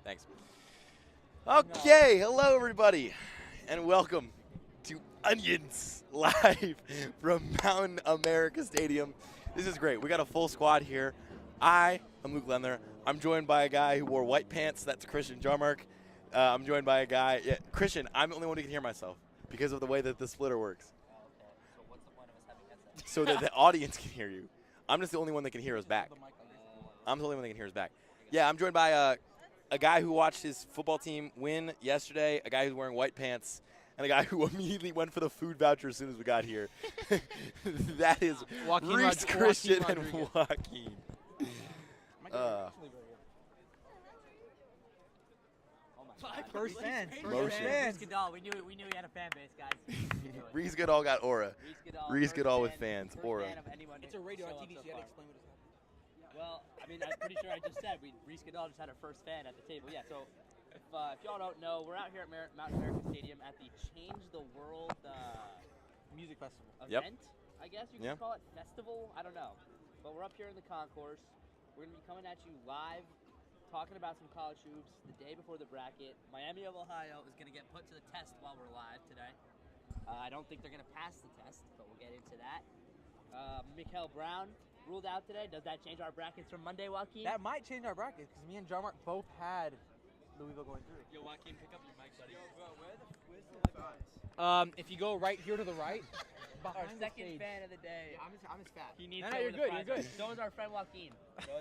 Thanks. Okay, hello everybody, and welcome to Onions live from Mountain America Stadium. This is great. We got a full squad here. I am Luke Lendler. I'm joined by a guy who wore white pants. That's Christian Jarmark. I'm joined by a guy. Yeah, Christian, I'm the only one who can hear myself because of the way that the splitter works. Okay. So what's the point of us having headsets? So that the audience can hear you. I'm just the only one that can hear us back. I'm the only one that can hear us back. Yeah, I'm joined by a guy who watched his football team win yesterday, a guy who's wearing white pants, and a guy who immediately went for the food voucher as soon as we got here. That is Joaquin Rees, Christian, and Rodriguez. Joaquin. First fan. Motion. Rees Goodall. We knew he had a fan base, guys. Rees Goodall got aura. Rees First Goodall with fan, fans, first aura. fan of anyone It's a radio to on show TV, up so you so had to far. explain what it's called. Well, I mean, I'm pretty sure I just said Rees Goodall just had our first fan at the table. Yeah, so if y'all don't know, we're out here at Mountain America Stadium at the Change the World Music festival. event, I guess you Yep. could call it, festival. I don't know. But we're up here in the concourse. We're going to be coming at you live, talking about some college hoops the day before the bracket. Miami of Ohio is going to get put to the test while we're live today. I don't think they're going to pass the test, but we'll get into that. Mikael Brown ruled out today. Does that change our brackets from Monday, Joaquin? That might change our bracket because me and Jarmark both had Louisville going through. Yo, Joaquin, pick up your mic, buddy. Yo, bro, where's the If you go right here to the right, Our behind the second stage. fan of the day. I'm his fat. He needs No, to no, you're win the good, prize. you're good. So is our friend Joaquin. Yeah, so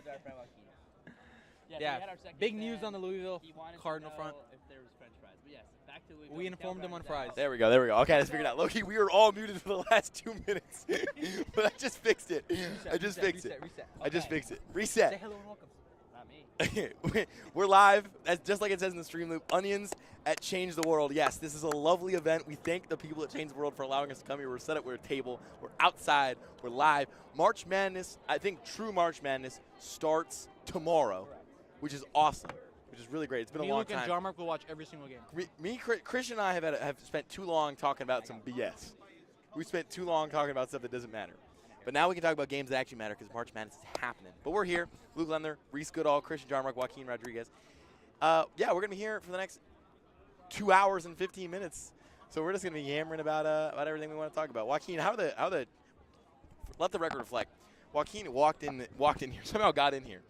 Yeah, we had our second big fan. news on the Louisville He wanted Cardinal to front. know if there was French fries. But yes, back to Louisville. We Mikael informed him Brown on is fries. out. There we go. There we go. Okay, let's figure it out. Loki, we were all muted for the last 2 minutes, but I just fixed it. I just fixed it. Reset. I just Okay. fixed it. Say Reset. hello and welcome. Not me. We're live, as just like it says in the stream loop. Onions at Change the World. Yes, this is a lovely event. We thank the people at Change the World for allowing us to come here. We're set up. We're at a table. We're outside. We're live. March Madness, I think true March Madness, starts tomorrow, which is awesome, which is really great. It's been Me, a long Luke, and time. Jarmark will watch every single game. Christian and I have spent too long talking about some BS. We spent too long talking about stuff that doesn't matter. But now we can talk about games that actually matter because March Madness is happening. But we're here. Luke Lendler, Rees Goodall, Christian Jarmark, Joaquin Rodriguez. Yeah, we're going to be here for the next 2 hours and 15 minutes. So we're just going to be yammering about everything we want to talk about. Joaquin, how the let the record reflect. Joaquin walked in here, somehow got in here.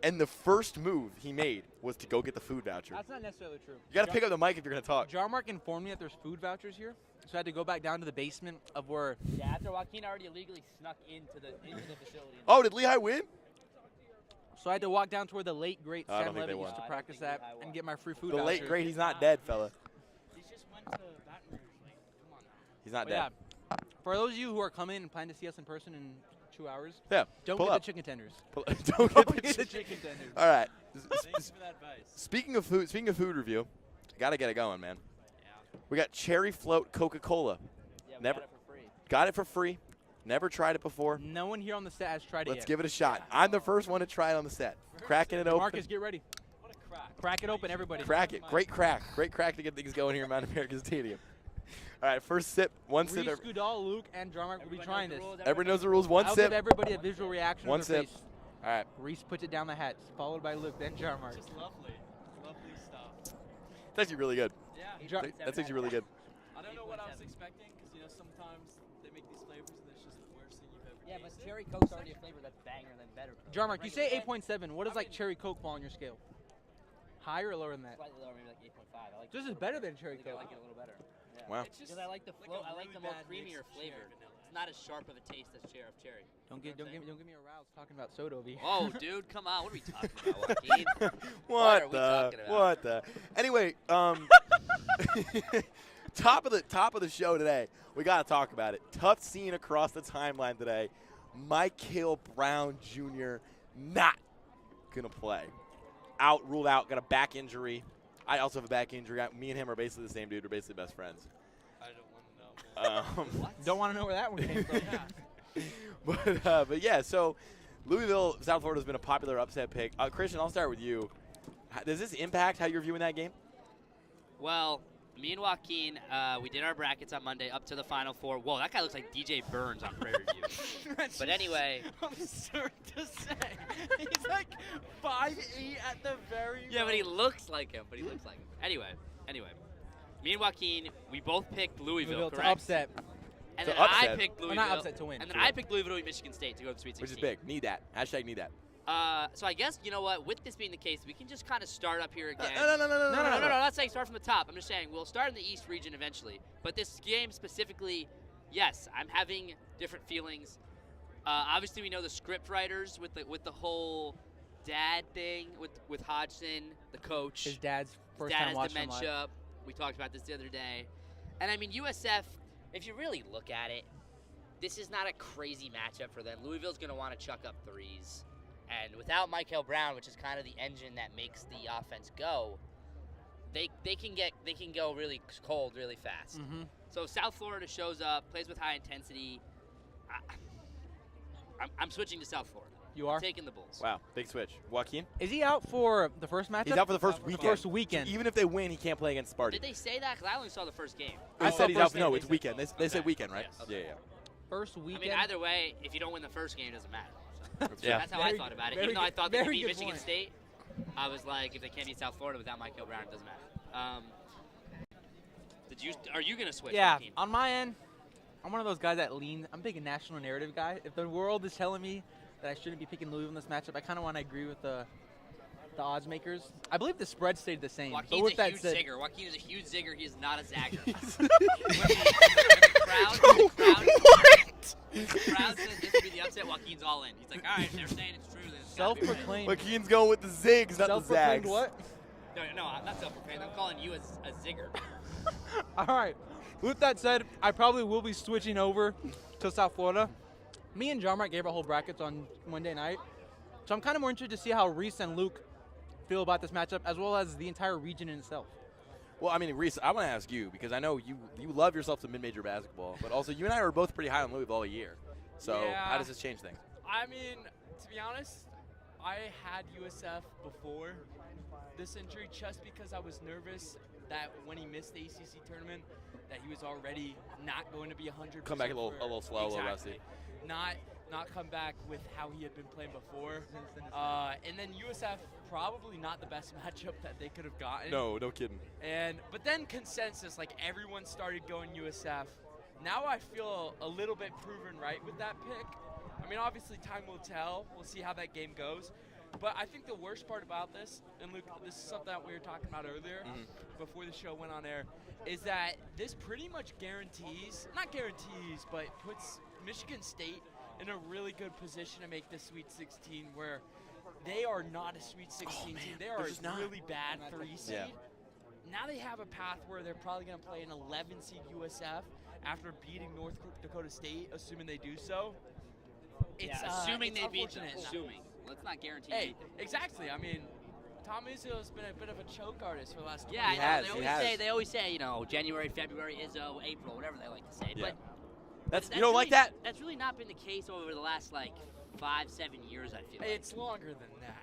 And the first move he made was to go get the food voucher. That's not necessarily true. You got to pick up the mic if you're going to talk. Jarmark informed me that there's food vouchers here, so I had to go back down to the basement of where. Yeah, after Joaquin already illegally snuck into the facility. Oh, did Lehigh win? So I had to walk down to where the late great I don't Sam think they Levitt won. used to I don't practice think at Lehigh won. and get my free food The voucher. late great, he's not dead, fella. He just went to Baton Rouge. Like, come on now. He's not But dead. yeah, for those of you who are coming and plan to see us in person in 2 hours, Yeah, don't pull get up. the chicken tenders. Don't get the chicken tenders. All right. Thanks for that advice. Speaking of food review, got to get it going, man. Yeah. We got cherry float Coca-Cola. Yeah, we Never- got it for free. Got it for free. Never tried it before. No one here on the set has tried it Let's yet. give it a shot. I'm the first one to try it on the set. Cracking it open. Marcus, get ready. What a crack. Crack it open, everybody. Crack it. Great crack. Great crack to get things going here in Mount America Stadium. All right, first sip. One sip. Rees, Goodall, Luke, and Jarmark will be Everybody trying knows this. the rules, Everybody knows the rules. One I'll sip. give everybody a visual reaction One on their sip. face. All right. Rees puts it down the hat, followed by Luke, then Jarmark. Just lovely. Lovely stuff. It's actually really good. Yeah. Jar- That's actually really good. I don't know what I was expecting because, you know, sometimes they make these flavors and it's just the worst thing you've ever Yeah, but tasted. cherry Coke's already a flavor that's banger than better. Coke. Jarmark, you Regular say Coke, 8.7. What does like cherry Coke fall on your scale? Higher or lower than that? Slightly lower, maybe like 8.5. I like This it is a better little than cherry better. I Coke. think I like it a little better. Yeah. Wow. It's just Because I like the like float. a I like the really more bad creamier mix of flavor. cherry vanilla. It's not as sharp of a taste as cherry. Don't get me aroused talking about soda over here. Oh, dude, come on. What are we talking about, Joaquin? What are we the? talking about? What the? Anyway, top of the show today. We got to talk about it. Tough scene across the timeline today. Mikael Brown Jr. not gonna play. Ruled out. Got a back injury. I also have a back injury. Me and him are basically the same dude. We're basically best friends. I don't want to know. Don't want to know where that one came from. But yeah, so Louisville, South Florida has been a popular upset pick. Christian, I'll start with you. Does this impact how you're viewing that game? Well, Me and Joaquin, we did our brackets on Monday up to the Final Four. Whoa, that guy looks like DJ Burns on Prairie View. But anyway. Absurd to say. He's like 5'8" at the very Yeah, but he looks like him. Anyway. Me and Joaquin, we both picked Louisville, to correct? upset. And To then I upset. picked Well, Louisville. not upset, to win. And then I picked Louisville to beat Michigan State to go to the Sweet 16. Which is big. Need that. Hashtag need that. So I guess, you know what, with this being the case, we can just kind of start up here again. No. No, I'm not saying start from the top. I'm just saying we'll start in the East region eventually. But this game specifically, yes, I'm having different feelings. Obviously, we know the script writers with the whole dad thing with Hodgson, the coach. His dad's first Dad time has watching him dementia. live. We talked about this the other day. And I mean, USF, if you really look at it, this is not a crazy matchup for them. Louisville's going to want to chuck up threes. And without Michael Brown, which is kind of the engine that makes the offense go, they can go really cold really fast. Mm-hmm. So South Florida shows up, plays with high intensity. I'm switching to South Florida. You are? Taking the Bulls. Wow, big switch. Joaquin? Is he out for the first matchup? He's out for the first weekend. First weekend. So even if they win, he can't play against Sparty. Did they say that? Because I only saw the first game. I saw said he's out. first No, game. it's weekend. They said Okay. weekend, right? Yes. Okay. Yeah. First I weekend. mean, either way, if you don't win the first game, it doesn't matter. Yeah. That's how I thought about it. very Even though I good- thought they could very beat good Michigan point. State, I was like, if they can't beat South Florida without Michael Brown, it doesn't matter. Are you gonna switch? Yeah, Joaquin? on my end, I'm one of those guys that lean. I'm a big national narrative guy. If the world is telling me that I shouldn't be picking Louisville in this matchup, I kind of want to agree with the odds makers. I believe the spread stayed the same. But Joaquin's with a that huge said, zigger. Joaquin is a huge zigger. He is not a zagger. The crowd says this would be the upset. Joaquin's all in. He's like, all right, they're saying it's true. Then it's gotta be right." self-proclaimed. Joaquin's going with the zigs, not the Self-proclaimed zags. what? No, I'm not self-proclaimed. I'm calling you a zigger. All right. With that said, I probably will be switching over to South Florida. Me and Jarmark gave our whole brackets on Monday night. So I'm kind of more interested to see how Rees and Luke feel about this matchup, as well as the entire region in itself. Well, I mean, Rees, I want to ask you, because I know you love yourself some mid-major basketball, but also you and I were both pretty high on Louisville all year. So Yeah. how does this change things? I mean, to be honest, I had USF before this injury just because I was nervous that when he missed the ACC tournament, that he was already not going to be 100%. Come back a little slow, a little rusty. Not come back with how he had been playing before. And then USF probably not the best matchup that they could have gotten. No kidding. But then consensus, like everyone started going USF. Now I feel a little bit proven right with that pick. I mean, obviously time will tell. We'll see how that game goes. But I think the worst part about this, and Luke, this is something that we were talking about earlier before the show went on air, is that this pretty much not guarantees, but puts Michigan State in a really good position to make the Sweet 16, where they are not a Sweet 16 team. They are just a not. really bad 3 seed. Yeah. Now they have a path where they're probably going to play an 11 seed USF after beating North Dakota State, assuming they do so. It's assuming it's they beat them. unfortunate. Assuming. Let's not guarantee Hey, anything. exactly. I mean, Tom Izzo's been a bit of a choke artist for the last couple Yeah, I years. know. He has. They always say, January, February, Izzo, April, whatever they like to say. Yeah. But That's that's you don't like really- that? That's really not been the case over the last 5-7 years. I feel. Like. It's longer than that.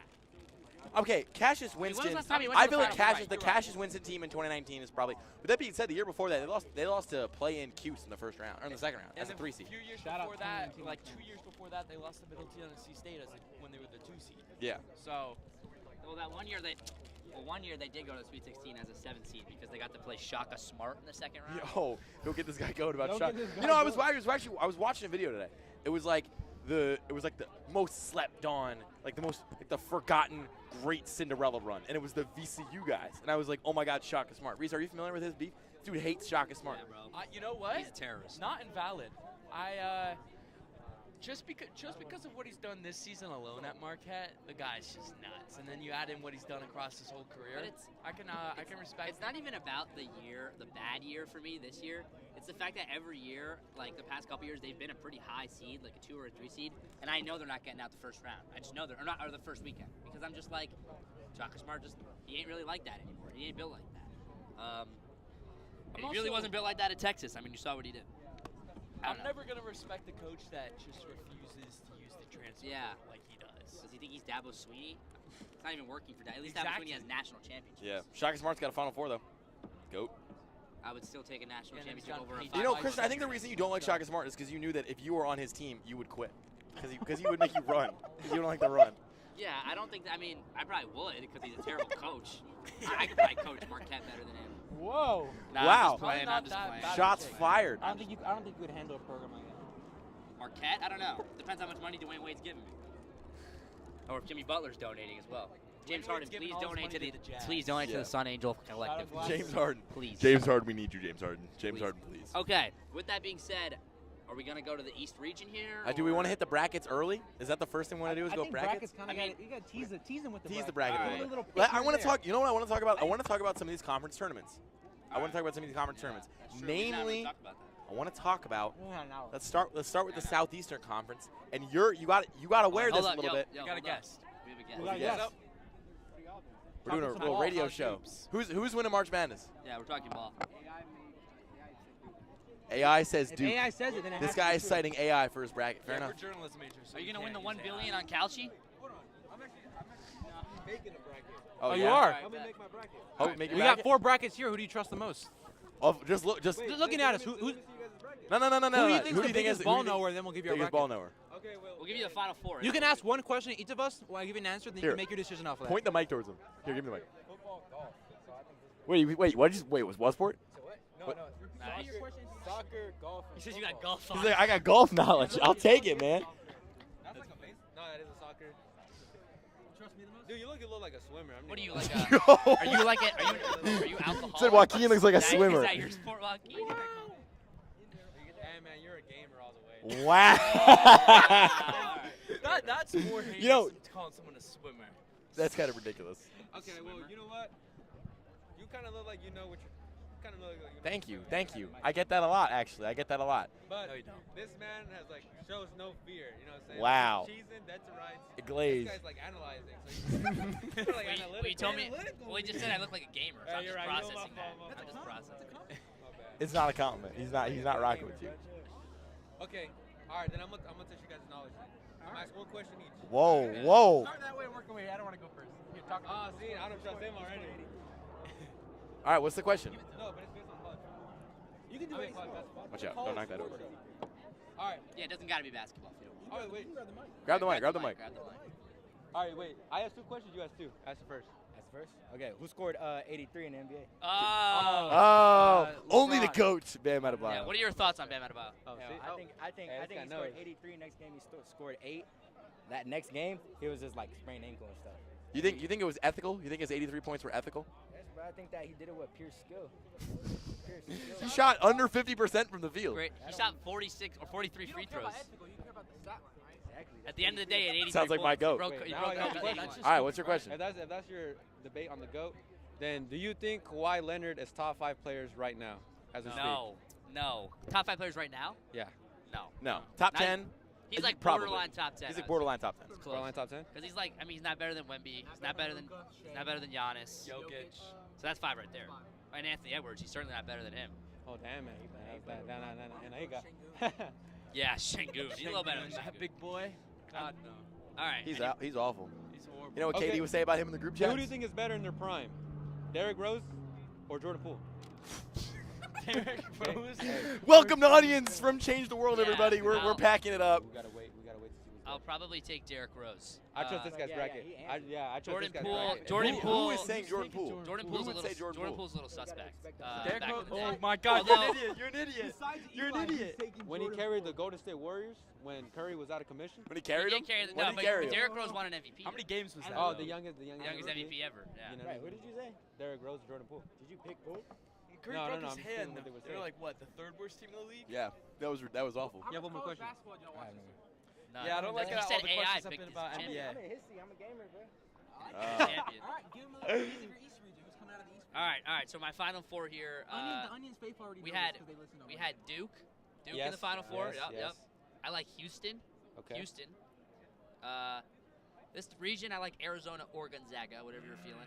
Okay, Cassius when was the Winston. last time he went to I the feel like Final Four? the Cassius Winston team in 2019 is probably. With that being said, the year before that they lost to play-in Cuse in the first round or in the second round as a And 3 then seed. A few years Shout out before that, 2019. like 2 years before that, they lost to Middle Tennessee State when they were the 2 seed. Yeah. So, Well, that one year they did go to the Sweet 16 as a 7 seed because they got to play Shaka Smart in the second round. Yo, go get this guy going about Go shot. get this guy You know, I was going. watching a video today. It was like the most slept on, like the forgotten great Cinderella run, and it was the VCU guys. And I was like, oh my God, Shaka Smart. Reese, are you familiar with his beef? Dude hates Shaka Smart. Yeah, bro. you know what? He's a terrorist. Not invalid. Just because of what he's done this season alone at Marquette, the guy's just nuts. And then you add in what he's done across his whole career. But I can respect. It's not even about the bad year for me this year. It's the fact that every year, like the past couple years, they've been a pretty high seed, like a 2 or a 3 seed, and I know they're not getting out the first round. I just know they're or the first weekend because I'm just like, Shaka Smart he ain't really like that anymore. He ain't built like that. And he really wasn't built like that at Texas. I mean, you saw what he did. I'm never gonna respect the coach that just refuses to use the transfer portal like he does. Does he think he's Dabo Swinney? It's not even working for Dabo. At least Dabo Swinney has national championship. Yeah. Shaka Smart's got a Final Four though. Goat. I would still take a national Yeah, and then he's championship got over a Pete. You know, 5-5 Christian, I think the reason you don't like Shaka Smart is because you knew that if you were on his team, you would quit. Because he would make you run. Because you don't like to run. Yeah, I don't think. I mean, I probably would because he's a terrible coach. I could probably coach Marquette better than him. Whoa. Nah, Wow. I'm just playing. Probably I'm just not playing. that Shots bad. fired. I don't think you could handle a program like that. Marquette? I don't know. Depends how much money Dwayne Wade's giving me. Or if Jimmy Butler's donating as well. James Wade's Harden, giving please all his donate money to the to the Jazz. please donate to Yeah. the Sun Angel Collective. Shout out James Harden. Please. James Harden, we need you, James Harden. James Please. Harden, please. Okay. With that being said, are we gonna go to the East region here? Do we want to hit the brackets early? Is that the first thing we want to do? Is I go think brackets? kind of you got to tease them with the Tease the bracket. bracket a Alright. little bit. Little I want to pick talk. You know what I want to talk about? I want to talk about some of these conference tournaments. I want to talk about some of these conference tournaments. That's true. We've not really Namely, talked about that. I want to talk about. Yeah, no. Let's start with the Southeastern Conference, and you got to wear Hold this up, a little yo, bit. yo, You got a hold up. guest. We have a guest. We got a Yes. guest. We're doing a Talking little ball, radio talk show. hoops. Who's winning March Madness? Yeah, we're talking ball. AI says If Duke. AI says it, then it This has to guy be is true. citing AI for his bracket. Fair Yeah, enough. we're journalism majors. So Are you we gonna win can't the $1 use billion AI. on Calci? Oh, you yeah? are. Alright, bet. Oh, make your We bracket? got 4 brackets here. Who do you trust the most? Oh, just look. Just Looking at us, who no. who do you Who think do is the biggest ball knower? knower? Then we'll give you a Biggest bracket. ball knower. We'll give you the final four. You can ask one question to each of us. While I give you an answer, then you Here. can make your decision off of that. Point the mic towards him. Here, give me the mic. Wait. What did you? Wait, what sport? Nice. Soccer, golf. He says you got golf on. He's like, I got golf knowledge. I'll take it, man. That's like a base. No, that is a soccer. Dude, you look like a swimmer. What are you gonna like? Yo. Are you like a? Are you alcoholic? Said Joaquin looks like a Is that- swimmer. Is that your sport, Joaquin? Hey man, you're a gamer all the way. Wow. That's more heinous You know- than calling someone a swimmer. That's kind of ridiculous. Okay, well, you know what? You kind of look like you know what you kind of look like. You know Thank you. I get that a lot, actually. I get that a lot. But No, you don't. this man has like shows no fear. You know what I'm saying? Wow. Like, he's cheesing, that's right. Glaze. This guy's like analyzing. So you're like Well, you told me. Well, he just said I look like a gamer. So I'm you're just right. processing My that. fault. I'm just processing. My bad. It's not a compliment. He's not rocking with you. Okay. All right, then I'm gonna test you guys' knowledge. I'm gonna ask one question each. Whoa. Start that way and work away. I don't want to go first. You're talking. Ah, see, I don't trust him already. All right, what's the question? No, but it's based on college. You can do I it. mean, college basketball. Watch out. Don't knock that over. All right. Yeah, it doesn't gotta be basketball. If you don't. All right, wait. Grab the mic. Grab the mic. Grab the mic. All right, wait. I asked 2 questions. You asked 2. Ask the first. That's first. Okay, who scored 83 in the NBA? Oh. Oh, only the LeBron. goat. Bam Yeah. Adebayo. What are your thoughts on Bam Adebayo? Oh, Yeah, see? I think Hey, this he guy scored knows. 83. Next game he scored 8. That next game he was just like sprained ankle and stuff. You think it was ethical? You think his 83 points were ethical? Yes, but I think that he did it with pure skill. Pure He skill. shot under 50% from the field. Great. He shot 46 or 43 free throws. Exactly. At the end of the day, at 83 Sounds like my points, goat. He broke, Wait, he now broke I got out a the question. 81. All right, what's your question? If that's your debate on the GOAT, then do you think Kawhi Leonard is top 5 players right now as we speak? No. Top 5 players right now? Yeah. No. No. Top Not- 10? He's like Probably. borderline top 10. He's like borderline top 10. It's Borderline close. top 10? Because he's like, I mean, he's not better than Wemby. He's not better than Giannis. Jokic. So that's 5 right there. And Anthony Edwards, he's certainly not better than him. Oh, damn, man. And he got. Yeah, Şengün. He's a little better than That Şengün. big boy. God no. All right. He's out. He's awful. He's horrible. You know what Okay. Katie would say about him in the group So chat? who do you think is better in their prime? Derrick Rose or Jordan Poole? Derrick Rose. Welcome to audience from Change the World, Yeah, everybody. We're I'll- packing it up. We gotta wait to see what's I'll probably take Derrick Rose. I trust this guy's Yeah, bracket. he I answered. trust Jordan this guy's Poole- bracket. Jordan Who Poole- is saying Jordan Poole? Jordan Who Poole's a would little, say Jordan Poole? Poole's a little suspect. Derrick Back in Rose. the day. Oh my God, Although- you're an idiot. You're an idiot. You're an idiot. When he carried the Golden State Warriors when Curry was out of commission. When he carried He him? did carry the, When no, did but he carry him? Derrick Rose won an MVP. How many games was that? Oh, though? the youngest Youngest MVP ever. Yeah. You know, Right, who did you say? Derrick Rose, Jordan Poole. Did you pick Poole? Curry No, broke no, his I'm just hand. saying what they were They were saying. like what, the 3rd worst team in the league? Yeah, that was awful. You have one more question. I have no idea. No, Yeah, I don't like he all said the AI questions up picked in his about champion. NBA. I'm in history. I'm a gamer, bro. Champion. All right, give him a little easy for East region. Who's coming out of the East All right. So my final 4 here. the Onions faithful already we know had- this 'cause they listen to We us. had Duke in Yes, the final 4. yes, Yep. yes. I like Houston. Okay. Houston. This region I like Arizona or Gonzaga, whatever you're feeling.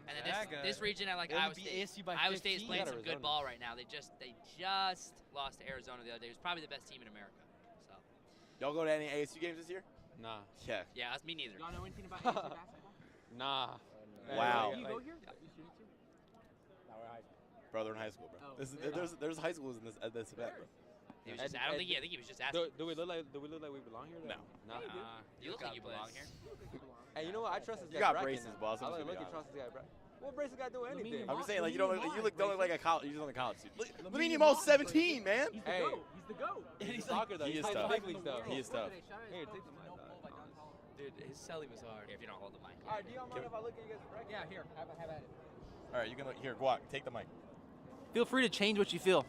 And then Gonzaga. this region I like They Iowa would beat State. ASU by Iowa State is 15. playing Got some good Arizona. ball right now. They just lost to Arizona the other day. It was probably the best team in America. So Y'all go to any ASU games this year? Nah. Yeah. yeah, that's me neither. Y'all know anything about ASU basketball? Nah. Wow. Do you go Like- here? You student too? Now we're high school. brother in high school, bro. There's high schools in this event, bro. He was just, I think he was just asking. Do we look like we belong here? No. You look like you belong here. Hey, you know what? I trust this guy. You got bracket braces, now. boss. I I'm like just gonna look be and trust this guy, bro. What braces got to do anything? I'm just saying, like, you don't look like a college. You just look like a college student. Lamine Yamal's 17, man. Hey, He's the GOAT. he's soccer though. He He's is playing tough. big leagues though. He is tough. Here, take the mic. Dude, his celly was hard. Here, if you don't hold the mic. All right, do y'all mind if I look at you guys' bracket? Yeah, here. Have at it. All right, you can look here. Guac, take the mic. Feel free to change what you feel.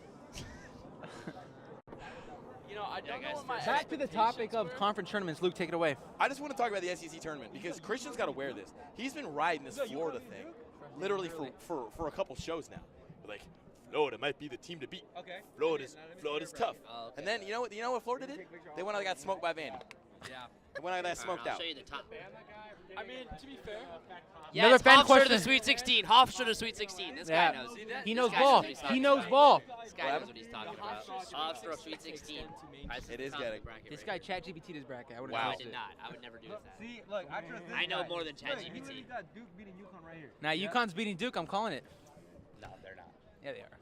You know, I don't know guys, what my Back to the topic expectations of were. conference tournaments. Luke, take it away. I just want to talk about the SEC tournament because Christian's got to wear this. He's been riding this Florida thing literally for a couple shows now. Like, Florida might be the team to beat. Okay. Florida's tough. Oh, okay. And then you know what Florida did? They went out and got smoked by Vandy. Yeah. They went out and got smoked I'll out. show you the top. I mean, to be fair, Yeah, Another it's fan Hofstra to question. the Sweet 16. Hofstra to Sweet 16. This guy knows. He This knows guy ball. what he's talking He knows about. ball. This guy knows what he's talking about. Hofstra Sweet 16. It is getting. This guy ChatGPT his bracket. I would Wow. I have did not. I would never do that. See, look, I trust this I know guy. more than Look, ChatGPT. He's got Duke beating UConn right here. Now UConn's beating Duke. I'm calling it. No, they're not. Yeah, they are.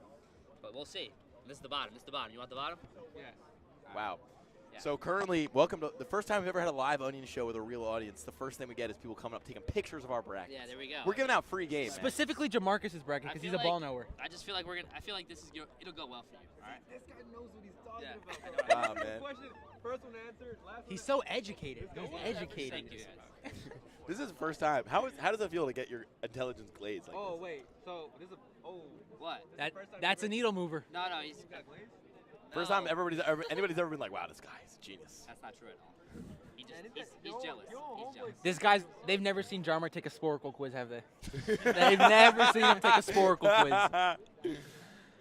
But we'll see. This is the bottom. This is the bottom. You want the bottom? Yeah. Wow. Yeah. So currently, welcome to the first time we've ever had a live Onion show with a real audience. The first thing we get is people coming up taking pictures of our brackets. Yeah, there we go. We're giving out free games. Specifically Jamarcus's bracket I because feel he's a like- ball knower. I just feel like I feel like this is it'll go well for you. All right. This guy knows what he's talking Yeah. about. Wow, man. Question, first one answered, last He's one. so educated. He's educated. Thank you guys. This is the first time. How does it feel to get your intelligence glazed like Oh this? wait, so this is What? That's a needle mover. No, he's got glazed? First no, time anybody's ever been like, wow, this guy is a genius. That's not true at all. He's jealous. He's jealous. This guy's. They've never seen Jarmark take a Sporkle quiz, have they? They've never seen him take a Sporkle quiz.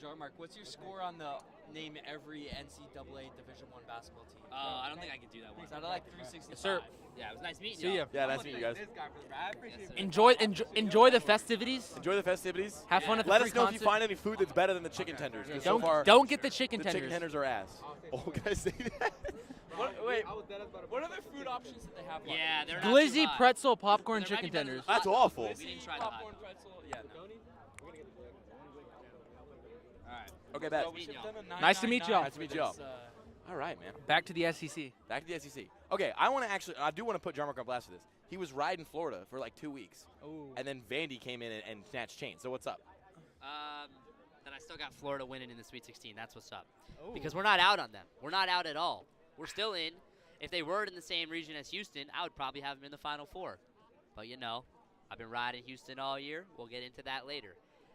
Jarmark, what's your score on the name every NCAA Division I basketball team? I don't think I can do that one. Is that like 365? Yes, sir. Yeah, it was nice meeting See you. ya. Yeah, that's me, you guys. This guy for the I appreciate Yes, it. sir. Enjoy the festivities. Enjoy the festivities. Have fun at the Let free us know if you concert. find any food that's better than the chicken tenders. 'cause so Don't far, don't get the chicken the tenders. chicken tenders are ass. Oh, can I say that? Wait, I was dead about it. what other food options that they have? left? Yeah, they're not too Glizzy, hot. pretzel, popcorn, There might chicken be better tenders. than That's hot. awful. We didn't try the hot. Popcorn pretzel. Yeah. No. All right. Okay, bet. So we shipped them a Nice to meet y'all. Nice to meet for y'all. this, All right, man. Back to the E SEC. Back to the SEC. Okay, I do want to put Jarmark on blast for this. He was riding Florida for like 2 weeks, and then Vandy came in and snatched chain. So what's up? Then I still got Florida winning in the Sweet 16. That's what's up. Because we're not out on them. We're not out at all. We're still in. If they were in the same region as Houston, I would probably have them in the Final Four. But, you know, I've been riding Houston all year. We'll get into that later.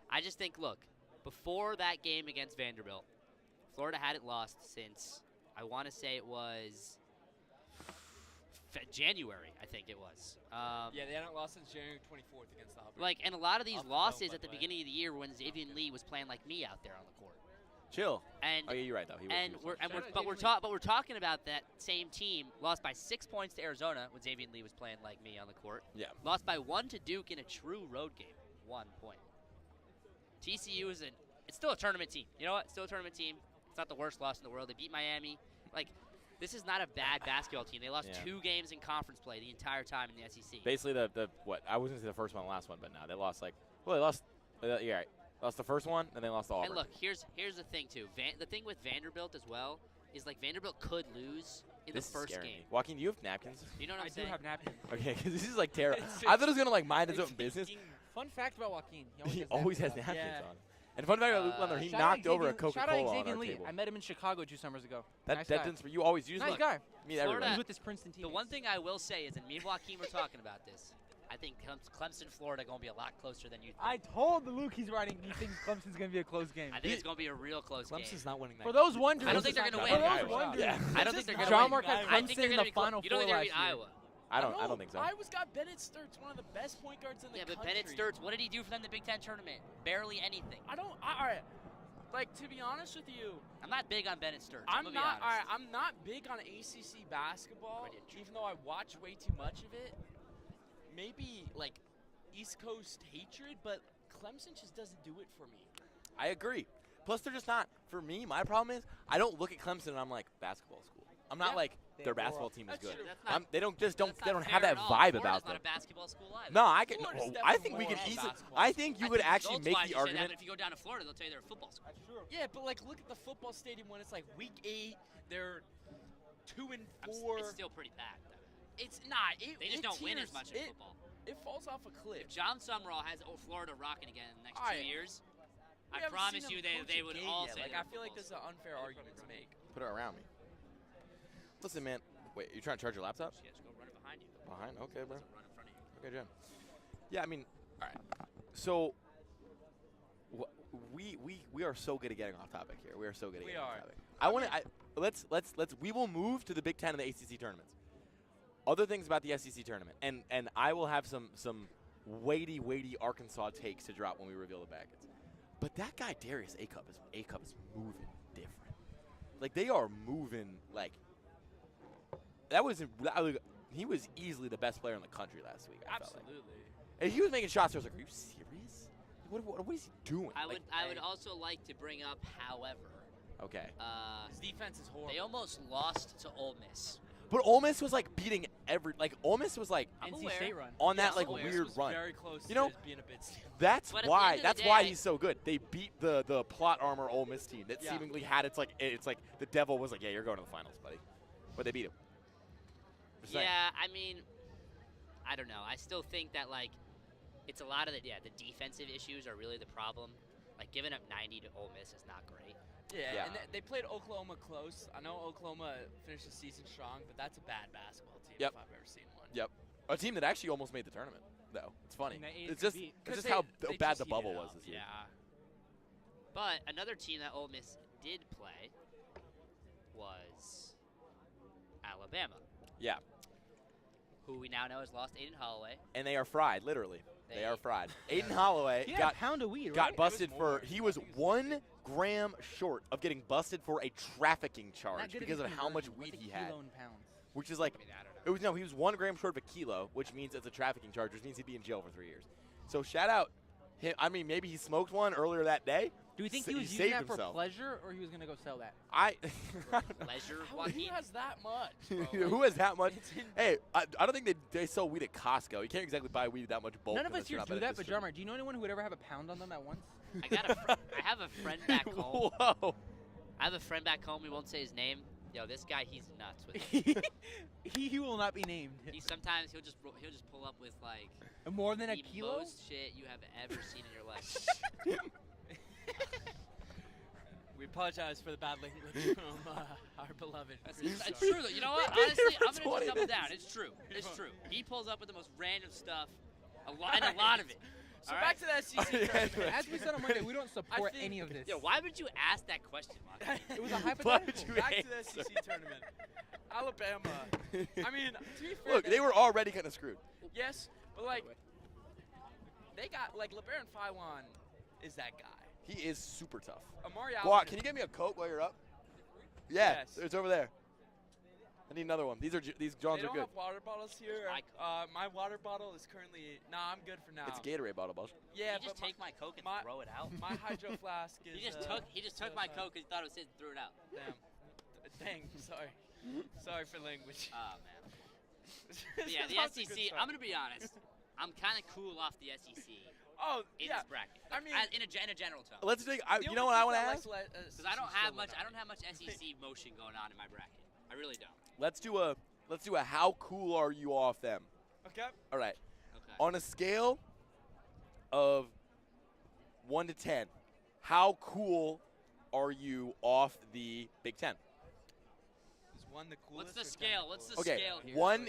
I just think, look, before that game against Vanderbilt, Florida hadn't lost since, I want to say it was January, I think it was. yeah, they hadn't lost since January 24th against the Hubbard. Like, and a lot of these Off the dome, losses by at the the way. beginning of the year when Xavier Lee was playing like me out there on the court. Chill. And Oh yeah, you're right though. He was. we're talking about that same team lost by 6 points to Arizona when Xavier Lee was playing like me on the court. Yeah. Lost by 1 to Duke in a true road game. 1 point. TCU it's still a tournament team. You know what? Still a tournament team. It's not the worst loss in the world. They beat Miami. Like, this is not a bad basketball team. They lost Yeah. 2 games in conference play the entire time in the SEC. Basically the what I was gonna say the first one, and last one, but no, they lost they lost. Yeah, right. Lost the first one, and they lost to Auburn. And look, here's the thing too. The thing with Vanderbilt as well is like Vanderbilt could lose in this the first is scaring game. me. Joaquin, do you have napkins? You know what I'm I do saying? have napkins. Okay, because this is like terrible. I thought it was gonna like mind his own business. Fun fact about Joaquin. He always has napkins Yeah. on. And fun fact about Luke Lendler, he Shout out knocked over a Xavier- Coca-Cola Shout out on Xavier our Lee. table. I met him in Chicago 2 summers ago. That nice guy. didn't. You always use Nice look, guy. meet Florida- everybody. He's with this Princeton team. The one thing I will say is, and me and Joaquin were talking about this, I think Clemson, Florida, going to be a lot closer than you think. I told Luke he's writing. He thinks Clemson's gonna be a close game. I think it's going to be a real close game. Clemson's not winning that. For those wondering, I don't think they're gonna For win. those wondering, Yeah. I don't think they're going to John win. Mark had I think Clemson they're in going the to be Final You don't think Four they're going to beat last year. Iowa? I don't think so. Iowa's got Bennett Sturts, one of the best point guards in the Yeah, country. but Bennett Sturts, what did he do for them in the Big Ten tournament? Barely anything. All right. Like, to be honest with you, I'm not big on Bennett Sturts. I'm gonna not. be All right, honest. I'm not big on ACC basketball, Ready to even though I watch way too much of it. Maybe like East Coast hatred, but Clemson just doesn't do it for me. I agree. Plus, they're just not. For me, my problem is I don't look at Clemson and I'm like basketball school. I'm not Yeah. like their basketball team is That's good. true. That's not- They don't That's not have fair that at all. vibe Florida's about not them. a basketball school either. No, Florida's I think we definitely could more easily. basketball. I think you I would think actually results-wise, make you the say that, argument. but if you go down to Florida, they'll tell you they're a football school. That's true. Yeah, but like look at the football stadium when it's like week 8, they're 2 and I'm s- 4. It's still pretty packed. though. It's not. They just don't win as much in football. It falls off a cliff. If John Summerall has Florida rocking again in the next Alright. 2 years, We I haven't promise seen you them coach they a would game all yet. say Like they're I feel like football this is an unfair argument to make. Put it around me. Listen, man. Wait, you trying to charge your laptop? school. Yeah, just go run it behind you. Behind? Okay, bro. Doesn't run in front of you. Okay, Jim. Yeah, I mean, all right. So we are so good at getting off topic here. We are so good at We getting are. off topic. I want to. Let's. We will move to the Big Ten and the ACC tournaments. Other things about the SEC tournament, and I will have some weighty Arkansas takes to drop when we reveal the brackets. But that guy Darius Acup is moving different. Like they are moving like. He was easily the best player in the country last week. I felt like. Absolutely. And he was making shots. I was like, "Are you serious? What is he doing?" I Like, would also like to bring up, however, okay, His defense is horrible. they almost lost to Ole Miss. but Ole Miss was like beating Ole Miss was like I'm NC aware. State run. on that Yes, like Ole Miss weird was run. Very close You know, to being a bit steal. That's But at the why. end of the That's why day- he's so good. They beat the plot armor Ole Miss team that Yeah. seemingly had it's like the devil was like, "Yeah, you're going to the finals, buddy," but they beat him. Just saying. Yeah, I mean, I don't know. I still think that like it's a lot of the defensive issues are really the problem. Like giving up 90 to Ole Miss is not great. Yeah. And they played Oklahoma close. I know Oklahoma finished the season strong, but that's a bad basketball team Yep. if I've ever seen one. Yep. A team that actually almost made the tournament, though. It's funny. And they It's just beat. it's 'Cause just how they bad just the heated bubble it was up. this year. Yeah. But another team that Ole Miss did play was Alabama, Yeah. who we now know has lost Aiden Holloway. And they are fried, literally. They They- are fried. Aiden Holloway He had got a pound of weed, got right? busted more. for he was 1 gram short of getting busted for a trafficking Not charge good at because of his how much conversion. weed What's a he had, kilo in pounds? which is like I mean, I don't know. it was no, he was 1 gram short of a kilo, which means it's a trafficking charge, which means he'd be in jail for 3 years. So shout out him. I mean, maybe he smoked one earlier that day. Do we think Sa- he he was using saved that himself. for pleasure, or he was gonna go sell that? I Pleasure, Who Joaquin. has that much? Bro? who has that much? It's in- Hey, I don't think they sell weed at Costco. You can't exactly buy weed that much bulk. None of us unless you're here not do at a that, but distillery. Jarmark, do you know anyone who would ever have a pound on them at once? I have a friend back home. Whoa. I have a friend back home. We won't say his name. Yo, this guy, he's nuts with it. He will not be named. Sometimes he'll just pull up with like More than a the kilo? most shit you have ever seen in your life. We apologize for the bad language from our beloved. It's true though. You know what? We've been here Honestly, for I'm gonna 20 just double down. minutes. It's true. It's true. He pulls up with the most random stuff, and a lot of it. So All back right? to the SEC tournament. As we said on Monday, we don't support think- any of this. Yo, why would you ask that question, Mark? It was a Why would hypothetical. you Back to the answer? SEC tournament. Alabama. I mean, to be fair, Look, they were already kind of screwed. Yes, but like, they got like LeBaron Faiwan is that guy. He is super tough. Amari Guac, Allen. can you get me a Coke while you're up? Yeah, Yes. it's over there. I need another one. These They Johns are don't good. have water bottles here. My water bottle is currently. Nah, I'm good for now. It's Gatorade bottle, boss. Yeah, He just but take my Coke and my- throw it out. my hydro flask is. He just took so my sad. Coke because he thought it was his and threw it out. Damn. Dang. Sorry. Sorry for language. Oh man. But yeah, the That was a good SEC. start. I'm gonna be honest. I'm kind of cool off the SEC Oh in yeah. this bracket. I mean- in a general tone. Let's take. The You know only what I team want to that ask? likes Because I don't have much SEC motion going on in my bracket. I really don't. Let's do a how cool are you off them? Okay. All right. Okay. On a scale of 1 to 10, how cool are you off the Big Ten? Is one the coolest? What's the or 10 scale? What's the Okay, scale here? one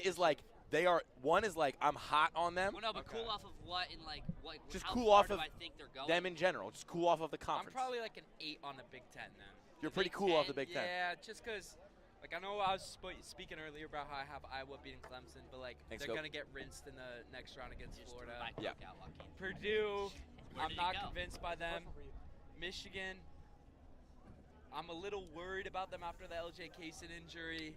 is like I'm hot on them. Well, no, but cool Okay. off of what? In like what? Just how cool far off do of I think they're going? Them in general, just cool off of the I'm conference. probably like an 8 on the Big Ten then. You're the pretty Big cool off the Ten, Big Ten. Yeah, just because, like, I know I was speaking earlier about how I have Iowa beating Clemson, but, like, Thanks, they're Scope. going to get rinsed in the next round against Just Florida. threw my Yeah. Coke out, Joaquin. Purdue, Where I'm did it not go? convinced by them. Michigan, I'm a little worried about them after the LJ Kaysen injury.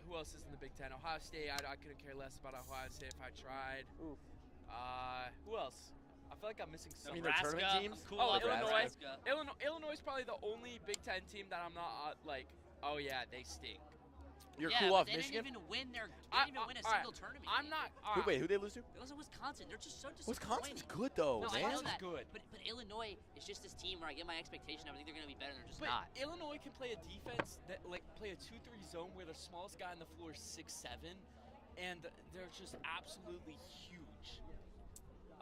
Who else is in the Big Ten? Ohio State, I couldn't care less about Ohio State if I tried. Who else? I feel like I'm missing I someone. mean, the tournament Nebraska, teams? I'm cool Oh, off Illinois. Nebraska. Illinois is probably the only Big Ten team that I'm not like, oh yeah, they stink. You're yeah, cool but off they Michigan? didn't even win their. They didn't even win a all right, single tournament. I'm game. not. Wait, who'd they lose to? It was Wisconsin. They're just so disappointing. Wisconsin's good though, No, man. I know that. good. But Illinois is just this team where I get my expectation. I think they're going to be better. They're just But not. Illinois can play a defense that play a 2-3 zone where the smallest guy on the floor is 6'7", and they're just absolutely huge.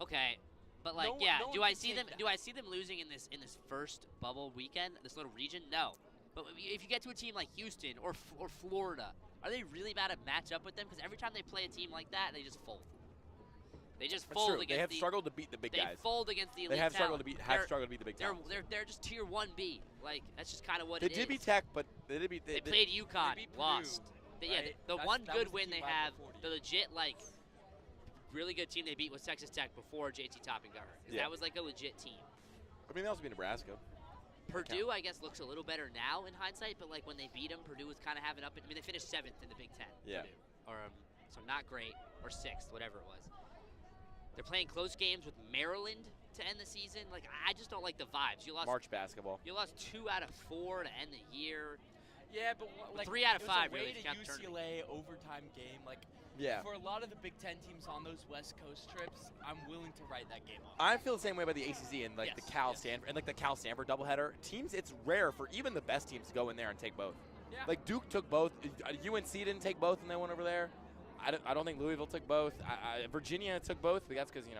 Okay, but No one do can I see take them? that. Do I see them losing in this first bubble weekend, this little region? No. But if you get to a team like Houston or Florida, are they really bad at match up with them? Because every time they play a team like that, they just fold. They just That's fold true. against They have the. struggled to beat the big They guys. fold against the elite They have struggled to talent. beat the big They're, talents. they're just tier 1B. Like that's just kind of what They it is. did beat Tech, but they did beat. They played UConn, beat Purdue, lost. Yeah, right? the That's- one that good was the win team they right have, before the legit really good team they beat was Texas Tech before JT Toppin got hurt. 'Cause Yeah. that was like a legit team. I mean, they also beat Nebraska. Purdue, I guess, looks a little better now in hindsight, but like when they beat them, Purdue was kind of having up. I mean, they finished 7th in the Big Ten. Yeah. Purdue, or so not great, or 6th, whatever it was. They're playing close games with Maryland to end the season. Like I just don't like the vibes. You lost March basketball. You lost 2 out of 4 to end the year. Yeah, but like 3 out of it was 5 away really to count tournament. UCLA overtime game. Like Yeah. for a lot of the Big Ten teams on those West Coast trips, I'm willing to write that game off. I feel the same way about the ACC and like Yes, the Cal yes. Stanford and like the Cal Stanford doubleheader. Teams, it's rare for even the best teams to go in there and take both. Yeah. Like Duke took both. UNC didn't take both and they went over there. I don't think Louisville took both. Virginia took both, but that's because They're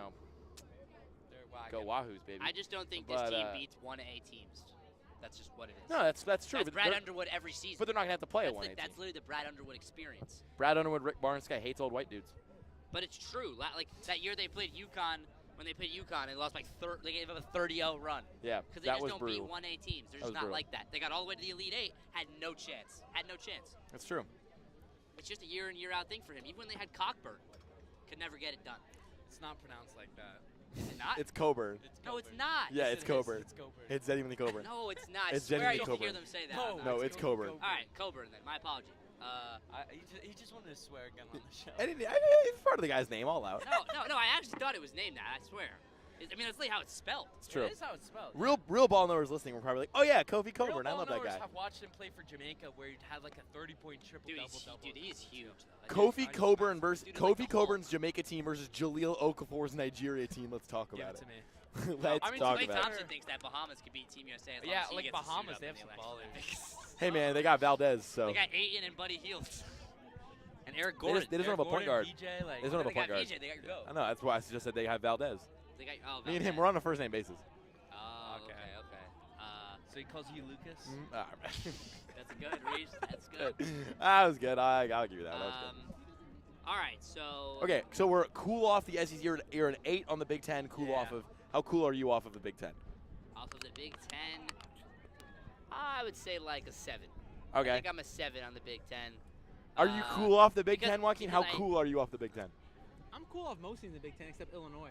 wagon. go Wahoos, baby. I just don't think But, this team uh, beats 1A teams. That's just what it is. No, that's true. That's but Brad they're- Underwood every season. But they're not gonna have to play a that's, 1 that's literally the Brad Underwood experience. Brad Underwood, Rick Barnes, guy hates old white dudes. But it's true. Like that year they played UConn. When they played UConn, they lost by they gave up a 30-0 run. Yeah, Because they that just was don't brutal. beat 1A teams. They're That was just not brutal. like that. They got all the way to the Elite Eight, had no chance. That's true. It's just a year in, year out thing for him. Even when they had Cockburn, could never get it done. It's not pronounced like that. Is it not? It's Coburn. no, it's not. Yeah, Yes, it's it is. Coburn. It's Coburn. It's genuinely Coburn. No, it's not. It's I swear I genuinely used to hear Coburn. them say that. No, I'm not. No, it's Coburn. All right, Coburn then. My apology. He just wanted to swear again on the show. It's part of the guy's name all out. No. I actually thought it was named that. I swear. I mean, that's literally how it's spelled. It's true. It is how it's spelled. Real ball knowers listening were probably like, oh yeah, Kofi Real Coburn. I love that ball-knowers guy. have watched him play for Jamaica, where he had like a 30-point triple-double. Dude, he's huge. Like, Kofi Coburn versus Dude, like Kofi the Hulk. Coburn's Jamaica team versus Jaleel Okafor's Nigeria team. Let's talk Give about it to it. me. Let's I mean, talk Klay about it. Thompson thinks that Bahamas could beat Team USA as long Yeah, as he like gets to suit Bahamas, up they in have the some Olympics. ballers. Hey man, they got Valdez, so They got Ayton and Buddy Hield. And Eric They Gordon. just don't have a point guard. VJ, like, They don't have a They got point guard. VJ. They got Go. I know that's why I just said they have Valdez. They got, Me and him, Valdez. we're on a first name basis. Oh, okay. so he calls you Lucas? That's good, Rees. That's good. That was good. I'll give you that. That was good. All right, so. Okay, so we're cool off the SEC. You're an 8 on the Big Ten. Cool Yeah. off of. How cool are you off of the Big Ten? Off of the Big Ten, I would say like a 7. Okay. I think I'm a 7 on the Big Ten. Are you cool off the Big because- Ten, Joaquin? How because I- cool are you off the Big Ten? I'm cool off mostly in the Big Ten except Illinois.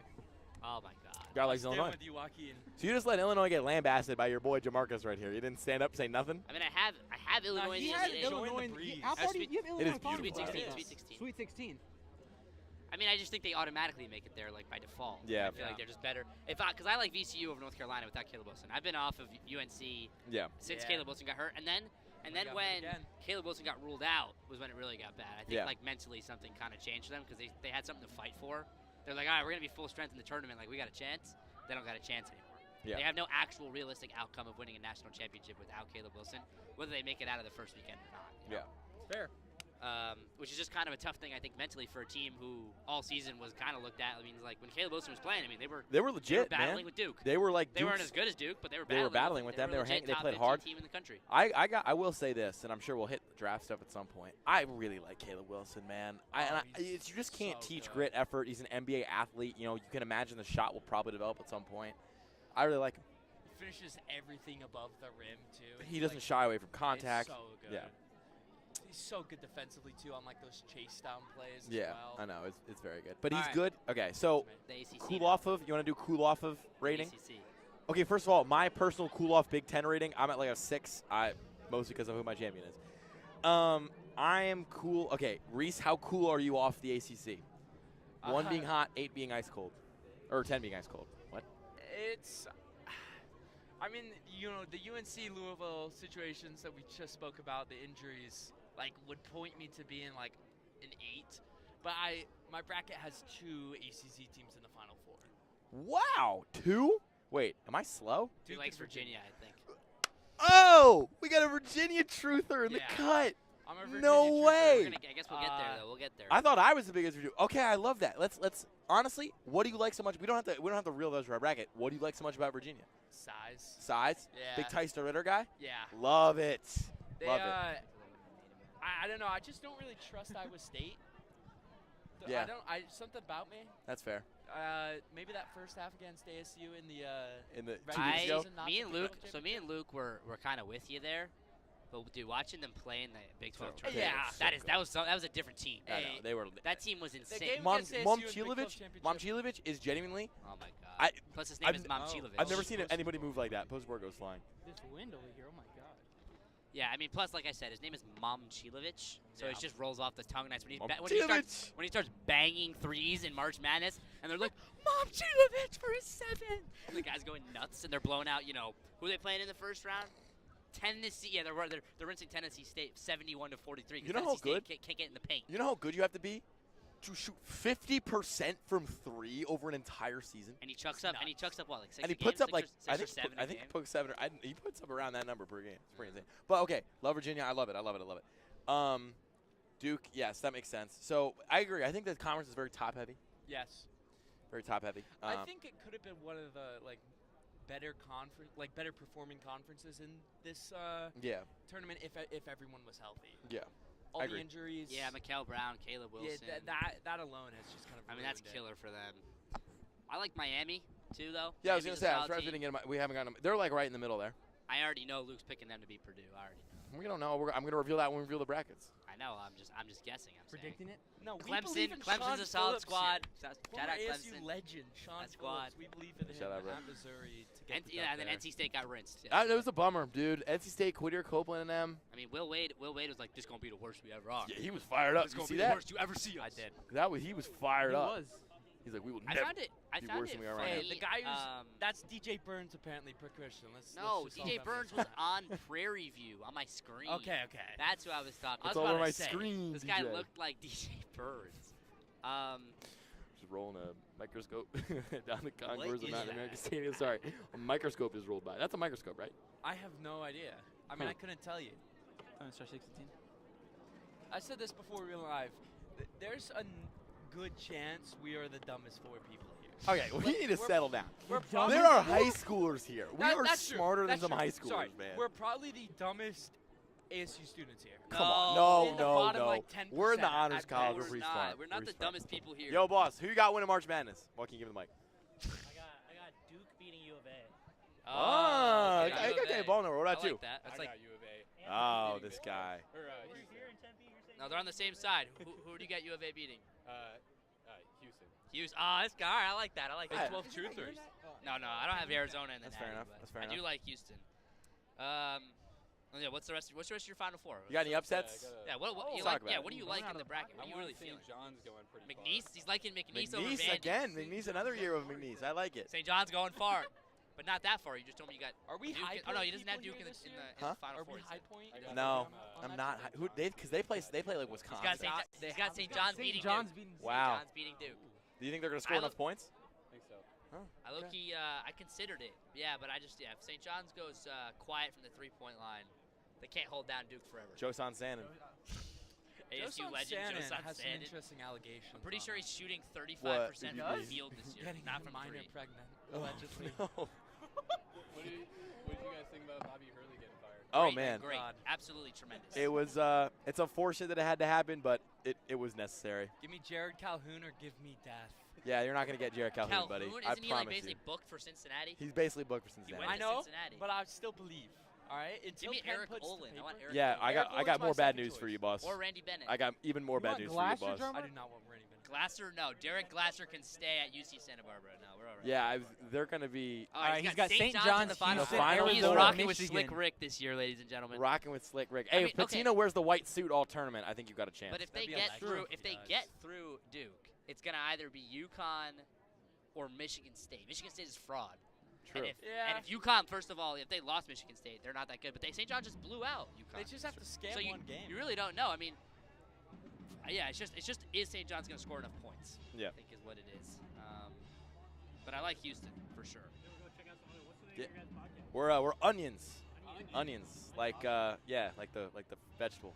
Oh my God. Guy likes Stand Illinois. with you, Joaquin. So you just let Illinois get lambasted by your boy Jamarcus right here. You didn't stand up, say nothing. I mean, I have Illinois he in has the Join Elite Eight. the Illinois. breeze. How far do you Sweet- have It is Illinois far beautiful. before Sweet that? 16, Sweet 16. Sweet 16. I mean, I just think they automatically make it there, like by default. Yeah. I feel like they're just better. Because I like VCU over North Carolina without Caleb Wilson. I've been off of UNC Yeah. since Yeah. Caleb Wilson got hurt, and then got hurt when again. Caleb Wilson got ruled out was when it really got bad. I think Yeah. like mentally something kind of changed for them because they had something to fight for. They're like, all right, we're gonna be full strength in the tournament. Like we got a chance. They don't got a chance anymore. Yeah. They have no actual realistic outcome of winning a national championship without Caleb Wilson, whether they make it out of the first weekend or not. You know? Yeah. Fair. Which is just kind of a tough thing, I think, mentally for a team who all season was kind of looked at. I mean, like when Caleb Wilson was playing, I mean, they were legit, battling man. with Duke. They were like They weren't Duke's- as good as Duke, but they were They were battling with them. They They were were legit hanging. They top played 15 hard. team in the country. I will say this, and I'm sure we'll hit the draft stuff at some point. I really like Caleb Wilson, man. You just can't so teach good. grit, effort. He's an NBA athlete. You know, you can imagine the shot will probably develop at some point. I really like him. He finishes everything above the rim too. He It's doesn't like, shy away from it's contact. so good. Yeah. He's so good defensively too on like those chase down plays Yeah, as well. I know. It's very good. But he's Alright. good. Okay, so The ACC. cool now. off of, you want to do cool off of rating? ACC. Okay, first of all, my personal cool off Big Ten rating, I'm at like a 6. Mostly because of who my champion is. I am cool. Okay, Reese, how cool are you off the ACC? 1 being hot, 8 being ice cold, or 10 being ice cold. What? It's, I mean, you know, the UNC Louisville situations that we just spoke about, the injuries. like would point me to being like an 8. But my bracket has 2 ACC teams in the Final Four. Wow, 2? Wait, am I slow? Duke likes Virginia, I think. Oh, we got a Virginia truther in the Yeah. cut. I'm a Virginia No truther. way. I guess we'll get there though. We'll get there. I thought I was the biggest Virginia. Okay, I love that. Let's honestly, what do you like so much? We don't have to reel those for our bracket. What do you like so much about Virginia? Size. Size? Yeah. Big Tyster Ritter guy? Yeah. Love it. They, Love it. I don't know. I just don't really trust Iowa State. Yeah. Something about me. That's fair. Maybe that first half against ASU in the In the regular 2 weeks ago? season, not Me the and Big Luke. 12 So me and Luke were kind of with you there, but dude, watching them play in the Big 12 So tournament, Yeah. that was a different team. I know, Hey, they were. That team was The insane. game Momcilovic, against ASU in the Big 12 championship. Momcilovic is genuinely. Oh my god. I- Plus his name I've- is Momcilovic. I've never seen anybody move like that. Postboard goes flying. This wind over here, oh my god. Yeah, I mean, plus like I said, his name is Momcilovic, so Yeah. it just rolls off the tongue nice when Momcilovic! when he starts banging threes in March Madness, and they're like Momcilovic for his 7. And the guys going nuts, and they're blowing out. You know who are they playing in the first round? Tennessee. Yeah, they're rinsing Tennessee State 71-43. You know how good? Can't get in the paint. You know how good you have to be to shoot 50% from 3 over an entire season? And he chucks up. And he chucks up what, like 6 And he a game? puts up Six like or- I six think or 7 I a think he game? puts 7. He puts up around that number per game. It's pretty insane. But okay, love Virginia. I love it. I love it. I love it. Duke. Yes, that makes sense. So I agree. I think the conference is very top heavy. Yes. Very top heavy. I think it could have been one of the better performing conferences in this Yeah. tournament if everyone was healthy. Yeah. All I the agree. injuries. Yeah, Mikael Brown, Caleb Wilson. Yeah, that alone has just kind of. I mean, that's ruined it. killer for them. I like Miami too, though. Yeah, I was Miami's gonna say. a I was solid trying to team. get we haven't gotten them. They're like right in the middle there. I already know Luke's picking them to beat Purdue. I already know. We don't know. I'm gonna reveal that when we reveal the brackets. I know. I'm just guessing. I'm Predicting it? No, we believe in Clemson's Sean a solid Phillips squad. here. Shout Former out ASU Clemson. legend Sean That squad. Phillips. We believe in Shout out, him bro. at Missouri to get the And then there. NC State got rinsed. It was a bummer, dude. NC State, Whittier, Copeland, and them. I mean, Will Wade was like, "This gonna be the worst we ever are. Yeah, he was fired up. It's You gonna see be the that? worst you ever see." I did. He was fired He up. was. He's like, we will I never. found it. I be found worse it than we are right funny. now. Hey, the guy who's um, that's DJ Burns apparently per Christian. no, let's just DJ all Burns families was on Prairie View on my screen. Okay. That's who I was talking It's about. all over about my to say, screen. This guy DJ. looked like DJ Burns. Just rolling a microscope down the concourse of is Mountain that? America Stadium. Sorry, a microscope is rolled by. That's a microscope, right? I have no idea. I mean, Huh. I couldn't tell you. Star 16. I said this before we were live. There's a good chance we are the dumbest 4 people here. Okay, we need to settle down. We're probably There are high schoolers here. We That- are that's true. smarter than That's some true. high schoolers, Sorry, man. we're probably the dumbest ASU students here. Come on, In the no, bottom, no. like, 10% We're in the honors at college. best. We're We're pretty smart. We're not the Pretty smart. dumbest people here. Yo, boss, who you got winning March Madness? Joaquin, give me the mic. I got Duke beating U of A. Oh, yeah, okay, U of okay, A. ball number. What I about you? like that. That's like U of A. Oh, this guy. Or, We're here in Tempe. You're saying? no, they're on the same side. Who do you got U of A beating? Houston. Hughes. Ah, this guy. All right, I like that. I like Big that. 12 truthers. No, I don't have Arizona in the That's fair natty, enough. but That's fair I do enough. like Houston. Yeah, what's the rest of your Final Four? You got any upsets? Yeah, what Let's you talk like? about Yeah, it. what do you like in the bracket? What are you really feeling? John's going pretty McNeese, he's liking McNeese over McNeese Vandy. again. McNeese another year of McNeese. I like it. St. John's going far, but not that far. You just told me you got. Are we Duke high in- Oh no, point he doesn't have people Duke in here the this in year? the, in Huh? the Final Are Four. we high point? No, on I'm that not. team? Because they play like He's Wisconsin. got St. John's beating John's Duke. beating. Wow. St. John's beating Duke. Do you think they're gonna score I enough points? I think so. I low-key, I considered it. Yeah, but if St. John's goes quiet from the three-point line, they can't hold down Duke forever. Josan Sandin. ASU Josan legend Sandin Josan has some Sandin. interesting allegations. I'm pretty on sure him. he's shooting 35% What? from the Does? field this year, Getting not from minor three. pregnant. Oh, Allegedly. no. What did you guys think about Bobby Hurley getting fired? Oh Great, man. great, God. absolutely tremendous. It was. It's unfortunate that it had to happen, but it was necessary. Give me Jared Calhoun or give me death. Yeah, you're not gonna get Jared Calhoun, buddy. I Isn't he like promise basically you. booked for Cincinnati? He's basically booked for He Cincinnati. went I to know, Cincinnati. but I still believe. All right, until Give me Penn Eric puts Olin. the I want paper- Eric Yeah, Olin. I got Olin's my more bad second news for choice. you, boss. Or Randy Bennett. I got even more You bad want news for you, Glasser, boss. Jarmark? I do not want Randy Bennett. Glasser, no. Derek Glasser can stay at UC Santa Barbara. No, we're all right. Yeah, they're gonna be All right, he's got St. in John's, the final Houston, four. Arizona, He's rocking with Michigan. Slick Rick this year, ladies and gentlemen. rocking with Slick Rick. I Hey, mean, if Patino wears the white suit all tournament, I think you've got a chance. But if they That'd be get electric through, if if he they does. get through Duke, it's gonna either be UConn or Michigan State. Michigan State is fraud. True. And if UConn, first of all, if they lost Michigan State, they're not that good. But St. John just blew out UConn. They just have to scam so you, one game. You really don't know. I mean, yeah, it's just is St. John's going to score enough points? Yeah. I think is what it is. But I like Houston for sure. We're onions. Onions, like like the vegetable.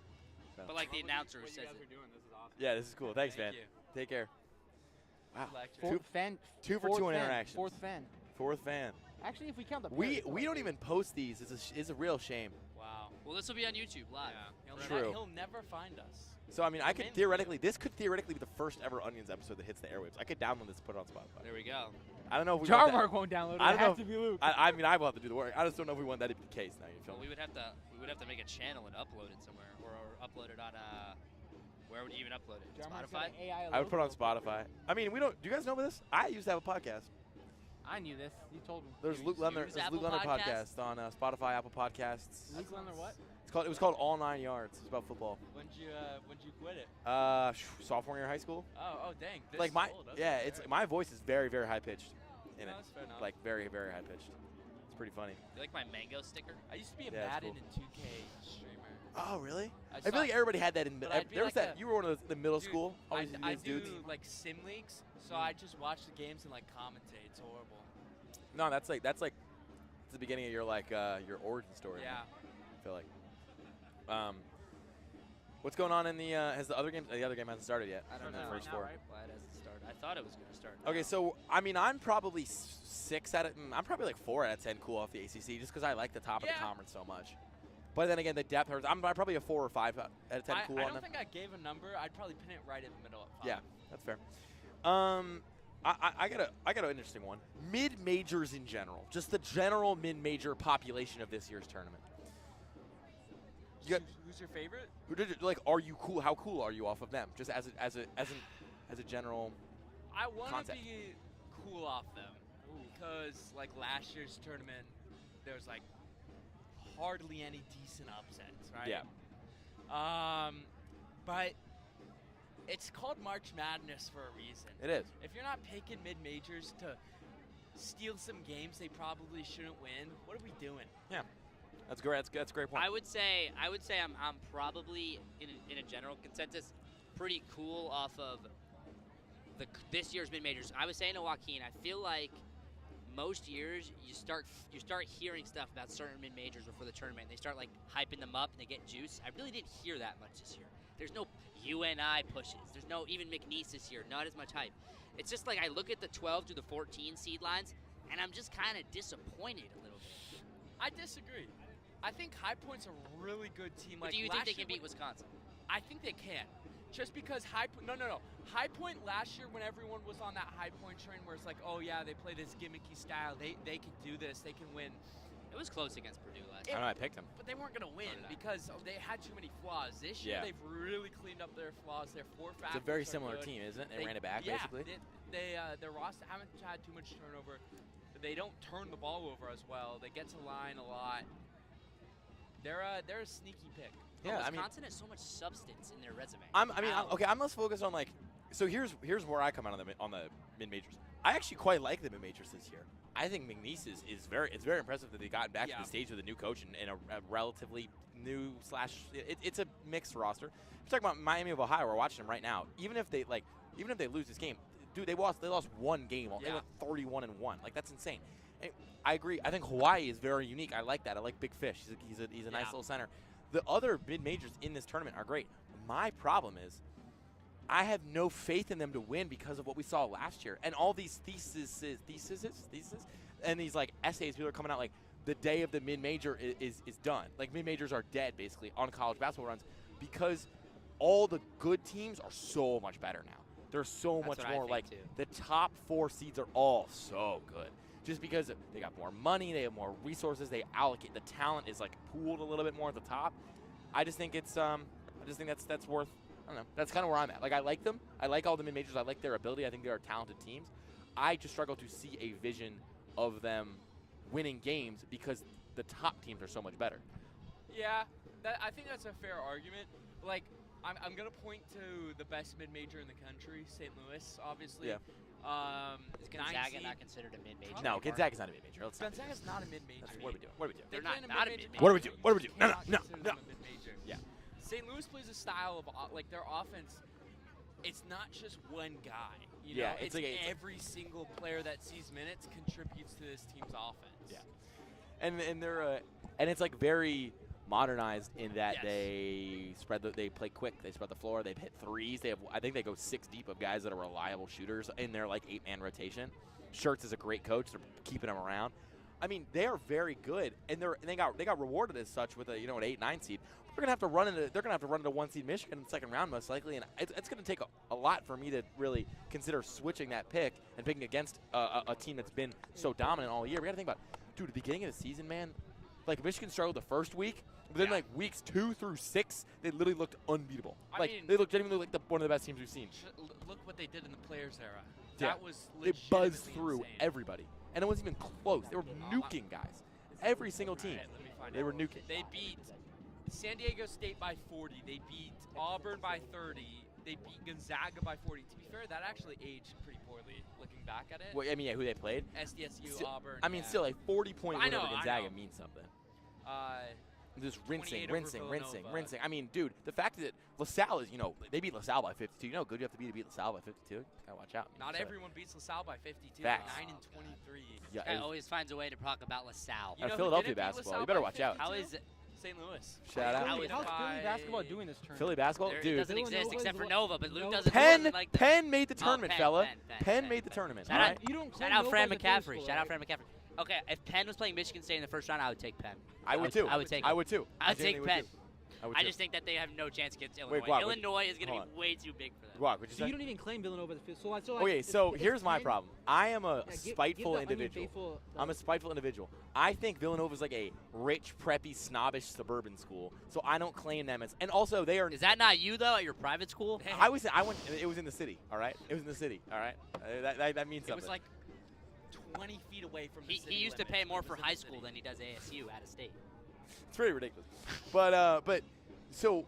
So. But like the announcer What you says guys it. are doing, this is awesome. Yeah, this is cool. Thanks, Thank man. you. Take care. Wow. Fourth fan. Two for fourth two on fan, interactions. Fourth fan. Fourth fan. Actually, if we count the We parents, don't even post these. It's a real shame. Wow. Well, this will be on YouTube live. True. He'll never find us. So I mean, I could Mainly. this could theoretically be the first ever Onions episode that hits the airwaves. I could download this, put it on Spotify. There we go. I don't know if we want that. Jarmark won't download it. I It don't has know. to be Luke. I mean, I will have to do the work. I just don't know if we want that to be the case. Now you feel Well, me? we would have to make a channel and upload it somewhere, or upload it on where would you even upload it? Jarmark's got Spotify. an AI I would put it on logo. Spotify. I mean, we don't. Do you guys know this? I used to have a podcast. I knew this. You told me. There's You Luke Lendler. use There's Apple Luke Lendler Podcasts? podcast on Spotify, Apple Podcasts. Luke Lendler what? It was called All 9 Yards. It's about football. When'd you quit it? Sophomore year of high school. Oh dang. This Like my old. That's yeah, not it's fair. my voice is very very high pitched in No, it. that's fair enough. Like very very high pitched. It's pretty funny. You like my mango sticker? I used to be a Yeah, it's Madden cool. and 2K streamer. Oh really? I I feel saw- like everybody had that in. But I'd be There was like that. a- You were one of the middle Dude, school. Always I these do dudes. like sim leagues, so I just watch the games and like commentate. It's horrible. No, that's like it's the beginning of your your origin story. Yeah. I feel like. What's going on in the has the other game? The other game hasn't started yet. I don't in the know. first Right four. now, right? Well, it hasn't started. I thought it was going to start. Okay, now. so I mean, I'm probably 6 out of. I'm probably like 4 out of 10 cool off the ACC, just because I like the top of Yeah. the conference so much. But then again, the depth hurts. I'm probably a 4 or 5 out of 10 cool I on don't them. think I gave a number. I'd probably pin it right in the middle at 5. Yeah, that's fair. I got an interesting one. Mid majors in general, just the general mid major population of this year's tournament. You got, Who's your favorite? who did it, like, are you cool? How cool are you off of them? Just as a general. I want to Concept. be cool off them because like last year's tournament, there was like hardly any decent upsets, right? Yeah. But it's called March Madness for a reason. It is. If you're not picking mid majors to steal some games they probably shouldn't win, what are we doing? Yeah. That's great. That's a great point. I would say I'm probably in a general consensus pretty cool off of this year's mid majors. I was saying to Joaquin, I feel like most years you start hearing stuff about certain mid majors before the tournament. They start like hyping them up and they get juice. I really didn't hear that much this year. There's no UNI pushes. There's no even McNeese this year. Not as much hype. It's just like I look at the 12 through the 14 seed lines and I'm just kind of disappointed a little bit. I disagree. I think High Point's a really good team. But Like do you think last they can year beat Wisconsin? I think they can. Just because No. High Point last year when everyone was on that High Point train where it's like, oh yeah, they play this gimmicky style. They can do this. They can win. It was close against Purdue last I year. know I picked them. But they weren't going to win did I. because they had too many flaws. This year, Yeah. they've really cleaned up their flaws. Their 4 It's factors a very are similar good. team, isn't it? They ran it back yeah, basically. Their roster haven't had too much turnover. They don't turn the ball over as well. They get to line a lot. They're a sneaky pick. Yeah, I mean, Wisconsin has so much substance in their resume. I'm less focused on like. So here's where I come out on the mid majors. I actually quite like the mid majors this year. I think McNeese is very impressive that they got back to the stage with a new coach and a relatively new it's a mixed roster. We're talking about Miami of Ohio. We're watching them right now. Even if they lose this game, dude, they lost one game. They went 31-1. Like that's insane. And I agree. I think Hawaii is very unique. I like that. I like Big Fish. He's a nice little center. The other mid majors in this tournament are great. My problem is, I have no faith in them to win because of what we saw last year. And all these theses, and these like essays, people are coming out like the day of the mid-major is done. Like mid-majors are dead basically on college basketball runs because all the good teams are so much better now. They're so That's much what I more think, like too. the top 4 seeds are all so good. Just because they got more money, they have more resources, they allocate. The talent is like pooled a little bit more at the top. I just think it's that's worth. I don't know. That's kind of where I'm at. Like, I like them. I like all the mid-majors. I like their ability. I think they are talented teams. I just struggle to see a vision of them winning games because the top teams are so much better. Yeah, I think that's a fair argument. Like, I'm going to point to the best mid-major in the country, St. Louis, obviously. Yeah. Is Gonzaga 9 not considered a mid-major? No, anymore? Gonzaga's not a mid-major. Let's not do Gonzaga's this. not a mid-major. What are we doing? What are we doing? They're They play in not a mid-major. mid-major. What are we doing? What are we doing? No, no, Cannot no, consider no. them a mid-major. Yeah. St. Louis plays a style of like their offense. It's not just one guy. You Yeah, know, it's it's like a- every single player that sees minutes contributes to this team's offense. Yeah. And they're and it's like very modernized in that Yes. they play quick, they spread the floor, they hit threes. I think they go 6 deep of guys that are reliable shooters in their like 8-man rotation. Shirts is a great coach. They're keeping them around. I mean, they are very good, and they got rewarded as such with an 8-9 seed. They're gonna have to run into 1 seed Michigan in the second round most likely, and it's gonna take a lot for me to really consider switching that pick and picking against a team that's been so dominant all year. We gotta think about, dude, the beginning of the season, man. Like Michigan struggled the first week, but then like weeks 2 through 6, they literally looked unbeatable. I Like mean- they looked genuinely like one of the best teams we've seen. Look what they did in the Players era. Yeah. That was It buzzed legitimately through insane. everybody, and it wasn't even close. They were nuking guys. Every single team. Alright, let me find They out. were nuking. They beat San Diego State by 40. They beat Auburn by 30. They beat Gonzaga by 40. To be fair, that actually aged pretty poorly looking back at it. Well, I mean, yeah, who they played? SDSU, Still- Auburn. I mean, yeah. still like 40-point I win know, over I Gonzaga know. means something. Just 28 rinsing, over rinsing. Villanova. I mean, dude, the fact that LaSalle is, they beat LaSalle by 52. You know how good you have to be to beat LaSalle by 52? Gotta watch out. Not So, everyone beats LaSalle by 52. Facts. 9 and 23. Yeah, Guy it was- always finds a way to talk about LaSalle. You know who Philadelphia didn't beat basketball. LaSalle You better by watch out. 52? How is it? St. Louis. Shout out. How is How's Philly by- basketball doing this tournament? Philly basketball? It Dude, doesn't exist Villanova except is for what- Nova, but Luke no, doesn't Penn, do it like that. Penn made the tournament, Penn, fella. Penn Made the tournament. Shout all out- right? You don't Shout claim out Nova Fran as a Philly McCaffrey. school, Shout out right? Fran McCaffrey. Okay, if Penn was playing Michigan State in the first round, I would take Penn. I would too. I would take I it. would too. I would take genuinely Penn. too. I would I too. just think that they have no chance against Illinois. Wait, Guac, would- Illinois is going to hold be way too big for them. Guac, would you So say? you don't even claim Villanova as a Philly. So Okay, if- so if here's my Penn- problem. I am a Yeah, give spiteful the Onion individual. faithful, I'm a spiteful individual. I think Villanova's like a rich, preppy, snobbish suburban school, so I don't claim them as. And also, they are. Is that not you, though, at your private school? I went. It was in the city. All right. It was in the city. All right. That means It something. was like 20 feet away from the He city used to limits. pay It more was for in high the school city. than he does ASU out of state. It's pretty ridiculous. But so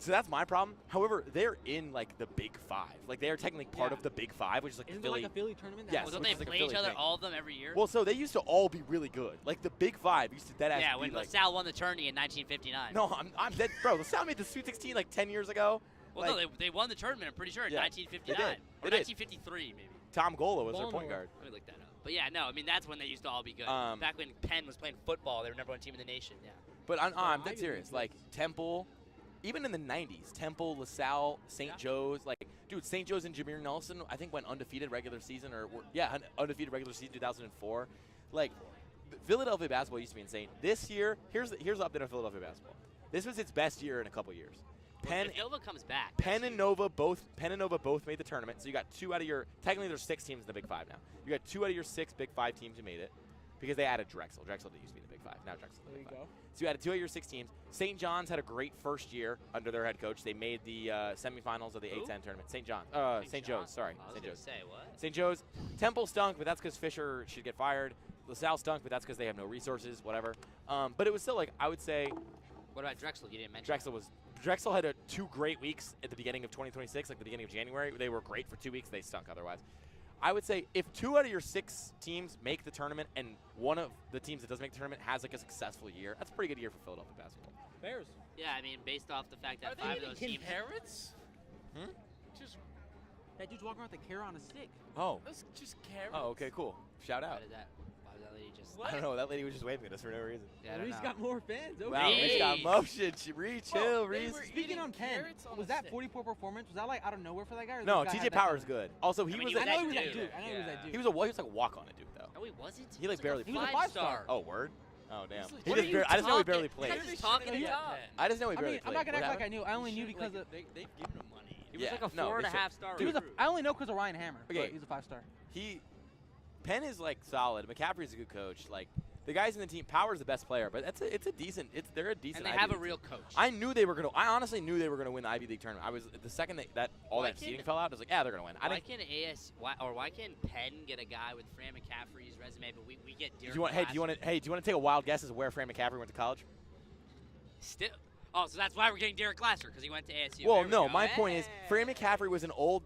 that's my problem. However, they're in like the Big Five. Like they are technically part Yeah. of the Big Five, which is like Isn't Philly. there like a Philly tournament? Yes, Well, don't which they is like a play each Philly other, thing. all of them, every year? Well, so they used to all be really good. Like the Big Five used to dead ass. yeah, be when like, LaSalle won the tourney in 1959. No, I'm dead, bro. LaSalle made the Sweet 16 like 10 years ago. Well, like, no, they won the tournament, I'm pretty sure, in Yeah, 1959. they did. Or They did. 1953, maybe. Tom Gola was their point Baltimore. guard. Let me look that up. But yeah, no, I mean, that's when they used to all be good. Back when Penn was playing football, they were number one team in the nation, yeah. But I'm Ivy dead League serious. places. Like Temple, even in the 90s, Temple, LaSalle, St. Yeah. Joe's, like, dude, St. Joe's and Jameer Nelson, I think went undefeated regular season, undefeated regular season 2004. Like, Philadelphia basketball used to be insane. This year, here's the update on Philadelphia basketball. This was its best year in a couple years. Penn If Nova comes back. Penn and Nova both made the tournament. So you got 2 out of your technically there's 6 teams in the Big 5 now. You got 2 out of your 6 Big 5 teams who made it because they added Drexel. Drexel didn't used to be in the Big 5. Now Drexel's in the There Big you 5. go. So you added 2 out of your 6 teams. St. John's had a great first year under their head coach. They made the semifinals of the Who? A10 tournament. St. John's. St. John? Joe's. Sorry. I was St. gonna Joe's. say, what? St. Joe's. Temple stunk, but that's because Fisher should get fired. LaSalle stunk, but that's because they have no resources. Whatever. But it was still like I would say What about Drexel? You didn't mention Drexel had 2 great weeks at the beginning of 2026, like the beginning of January. They were great for 2 weeks. They stunk otherwise. I would say if 2 out of your 6 teams make the tournament and one of the teams that doesn't make the tournament has like a successful year, that's a pretty good year for Philadelphia basketball. Bears. Yeah, I mean, based off the fact Are that they 5 of eating those teams. carrots? Hmm? Just, That dude's walking around with a carrot on a stick. Oh. that's just carrots. Oh, okay, cool. Shout Why out. did that lady just. What? I don't know. That lady was just waving at us for no reason. Yeah, I don't Reese know. got more fans. Okay. Wow, Reese got Reese. motion. Chill, They Reese. were Speaking eating on Penn, carrots on was a that stick. 44 performance? Was that like out of nowhere for that guy? Or No, this guy TJ had that Power's kind of- good. Also, he I mean, was he was a, I know he was that that dude. dude. I know he was that Yeah. dude. he was like a walk on a dude though. No, he wasn't. He like barely He was a played. five-star. Oh, word. Oh, damn. He's He What just are you bar- I just know he talking- barely You're played. just talking He it should up. have been. I just know he I barely mean, played. I'm not gonna What act like I happened? knew. I only knew Should, because like, of they've given him money. He was Yeah, like a no, they should. 4.5 star he was a, recruit. I only know because of Ryan Hammer. Okay. But he's a 5-star. Penn is like solid. McCaffrey's a good coach. Like the guys in the team, Power's the best player, but they're a decent. And they Ivy have a League real team. coach. I honestly knew they were gonna win the Ivy League tournament. I was the second that all Why that seeding can't- fell out, I was like, yeah, they're gonna win. Why can't why can't Penn get a guy with Fran McCaffrey's resume, but we get Do Derek you want to take a wild guess as to where Fran McCaffrey went to college? Still, Oh, so that's why we're getting Derek Glasser because he went to ASU. Well, There we no, go. my point is, Hey. Fran McCaffrey was an old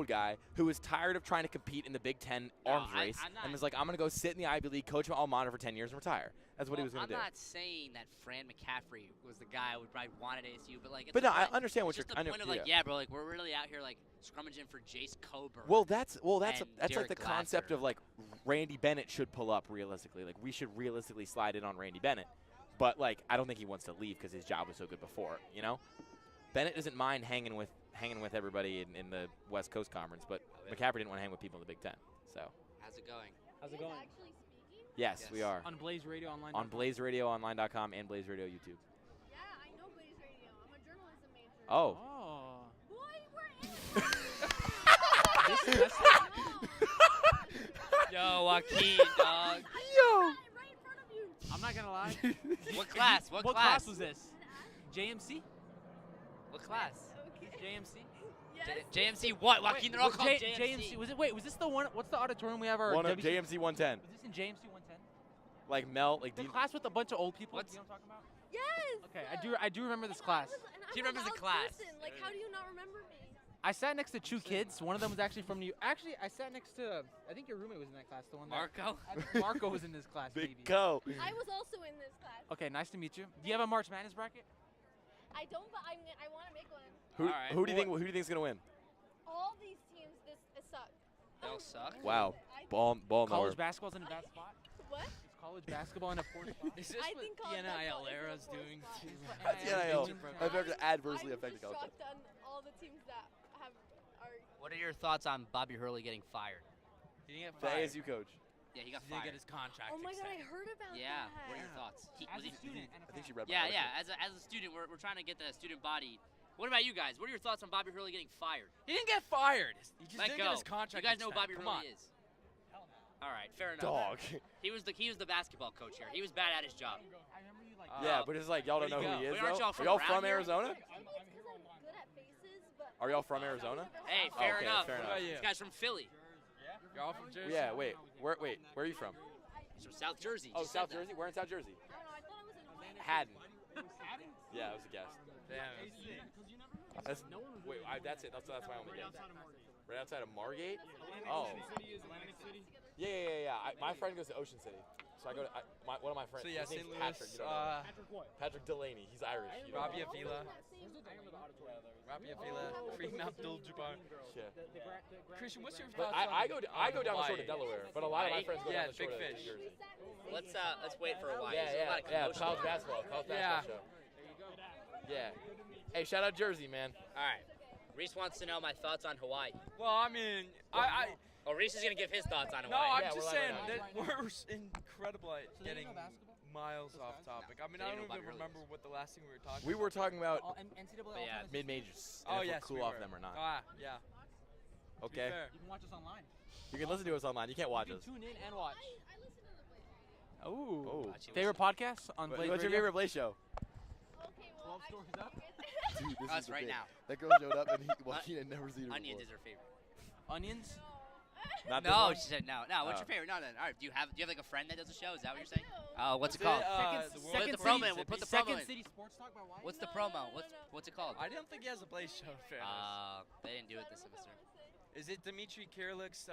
guy who was tired of trying to compete in the Big Ten No, arms I- race I'm not- and was like, I'm going to go sit in the Ivy League, coach my alma mater for 10 years and retire. That's what he was going to do. I'm not saying that Fran McCaffrey was the guy who probably wanted ASU, but like. It's But the no, I point- understand what it's you're. just the point of like, yeah, bro, like we're really out here like scrummaging for Jace Coburn. Well, that's and like Derek the concept Glasser. of like Randy Bennett should pull up realistically. Like we should realistically slide in on Randy Bennett, but like I don't think he wants to leave because his job was so good before. You know, Bennett doesn't mind hanging with everybody in the West Coast Conference, but McCaffrey didn't want to hang with people in the Big Ten. So How's it going? How's it going? yes, Yes. we are On Blaze Radio Online. on BlazeRadioOnline.com and Blaze Radio YouTube. Yeah, I know Blaze Radio. I'm a journalism major. Oh, Oh. Boy, we're in. Yo, Joaquin, dog. Right in front of you. I'm not gonna lie. What class? What class was this? JMC? What class? Okay. JMC? Yes. JMC what? Joaquin, they're all called JMC. Was it? Wait, was this the one? What's the auditorium we have our one of WC JMC 110, Was this in JMC 110? like Mel, like The Dean. class with a bunch of old people. What's- You know what I'm talking about? Yes. Okay, I do remember this class. She remembers the class. Like, how do you not remember me? I sat next to two kids. One of them was actually from New. Actually, I sat next to. I think your roommate was in that class. The one. Marco? I think Marco was in this class. Big maybe. Co. I was also in this class. Okay, nice to meet you. Do you have a March Madness bracket? I don't, but I want to make one. Who All right. who do you think is gonna win? All these teams, it suck. They'll suck. Wow, I ball nowhere. College basketball's in a bad spot. What? Is college basketball in a poor spot? Is this I what think the college basketball NIL is era's the doing? worst spot. That's the NIL. I've ever adversely affected I'm college. just shocked on all the teams that are. What are your thoughts on Bobby Hurley getting fired? He didn't get The fired. ASU coach. Yeah, he got He didn't fired. get his contract Oh my god, I extended. heard about Yeah. that. What are your thoughts? As Was a he- student and a I think she fan. read. my Yeah, article. yeah. As a student, we're trying to get the student body. What about you guys? What are your thoughts on Bobby Hurley getting fired? He didn't get fired. He just Let didn't go. get his contract You guys know who Bobby extended. Come Hurley on. is. All right, fair enough. Dog. He was the basketball coach here. He was bad at his job. I remember you like. Yeah, but it's like y'all don't know where'd who you he go? is. Wait, aren't though? y'all from Are y'all around from here? Arizona? Maybe it's because I'm good at faces, but. Are y'all from Arizona? Hey, Oh, fair okay, enough. fair What enough. about you? This guy's from Philly. You're all from Jersey? Yeah. Wait. Where are you from? He's from South Jersey. Oh, Just said South that. Jersey. Where in South Jersey? I don't know. I thought I was in Hawaii. Haddon. Yeah, I was a guess. Damn. That's, wait, that's it. That's my only guess. Right outside of Margate? Oh. Yeah. My friend goes to Ocean City, so I go to one of my friends. So yeah, his St. name's Louis. Patrick. You don't know. Patrick Delaney. He's Irish. You don't Robbie know. Avila. Robbie Avila. Kareem Abdul-Jabbar. Yeah. Christian, what's your But thoughts I go down the shore to Hawaii? Delaware, but a lot of my Right? friends go Yeah, down the shore big to fish. New Jersey. Let's wait for Hawaii. Yeah, There's a lot of commotion college there. basketball Yeah. show. Yeah. Hey, shout out Jersey, man. All right. Reese wants to know my thoughts on Hawaii. Well, I mean, I Oh, Reese is gonna give his thoughts on no, Hawaii. I'm Yeah, just we're saying like- that we're incredible at So they getting know basketball? miles off topic. I mean, They I know don't Bobby even Hurley remember is. what the last thing we were talking We about. were talking about All NCAA But yeah. all-time mid-majors. Oh and if yes, we're cool we off were. them or not. Ah, yeah. To be Okay. fair. You can watch us online. You can listen to us online. You can't watch You us. can tune in and watch. I listen to the Blaze. Oh. Watch you Favorite listen. podcast on What's Blaze your Radio? favorite Blaze show? Okay, well, 12 stories up? Dude, this Us is the right thing. now. That girl showed up and Joaquin had never seen her Onions before. is her favorite. Onions? Not this No, one? she said no. No, what's Oh. your favorite? No, no. All right. Do you have like a friend that does a show? Is that what you're saying? do. Oh, what's it That's called? it, Second- the Second World Put the City- promo in. We'll put the promo Second in. City Sports Talk by Wyatt? What's the No, promo? no, no, What's no. what's it called? I don't think he has a Blaze show. In fairness. They didn't do it this semester. Is it Dimitri Kirlik's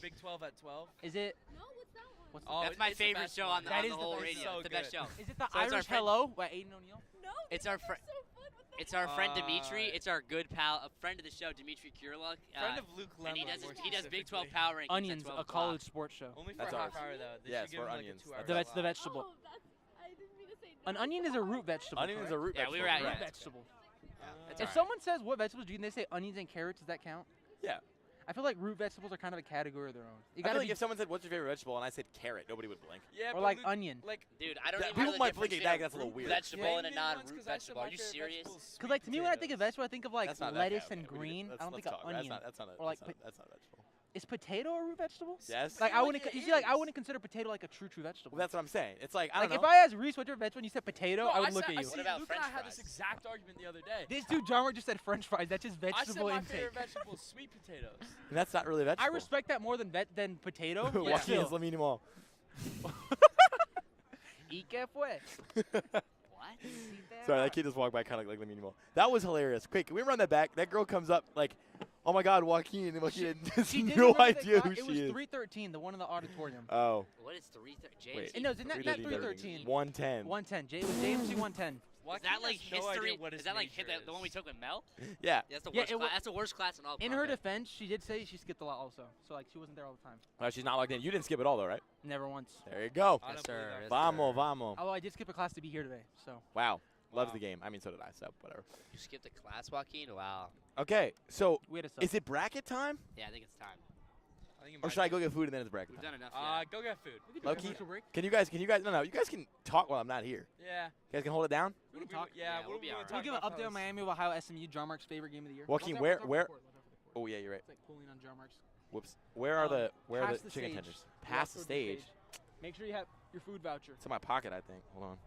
Big 12 at 12? Is it? No, what's that one? What's Oh, That's my it's the favorite best show one. on the, That on is the the whole best radio. show. It's the best So show. Is it the So it's our Irish friend- Hello by Aiden O'Neill? No, It's our they're fri- so fun with that. It's our friend Uh, Dimitri. It's our good pal, a friend of the show, Dimitri Kirlik. Friend of Luke Lendler. and he does more Big 12 specifically. power rankings. Onions, at 12 a o'clock. college sports show. Only for That's a half ours. hour though. They Yes, should give we're him onions. like a 2-hour The slot. vegetable. Oh, that's. I didn't mean to say. An no. onion is a root vegetable. Onion is a correct? root Yeah, vegetable. we were at- Root correct. yeah. vegetable. That's If all right. someone says what vegetables do you, and they say onions and carrots, does that count? Yeah. I feel like root vegetables are kind of a category of their own. You I gotta feel like be, if someone said, "What's your favorite vegetable?" and I said carrot, nobody would blink. Yeah, or but like Luke, onion. like Dude, I don't That- even people know might the blink at difference that, between that's a little root weird. vegetable and a Indian ones, non-root 'cause I said vegetable. my Are you favorite serious? vegetable's Because like to sweet me when I think of potatoes. vegetable, I think of like That's not lettuce that and green. I don't think of talk. onion. That's not Or like that's not a vegetable. Is potato a root vegetable? Yes. Like I Like, wouldn't. it You see, like I is. wouldn't consider potato like a true vegetable. Well, that's what I'm saying. It's like I Like don't if know. I asked Reese what your vegetable, and you said potato, No, I would look said, at you. What about Luke French and I had this fries? exact argument the other day. This dude Jarmark just said French fries. That's his I said vegetable my intake. favorite vegetable is sweet potatoes. And that's not really a I vegetable. respect that more than potato. but Joaquin still. is let me know. ¿Y qué fue? What? Sorry, that kid just walked by kind of like let me know. That was hilarious. Quick, can we run that back? That girl comes up like, oh my God, Joaquin. And Joaquin has She did no remember idea who it she was is. 313, the one in the auditorium. Oh. What is 313? Wait. No, it's not 313. 110. 110. It was JMC 110. Is that like history? What his Is that like major the one we took with Mel? Yeah. That's the Yeah, worst. it wa- That's the worst class in all. In her defense, she did say she skipped a lot also. So, like, she wasn't there all the time. Well, she's not logged in. You didn't skip it all, though, right? Never once. There you go. I Yes, don't believe sir. that. Yes, Vamos, sir. vamos. Although I did skip a class to be here today, so. Wow. Loves Wow. the game. I mean, so did I, so whatever. You skipped a class, Joaquin? Wow. Okay, so We had a sub. is it bracket time? Yeah, I think it's time. I think it Or might should I be. go get food and then it's bracket We've time? done enough. Yeah. Go get food. We could do a Low-key. commercial break. Can you guys, no, you guys can talk while I'm not here. Yeah. You guys can hold it down? We can What do talk. Yeah, Yeah, what we'll do be we wanna alright. We'll talk give an about, update on fellas? Miami of Ohio SMU, Jarmark's favorite game of the year. Joaquin, Watch where- out for the where- court, watch out for the court. Oh, yeah, you're right. It's like pulling on Jarmark's. Whoops. Where are the Past the chicken stage. tenders? Yeah, Past the towards stage. Make sure you have your food voucher. It's in my pocket, I think. Hold on.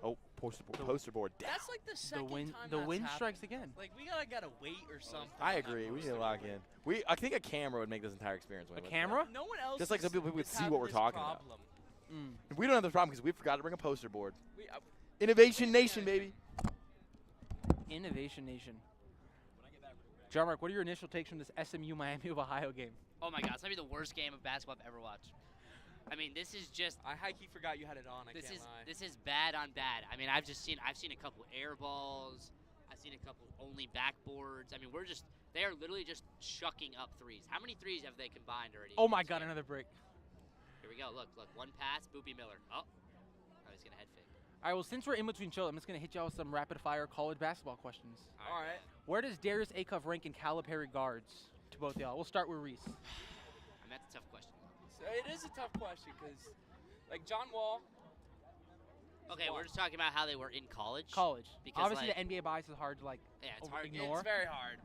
Oh, poster board down. That's like the second time The that's wind happened. strikes again. Like we gotta wait or something. I on agree. that We need to poster lock board. in. I think a camera would make this entire experience. A way much camera? No one else. Just like so is- people could is see what having we're this talking about. problem. Mm. We don't have this problem because we forgot to bring a poster board. We, Innovation Nation, baby. Innovation Nation. Jarmark, what are your initial takes from this SMU Miami of Ohio game? Oh my God, it's gonna be the worst game of basketball I've ever watched. I mean, this is just. I high-key forgot you had it on. I This can't is lie. this is bad on bad. I mean, I've seen a couple air balls. I've seen a couple only backboards. I mean, they are literally just shucking up threes. How many threes have they combined already? Oh in my this God, game? another break. Here we go. Look. One pass, Boopy Miller. Oh, he's gonna head fake. All right, well, since we're in between chill, I'm just going to hit y'all with some rapid-fire college basketball questions. All right. Where does Darius Acuff rank in Calipari guards to both y'all? We'll start with Reese. I mean, that's a tough question. So it is a tough question because, like John Wall. Okay, we're just talking about how they were in college. College. Because, Obviously, like- the NBA bias is hard to, like, Yeah, it's hard. ignore. It's very hard.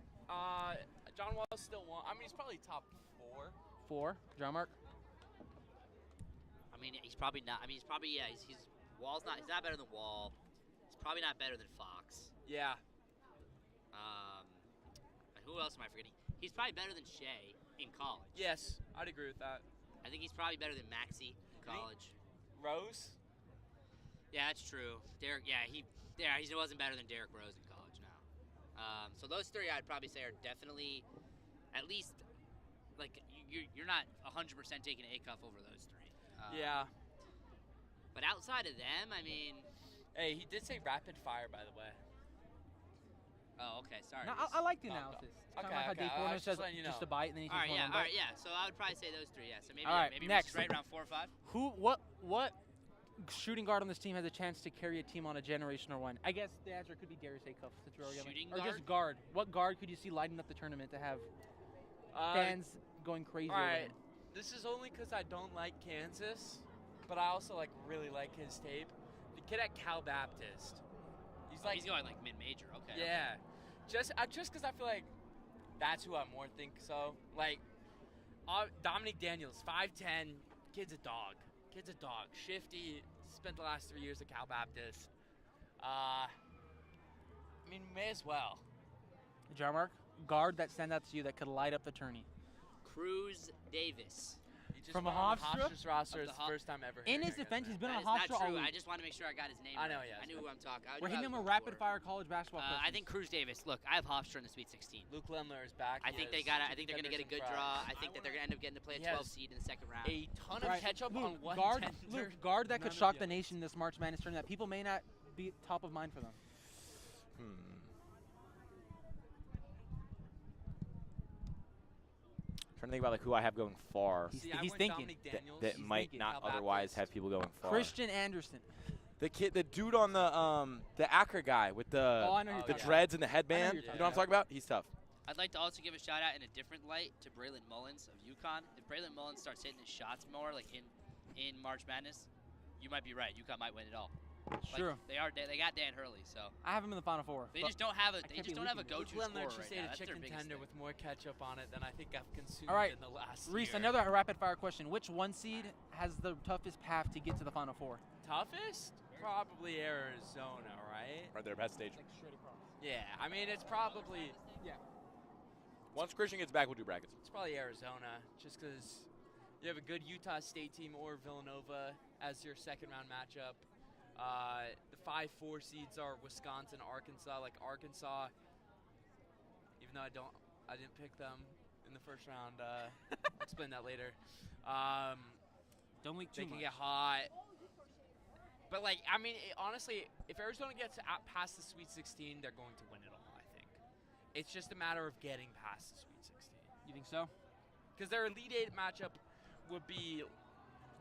John Wall's still one. I mean, he's probably top 4. 4. Jarmark. I mean, he's probably not. I mean, he's Wall's not. He's not better than Wall. He's probably not better than Fox. Yeah. And who else am I forgetting? He's probably better than Shea in college. Yes, I'd agree with that. I think he's probably better than Maxey in Really? college. Rose. Yeah, that's true. Derek. Yeah, he wasn't better than Derrick Rose in college. No. So those three, I'd probably say, are definitely, at least, like you're not 100% taking Acuff over those three. Yeah. But outside of them, I mean. Hey, he did say rapid fire, by the way. Oh, okay. Sorry. No, Reese. I like the Oh, analysis. It's okay, kinda like how okay, Dave I Corner was says just letting you just know. a bite, and then he All says right, one yeah, number. all right, yeah. So I would probably say those three, yeah. So maybe, All right, maybe next. right around 4 or 5. What shooting guard on this team has a chance to carry a team on a generational run? I guess the answer could be Darius Acuff, since we're already on Shooting or just guard. What guard could you see lighting up the tournament to have fans going crazy? all over right. him? This is only because I don't like Kansas, but I also really like his tape. The kid at Cal Baptist. He's He's going like mid-major. Okay. yeah, just because I feel like that's who I more think so. Like Dominic Daniels, 5'10", kid's a dog. Shifty. Spent the last 3 years at Cal Baptist. I mean, may as well. Jarmark, guard that stand out to you that could light up the tourney. Cruz Davis. He just From went on the Hofstra? Hofstra's roster. Of It's the the first time ever. In hearing his of defense, that. he's been That on is not Hofstra all true. week. I just want to make sure I got his name I right. know, yes. I knew who I'm talking. We're hitting him with rapid-fire college basketball questions. I think Cruz Davis. Look, I have Hofstra in the Sweet 16. Luke Lendler is back. I think they got. I think they're gonna get a good draw. I think that they're gonna end up getting to play a He 12 has seed in the second round. a ton of Right. catch up Luke, on one guard, tender. Luke, guard that could None of shock the the others. nation this March Madness tournament that people may not be top of mind for them. Trying to think about who I have going far He's- See, I he's went thinking. Dominic Daniels. that He's might thinking not Cal otherwise Baptist. have people going far. Christian Anderson. The dude on the Acra guy with the Oh, I know who you're the talking dreads and the headband. you're You talking know what I'm talking about? He's tough. I'd like to also give a shout out in a different light to Braylon Mullins of UConn. If Braylon Mullins starts hitting his shots more, like in March Madness, you might be right. UConn might win it all. It's Like, true. They got Dan Hurley, so I have him in the Final Four. they but just don't have a can't they be just don't have a leaking go-to Luke scorer Lendler just right ate now. a That's their chicken biggest tender thing. with more ketchup on it than I think I've consumed All right, in the last Reese, year. another rapid-fire question. Which one seed has the toughest path to get to the Final Four? Toughest? Probably Arizona, right? Right there, best stage. Yeah, I mean, it's probably Once Christian gets back, we'll do brackets. it's probably Arizona, just because you have a good Utah State team or Villanova as your second round matchup. The 5-4 seeds are Wisconsin, Arkansas. Like Arkansas, even though I didn't pick them in the first round. I'll explain that later. Don't leak too They can much. get hot. But like, I mean, honestly, if Arizona gets past the Sweet 16, they're going to win it all. I think. It's just a matter of getting past the Sweet 16. You think so? Because their Elite Eight matchup would be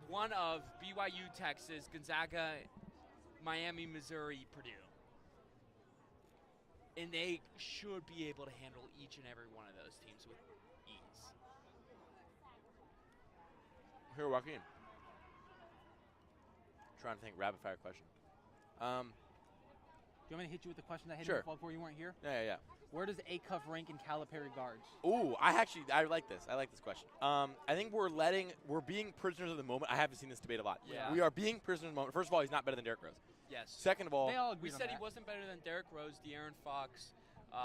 one of BYU, Texas, Gonzaga, Miami, Missouri, Purdue. And they should be able to handle each and every one of those teams with ease. Here, Joaquin. Trying to think, rapid fire question. Do you want me to hit you with the question that hit Sure. you before you weren't here? Yeah. Where does A-Cuff rank in Calipari guards? Ooh, I like this. I like this question. I think we're being prisoners of the moment. I haven't seen this debate a lot. Yeah. We are being prisoners of the moment. First of all, he's not better than Derrick Rose. Yes. Second of all, They all We agreed on said he that. wasn't better than Derrick Rose, De'Aaron Fox.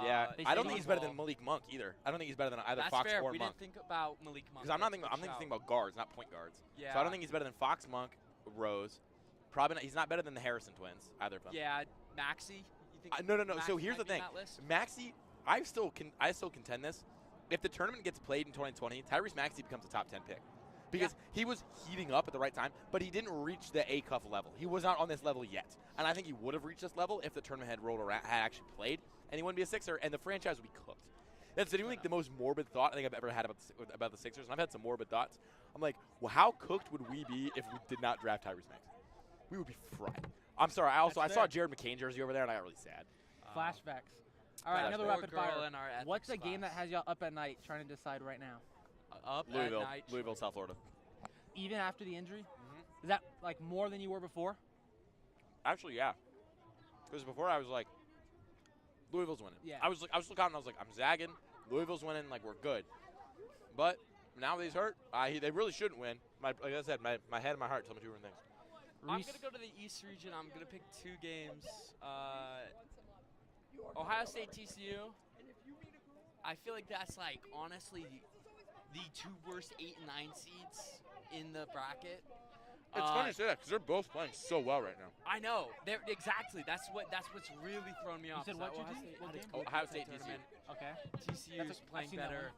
yeah, They I don't say think he's he's better Ball. than Malik Monk either. I don't think he's better than either That's Fox fair. or We Monk. didn't think about Malik Monk. Because I'm not That's a thinking. I'm good thinking shout. about guards, not point guards. Yeah. So I don't think he's better than Fox, Monk, Rose. Probably not. He's not better than the Harrison twins, either of them. Yeah, Maxey. You think No. Maxey So here's the might be in thing. that list? Maxey, I still contend this. If the tournament gets played in 2020, Tyrese Maxey becomes a top 10 pick. Because he was heating up at the right time, but he didn't reach the A-Cuff level. He was not on this level yet. And I think he would have reached this level if the tournament had rolled around, had actually played, and he wouldn't be a Sixer, and the franchise would be cooked. That's genuinely the most morbid thought I think I've ever had about the Sixers, and I've had some morbid thoughts. I'm like, well, how cooked would we be if we did not draft Tyrese Maxey? We would be fried. I'm sorry. I saw fair. Jared McCain jersey over there, and I got really sad. Flashbacks. All right, Flashbacks. another Poor rapid girl fire. in our ethics What's the game that class. has y'all up at night trying to decide right now? Up Louisville, at night. Louisville, South Florida. Even after the injury? Mhm. Is that like more than you were before? Actually, yeah. Because before I was like, Louisville's winning. Yeah. I was still counting. I was like, I'm zagging. Louisville's winning. Like, we're good. But now that he's hurt, they really shouldn't win. Like I said, my head and my heart tell me two different things. I'm Rees? going to go to the East region. I'm going to pick two games. Ohio State, TCU. I feel like that's like honestly the two worst 8 and 9 seeds in the bracket. It's funny to say that because they're both playing so well right now. I know. Exactly. That's what's really thrown me You off. said is what that you Ohio think? State What had a game? good Ohio State, TCU. tournament. Okay. TCU is I've playing seen that better.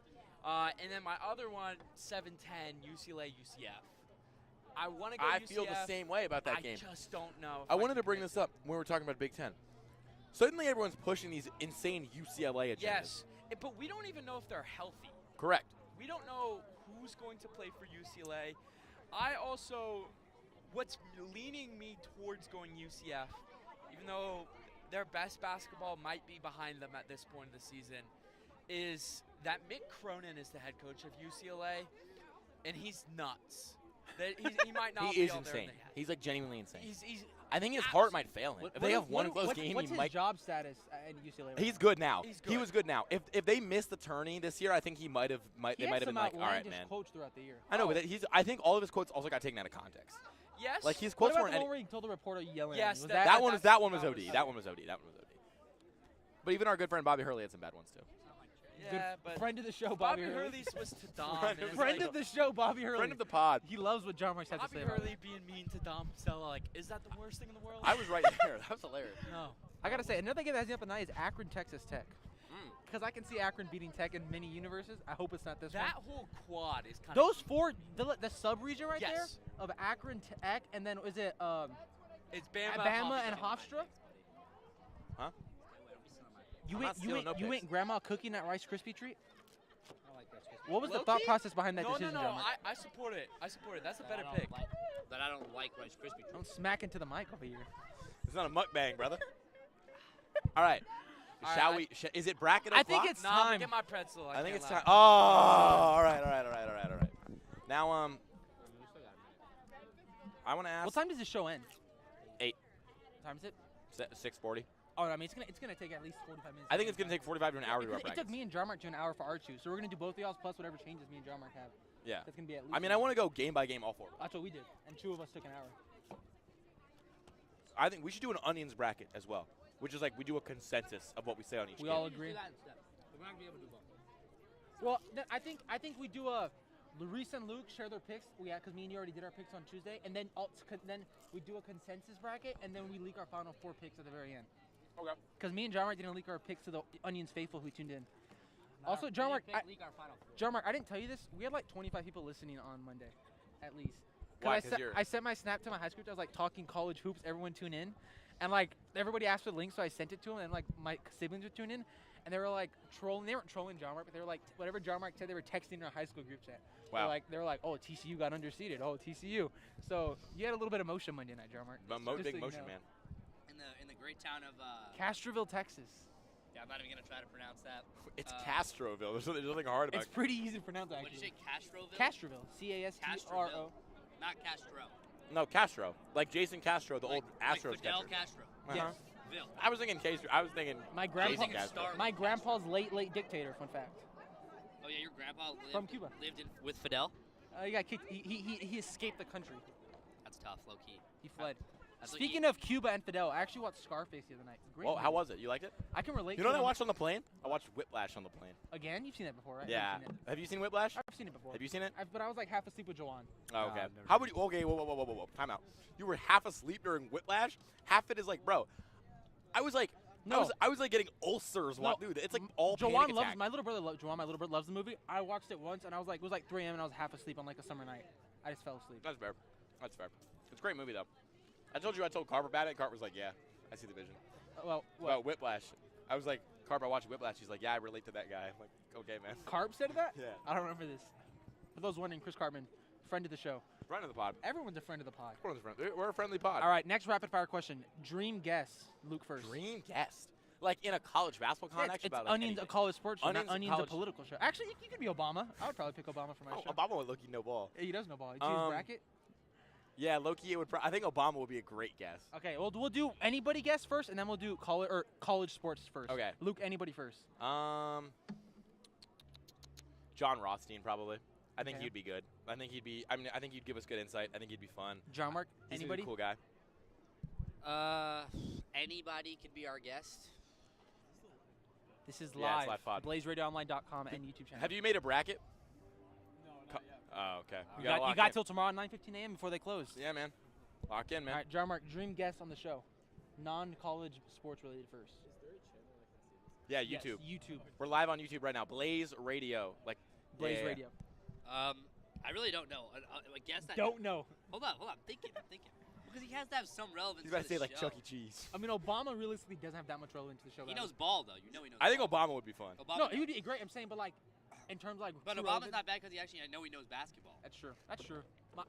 And then my other one, 7-10, UCLA, UCF. I want to go I UCF. feel the same way about that I game. just don't know. if I wanted can to bring pick this up when we were talking about Big Ten. Suddenly, everyone's pushing these insane UCLA agendas. Yes, but we don't even know if they're healthy. Correct. We don't know who's going to play for UCLA. I also, what's leaning me towards going UCF, even though their best basketball might be behind them at this point of the season, is that Mick Cronin is the head coach of UCLA, and he's nuts. He might not He be is all there in insane. the head. He's like genuinely insane. He's I think his heart might fail him. If they have one close what's, game, what's he his might. job status at UCLA? Right He's now? good now. He's He good. was good now. If they missed the tourney this year, I think he might have. He They had might have some been like, all right, outlandish man. quotes throughout the year. I know, but I think all of his quotes also got taken out of context. yes. Like his What quotes about weren't. the Any, one where he told the reporter yelling? Yes, at him? Was that- that one was that OD. was- That one was OD. But even our good friend Bobby Hurley had some bad ones too. yeah, but friend of the show, Bobby Bobby Hurley. Hurley's was to Dom. Friend and of- it's Friend like, of the show, Bobby Hurley. Friend of the pod. He loves what Jarmark had to Bobby say about Hurley him. being mean to Dom Stella, like, is that the worst thing in the world? I was right there. That was hilarious. No. I gotta say, another game that has me up at night is Akron, Texas Tech. Because I can see Akron beating Tech in many universes. I hope it's not this That one. whole quad is kind Those four, the sub-region right Yes. there of Akron, Tech, and then is it it's Bama, Bama and Hofstra? Huh? You I'm went not stealing no picks. grandma cooking that Rice Krispie treat? I like that. What was the Low thought key? process behind that No, decision, no. Jarmark? I support it. I support it. That's a That better I pick. don't like- That I don't like Rice Krispie treats. Don't smack into the mic over here. It's not a mukbang, brother. All right. All Shall right, we? Is it bracket I o'clock? think it's No, I'm gonna time. get my pretzel. I think can't it's lie. time. Oh, all right. Now, I want to ask. What time does the show end? 8. What time is it? 6:40. Oh, I mean, it's gonna take at least 45 minutes. I think it's gonna take 45 to an hour to do our It brackets. took me and Jarmark to an hour for our two, so we're gonna do both of y'all's plus whatever changes me and Jarmark have. Yeah. That's gonna be at least. I mean, I want to go game by game all 4. That's what we did, and 2 of us took an hour. I think we should do an onions bracket as well, which is like we do a consensus of what we say on each We game. all We should agree. do that instead. We're not gonna be able to do both. Well, I think we do a Reese and Luke share their picks. Because me and you already did our picks on Tuesday, and then then we do a consensus bracket, and then we leak our final 4 picks at the very end. Okay. Because me and Jarmark didn't leak our picks to the Onions faithful who tuned in. Also, We Jarmark, didn't leak our final four. Jarmark, I didn't tell you this. We had like 25 people listening on Monday, at least. Why? I sent my snap to my high school. I was like talking college hoops. Everyone tune in, and like everybody asked for the link, so I sent it to them, and like my siblings would tune in, and they were like trolling. They weren't trolling Jarmark, but they were like whatever Jarmark said. They were texting in our high school group chat. Wow. They were like, oh, TCU got underseeded. Oh, TCU. So you had a little bit of motion Monday night, Jarmark. Just Big so you motion, know. man. In the great town of Castroville, Texas. yeah, I'm not even gonna try to pronounce that. It's Castroville. There's nothing hard about It's pretty easy to pronounce, What did you actually. say, Castroville? Castroville. Castro. Not Castro. No, Castro. Like Jason Castro, the old Like Astros Fidel catcher. Castro. Uh-huh. Yes. Ville. I was thinking Castro. I was thinking My Jason grandpa, Castro. Star- my grandpa's late dictator. Fun fact. Oh yeah, your grandpa lived, From Cuba. lived with Fidel. He got kicked. He escaped the country. That's tough, low key. He fled. That's what Speaking of Cuba and Fidel, I actually watched Scarface the other night. Great. Well, how movie. was it? You liked it? I can relate. You know to what I it. watched on the plane? I watched Whiplash on the plane. Again, you've seen that before, right? Yeah. I've seen it. Have you seen Whiplash? I've seen it before. Have you seen it? But I was like half asleep with Joanne. Oh, okay. I've never How seen would you? Okay, whoa. Time out. You were half asleep during Whiplash. Half it is like, bro. I was like, No. I was like getting ulcers. No. Dude, it's like all Joanne panic loves attack. my little brother. Joanne, my little brother, loves the movie. I watched it once, and I was like, it was like 3 a.m. and I was half asleep on like a summer night. I just fell asleep. That's fair. That's fair. It's a great movie though. I told Carver about it. Carver was like, yeah, I see the vision. Well, About Whiplash. I was like, Carver, I watched Whiplash. He's like, yeah, I relate to that guy. I'm like, okay, man. Carb said that? Yeah. I don't remember this. For those wondering, Chris Cartman, friend of the show. Friend of the pod. Everyone's a friend of the pod. We're a friendly pod. All right, next rapid fire question. Dream guess. Luke first. Dream guest. Like in a college basketball Yeah, context it's about like Onions, a anything. college sports show, Onions, not a Onions, a college- political show. Actually, you could be Obama. I would probably pick Obama for my show. Obama would look no ball. Yeah, he does know ball. Choose bracket. Yeah, low-key, it would. I think Obama would be a great guess. Okay, well, we'll do anybody guess first, and then we'll do college sports first. Okay. Luke, anybody first. John Rothstein probably. I think Okay. he'd be good. I think he'd be. I mean, I think he'd give us good insight. I think he'd be fun. Jarmark, He's a anybody? cool guy. Anybody could be our guest. This is Yeah, live. it's live pod. BlazeRadioOnline.com and YouTube channel. Have you made a bracket? Oh, okay. You got lock in. till tomorrow at 9:15 a.m. before they close. Yeah, man. Lock in, man. All right, Jarmark, dream guest on the show. Non-college sports related first. Yeah, Yes, YouTube. YouTube. We're live on YouTube right now. Blaze Radio. Like Blaze yeah. Radio. I really don't know. I guess that. Don't know. Hold on. I'm thinking. Because he has to have some relevance. He's about to to say the like show. Chuck E. Cheese. I mean, Obama realistically doesn't have that much relevance to the show. He that knows much. ball though. You know he knows. I think ball. Obama would be fun. Obama. No, he would be great. I'm saying, but like, in terms of like. But true Obama's relevance- not bad because I know he knows basketball. That's true. That's true.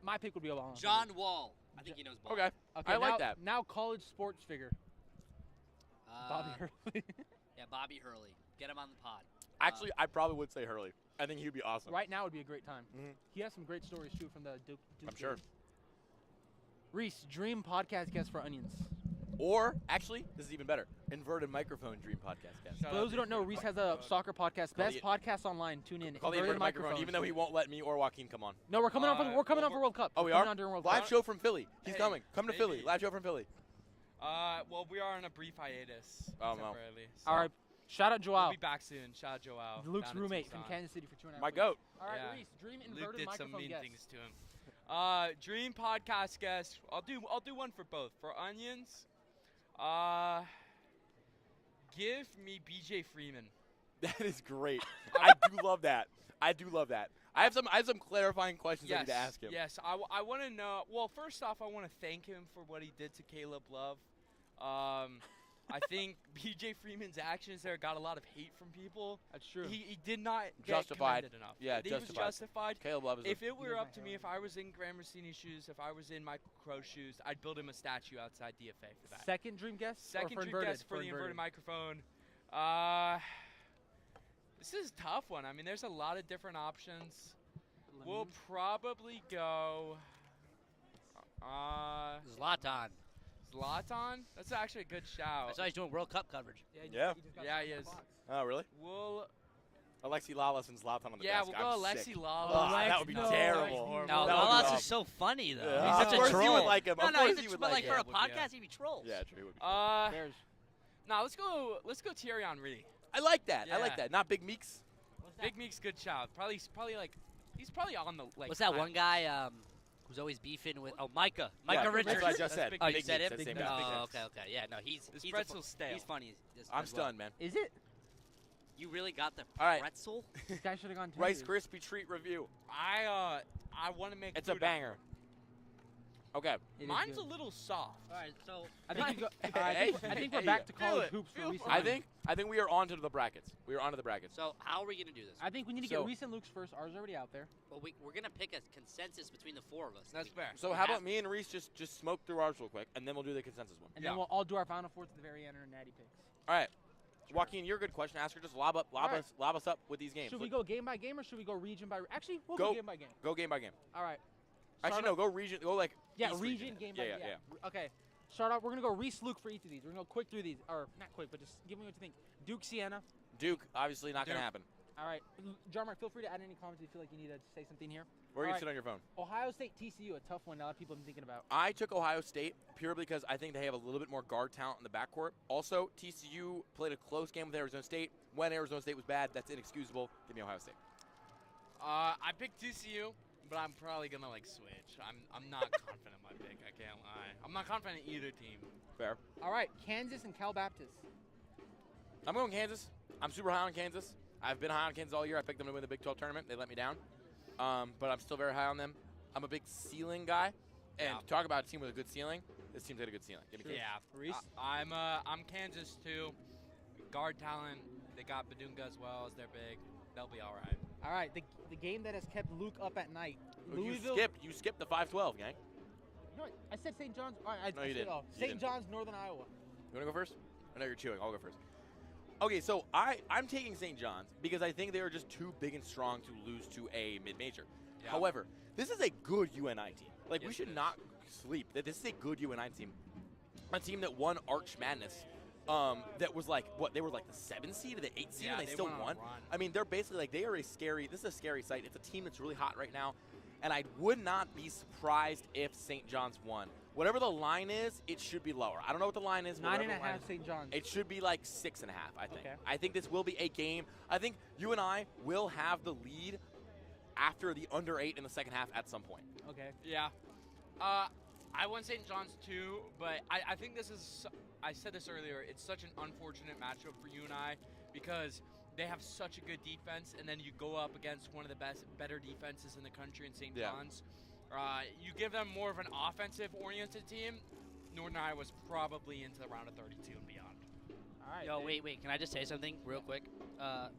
My pick would be Obama. John Wall. I think he knows ball. Okay. Okay, I like now- that. Now college sports figure. Bobby Hurley. Yeah, Bobby Hurley. Get him on the pod. Actually, I probably would say Hurley. I think he'd be awesome. Right now would be a great time. Mhm. He has some great stories too from the Duke. I'm sure. Reese, dream podcast guest for Onions. Or actually, this is even better. Inverted microphone dream podcast guest. For those who don't know, Reese has a soccer podcast. Call Best the- podcast online. Tune in. Call the inverted microphone, even though he won't let me or Joaquin come on. No, we're coming on for Uh, we're coming well, on for World Cup. Oh, we We're coming are? on during World Live Cup. show from Philly. He's Hey, coming. Come to Philly. maybe. Live show from Philly. Well, we are on a brief hiatus Oh, no. temporarily. So All right. Shout out We'll Joao, be back soon. Shout out Joao. Luke's down in roommate from Tucson. Kansas City for 2.5 My weeks. goat. All right, Yeah. Reese, dream Luke inverted did some microphone mean guest. things to him. Dream podcast guest. I'll do one for both. For Onions, give me BJ Freeman. That is great. I do love that. I have some clarifying questions I need to ask him. Yes, I want to know. Well, first off, I want to thank him for what he did to Caleb Love. I think BJ Freeman's actions there got a lot of hate from people. That's true. He did not Justified. get commended enough. Yeah, he justified. was justified. Caleb Love is If it He were does up my to hair me, like if I was in Graham Rossini's shoes, if I was in Michael Crow's shoes, I'd build him a statue outside DFA for that. Second dream guest. Second or for dream inverted? guest for the inverted microphone. This is a tough one. I mean, there's a lot of different options. We'll probably go Zlatan. Zlatan. That's actually a good shout. That's why he's doing World Cup coverage. Yeah. Yeah, he is. Oh, really? We'll Alexi Lalas and Zlatan on the yeah, desk. we'll go I'm Alexi sick. Lala. Oh, that would be No, terrible. horrible. No, That would be Lalas awful. is so funny though. Yeah. He's Of such course a troll. he would like him. No, Of no, course he's he a would but like like for a him. podcast, he'd be trolls. Yeah, true. He would be. Bears. No, let's go Thierry Henry. I like that. I like Yeah. that. Not Big Meeks. What's that? Big Meek's good shout. Probably like He's probably on the like. What's that high- one guy who's always beefing with? Oh, Micah. Yeah, Micah Richards. That's what I just said. Big Oh, you Big said Meats, him? that's same Big guy. Meats. Oh, okay. Yeah, no, he's This he's pretzel's stale. He's funny. I'm as well. stunned, man. Is it? You really got the All right. pretzel? This guy should have gone. Rice Tenders. Krispie treat review. I want to make. It's a food banger. Okay. It is Mine's good. a little soft. All right, so I think, you go, Hey, I think hey, we're back to feel college it. hoops for Feel Reese. fine. and I Luke. think we are on to the brackets. We are on to the brackets. so how are we gonna do this? I think we need to So- get Reese and Luke's first. Ours already out there. Well, we're gonna pick a consensus between the four of us. That's fair. So we how have- about me and Reese just smoke through ours real quick, and then we'll do the consensus one. And Yeah. then we'll all do our final four to the very end and our natty picks. All right. Joaquin, you're a good question asker. Just lob right. us up with these games. Should we go game by game or should we go region by? Actually, we'll Go- go game by game. Go game by game. All right. Actually, Start no. off- Go region. Go like. Yeah, East region game by yeah, game. yeah. Okay. Start off. We're gonna go Reese Luke for each of these. We're gonna go quick through these, or not quick, but just give me what you think. Duke Siena. Duke, obviously not gonna Duke. happen. All right. Jarmark, feel free to add any comments if you feel like you need to say something here. Where you All can sit on your phone. Ohio State TCU, a tough one. A lot of people have been thinking about. I took Ohio State purely because I think they have a little bit more guard talent in the backcourt. Also, TCU played a close game with Arizona State. When Arizona State was bad, that's inexcusable. Give me Ohio State. I picked TCU, but I'm probably gonna like switch. I'm not confident in my pick. I can't lie. I'm not confident in either team. Fair. All right, Kansas and Cal Baptist. I'm going Kansas. I'm super high on Kansas. I've been high on Kansas all year. I picked them to win the Big 12 tournament. They let me down. But I'm still very high on them. I'm a big ceiling guy. And Yeah. talk about a team with a good ceiling. This team's got a good ceiling. Give me Kansas. Yeah, Reese? I'm Kansas too. Guard talent. They got Badunga as well as they're big. They'll be all right. All right, the game that has kept Luke up at night. Oh, you Louisville. skipped the 5-12, gang. No, I said St. John's. All right, No, I you said, didn't. oh, You St. didn't. John's, Northern Iowa. You want to go first? I know you're chewing. I'll go first. Okay, so I'm taking St. John's because I think they are just too big and strong to lose to a mid-major. Yeah. However, this is a good UNI team. Like, we Yes, should it is. not sleep that this is a good UNI team. A team that won Arch Madness. That was like, what, they were like the 7 seed or the 8 seed, Yeah, and they they still went on a won? run. I mean, they're basically like, they are this is a scary sight. It's a team that's really hot right now, and I would not be surprised if St. John's won. Whatever the line is, it should be lower. I don't know what the line is. whatever the line 9.5 is. St. John's. It should be like 6.5, I think. Okay. I think this will be a game. I think you and I will have the lead after the under 8 in the second half at some point. Okay. Yeah. I went St. John's too, but I think this is, I said this earlier, it's such an unfortunate matchup for you and I because they have such a good defense, and then you go up against one of the better defenses in the country in St. Yeah. John's. You give them more of an offensive-oriented team, Northern Iowa's probably into the round of 32 and beyond. All right. Yo, then. wait. Can I just say something real quick?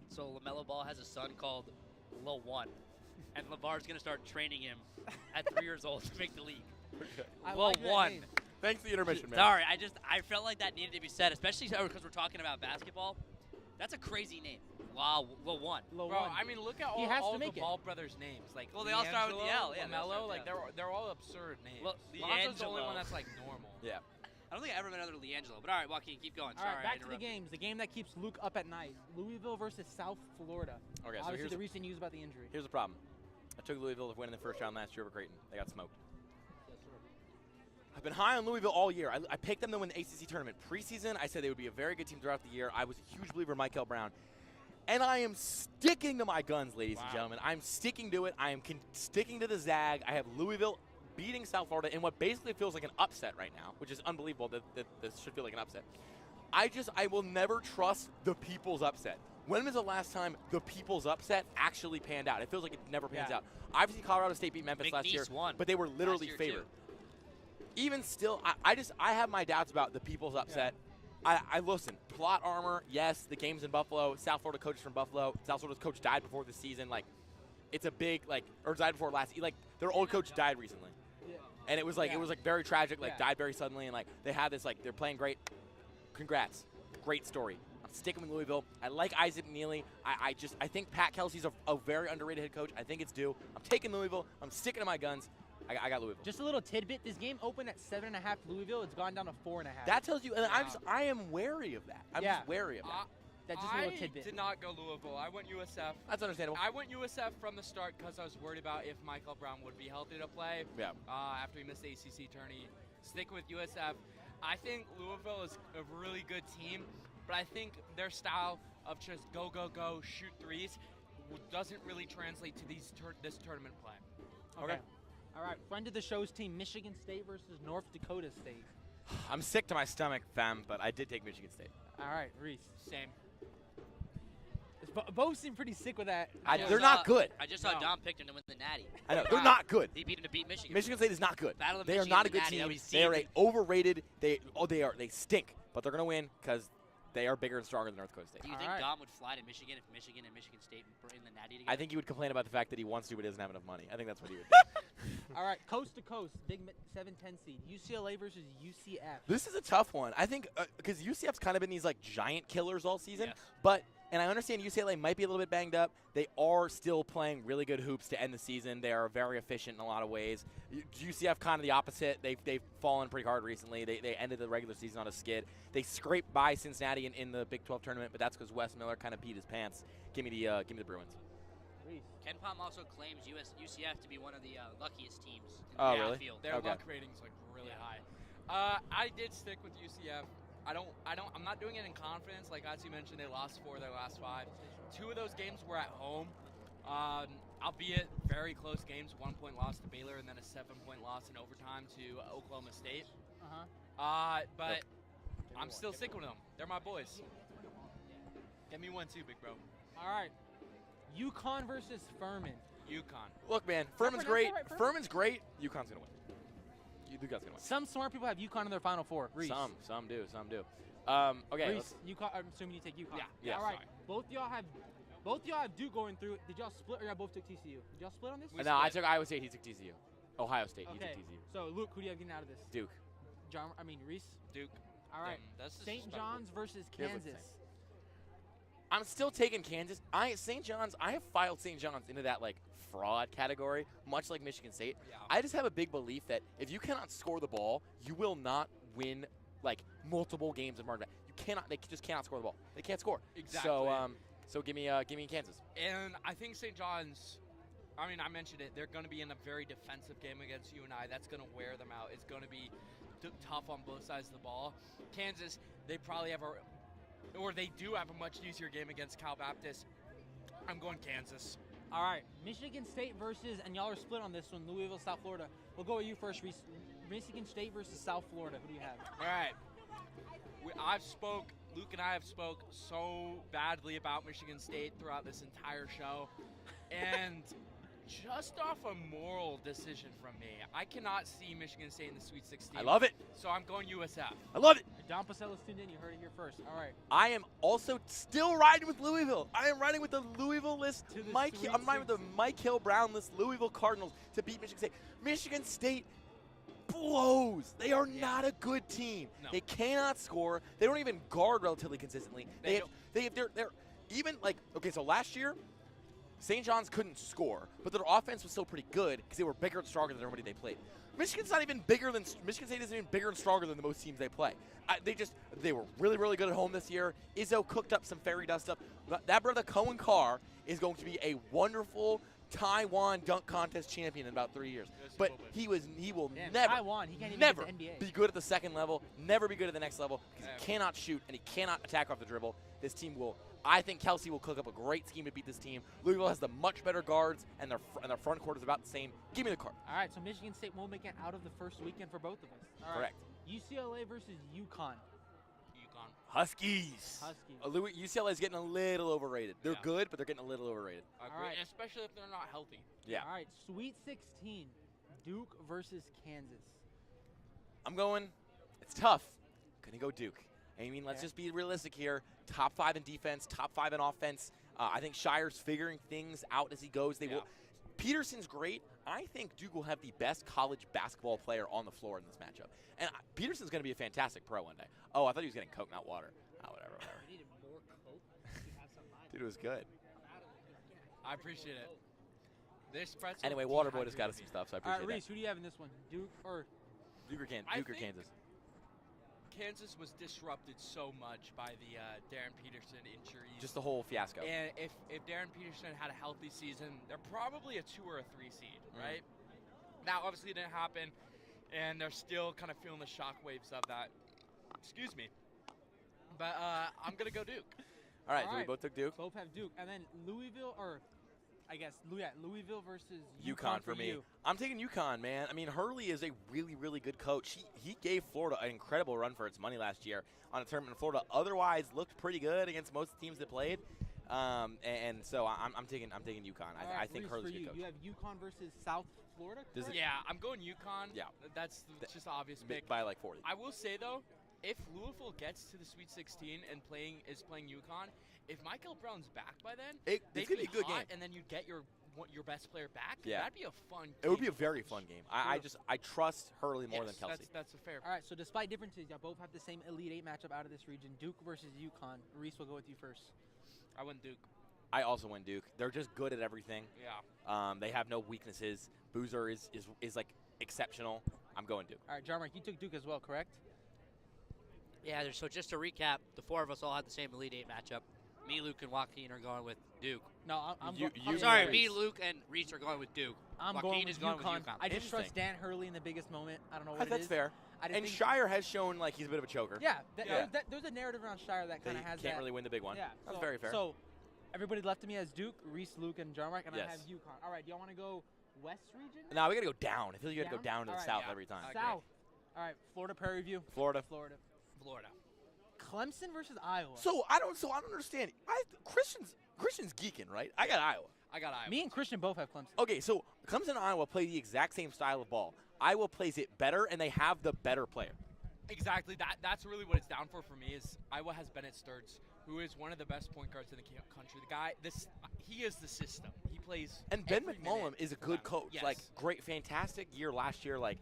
So LaMelo Ball has a son called Lil One, and LeVar's gonna start training him at 3 years old to make the league. I Lil like that One. name. Thanks for the intermission, man. Sorry, I felt like that needed to be said, especially because we're talking about basketball. That's a crazy name. Wow, Lil One. Lil Bro, One. I mean, look at He all, has to all the make it. Ball brothers' names. Like, Well, they all start with the L, yeah, they all start LaMelo, with like the L. they're all absurd names. Well, Lonzo's the only Leangelo. one that's like normal. Yeah. I don't think I ever met another Leangelo. But all right, Joaquin, keep going. All Sorry, right, I back to the interrupted. games. The game that keeps Luke up at night. Louisville versus South Florida. Okay, so Obviously, here's the recent news about the injury. the problem. I took Louisville to win in the first round last year over Creighton. They got smoked. I've been high on Louisville all year. I picked them to win the ACC tournament. Preseason, I said they would be a very good team throughout the year. I was a huge believer in Michael Brown. And I am sticking to my guns, ladies and Wow. gentlemen. I'm sticking to it. I am sticking to the Zag. I have Louisville beating South Florida in what basically feels like an upset right now, which is unbelievable that this should feel like an upset. I will never trust the people's upset. When was the last time the people's upset actually panned out? It feels like it never pans Yeah. out. Obviously, Colorado State beat Memphis last year, McNeese won but they were literally last year, favored. Even still, I have my doubts about the people's upset. I listen. Plot armor, yes. The game's in Buffalo. South Florida coach is from Buffalo. South Florida's coach died before the season. Like, it's a big or died before last. Like, their old coach died recently, Yeah. and it was like very tragic. Like, Yeah. died very suddenly, and like they had this they're playing great. Congrats, great story. I'm sticking with Louisville. I like Isaac Neely. I think Pat Kelsey's a very underrated head coach. I think it's due. I'm taking Louisville. I'm sticking to my guns. I got Louisville. Just a little tidbit. This game opened at 7.5 Louisville. It's gone down to 4.5. That tells you, and Yeah. I am wary of that. I'm Yeah. just wary of that. That's just a I little tidbit. did not go Louisville. I went USF. That's understandable. I went USF from the start because I was worried about if Michael Brown would be healthy to play. Yeah. After he missed the ACC tourney, stick with USF. I think Louisville is a really good team, but I think their style of just go, shoot threes doesn't really translate to this tournament play. Okay. All right. Friend of the show's team, Michigan State versus North Dakota State. I'm sick to my stomach, fam, but I did take Michigan State. All right, Reese. Same. Both seem pretty sick with that. They're not good. I just saw Dom picked him to win the Natty. I know. They're not good. He beat him to beat Michigan. Michigan State is not good. Battle of They are Michigan not a and good Natty, team. that was They are season. overrated. They stink, but they're going to win because they are bigger and stronger than North Dakota State. Do you All think right. Dom would fly to Michigan if Michigan and Michigan State were in the Natty together? I think he would complain about the fact that he wants to, but he doesn't have enough money. I think that's what he would do. All right, coast to coast, Big 7-10 seed, UCLA versus UCF. This is a tough one. I think because UCF's kind of been these like giant killers all season, Yes. but and I understand UCLA might be a little bit banged up. They are still playing really good hoops to end the season. They are very efficient in a lot of ways. UCF kind of the opposite. They've fallen pretty hard recently. They ended the regular season on a skid. They scraped by Cincinnati in the Big 12 tournament, but that's because Wes Miller kind of peed his pants. Give me the Bruins. Ken Palm also claims UCF to be one of the luckiest teams in Oh, the really? field. Their Okay. luck rating's like really high. I did stick with UCF. I'm not doing it in confidence. Like as you mentioned, they lost 4 of their last 5. 2 of those games were at home. Albeit very close games. 1-point loss to Baylor and then a 7-point loss in overtime to Oklahoma State. But I'm still sticking with them. They're my boys. Get me one too, big bro. All right, UConn versus Furman. UConn. Look, man, Furman's pronounce great. that right, Furman? Furman's great. UConn's gonna win. UConn's gonna win. Some smart people have UConn in their Final Four. Reese. Some do. Okay. Reese, UConn. I'm assuming you take UConn. Yeah, All right. sorry. Both y'all have Duke going through. Did y'all split or y'all both took TCU? Did y'all split on this? No, I took Iowa State. He took TCU. Ohio State. He Okay. took TCU. So Luke, who do you have getting out of this? Duke. Reese. Duke. All right. That's St. disrespectful. John's versus Here's what's Kansas. I'm still taking Kansas. St. John's. I have filed St. John's into that like fraud category, much like Michigan State. Yeah. I just have a big belief that if you cannot score the ball, you will not win like multiple games in March Madness. You cannot. They just cannot score the ball. They can't score. Exactly. So give me Kansas. And I think St. John's, I mean, I mentioned it, they're going to be in a very defensive game against UNI. That's going to wear them out. It's going to be tough on both sides of the ball. Kansas, they probably have they do have a much easier game against Cal Baptist. I'm going Kansas. All right. Michigan State versus, and y'all are split on this one, Louisville, South Florida. We'll go with you first, Reese. Michigan State versus South Florida. Who do you have? All right. Luke and I have spoke so badly about Michigan State throughout this entire show. And just off a moral decision from me, I cannot see Michigan State in the Sweet 16. I love it. So I'm going USF. I love it. Don Pacella's tuned in. You heard it here first. All right. I am also still riding with Louisville. I am riding with the Louisville list. To the I'm riding with the Mike Hill Brown list. Louisville Cardinals to beat Michigan State. Michigan State blows. They are not a good team. No. They cannot score. They don't even guard relatively consistently. They're even like okay. So last year, St. John's couldn't score, but their offense was still pretty good because they were bigger and stronger than everybody they played. Michigan State isn't even bigger and stronger than the most teams they play. They were really, really good at home this year. Izzo cooked up some fairy dust stuff. That brother Cohen Carr is going to be a wonderful Taiwan dunk contest champion in about 3 years. Yes, he But will he will Damn, never, Taiwan, he can't even never get to NBA. be good at the second level, never be good at the next level because Never. he cannot shoot and he cannot attack off the dribble. This team will. I think Kelsey will cook up a great scheme to beat this team. Louisville has the much better guards, and their front court is about the same. Give me the card. All right. So Michigan State won't make it out of the first weekend for both of us. All right. Correct. UCLA versus UConn. UConn. Huskies. UCLA is getting a little overrated. They're Yeah. good, but they're getting a little overrated. I agree, right. especially if they're not healthy. Yeah. All right. Sweet 16. Duke versus Kansas. I'm going. It's tough. Gonna go Duke. I mean, let's Okay. just be realistic here. Top 5 in defense, top 5 in offense. I think Shire's figuring things out as he goes. They Yeah. will. Peterson's great. I think Duke will have the best college basketball player on the floor in this matchup. And Peterson's going to be a fantastic pro one day. Oh, I thought he was getting Coke, not water. Oh, whatever. We needed more Coke. You have some mind. Dude, it was good. I appreciate it. This pretzel Anyway, Waterboy has got us dehydrated some me. stuff, so I All right, appreciate Reese. Who do you have in this one? Duke or that. Duke or I Duke or think- Kansas? Kansas was disrupted so much by the Darren Peterson injuries. Just the whole fiasco. And if Darren Peterson had a healthy season, they're probably a 2 or a 3 seed, right? Now, obviously, it didn't happen, and they're still kind of feeling the shockwaves of that. Excuse me. But I'm going to go Duke. All right, so we Alright. both took Duke. both have Duke, and then Louisville or I guess Louisville versus UConn for me. you. I'm taking UConn, man. I mean, Hurley is a really, really good coach. He gave Florida an incredible run for its money last year on a tournament in Florida. Otherwise, looked pretty good against most of the teams that played. And so I'm taking UConn. All right, I think Reese, Hurley's for a you. good coach. You have UConn versus South Florida. Does it- correct? Yeah, I'm going UConn. Yeah. That's just an obvious pick. By like 40. I will say though, if Louisville gets to the Sweet 16 and playing UConn, if Michael Brown's back by then, It's they'd gonna be a good hot, game. and then you get your best player back. Yeah. That'd be a fun. It would be game a to very watch. fun game. I trust Hurley more Yes, than Kelsey. That's a fair. All right, so despite differences, y'all both have the same Elite Eight matchup out of this region. Duke versus UConn. Reese, will go with you first. I went Duke. I also win Duke. They're just good at everything. Yeah. They have no weaknesses. Boozer is like exceptional. I'm going Duke. All right, Jarmark, you took Duke as well, correct? Yeah, so just to recap, the four of us all had the same Elite Eight matchup. Me, Luke, and Joaquin are going with Duke. No, I'm You- I'm you- Sorry, Reese. me, Luke, and Reese are going with Duke. I'm Joaquin going is with going with UConn. UConn. I just trust Interesting. Dan Hurley in the biggest moment. I don't know what it That's is. fair. I just And think- Shire has shown like he's a bit of a choker. Yeah, Yeah. there's a narrative around Shire that They kind of has can't that. really win the big one. Yeah, That's so, very fair. So everybody left to me as Duke, Reese, Luke, and Jarmark, and I Yes. have UConn. All right, do y'all want to go West region? Now we gotta go down. I feel like you gotta go Down? down to the All right. south Yeah. every time. I agree. South. All right, Florida Prairie View. Florida. Florida. Florida. Clemson versus Iowa. So I don't understand. Christian's geeking, right? I got Iowa. I got Iowa. Me and Christian both have Clemson. Okay, so Clemson and Iowa play the exact same style of ball. Iowa plays it better, and they have the better player. Exactly. That's really what it's down for me. Is Iowa has Bennett Sturts, who is one of the best point guards in the country. The guy, he is the system. He plays. And Ben every McMullen minute is a for good them. coach. Yes. Like, great, fantastic year last year. Like,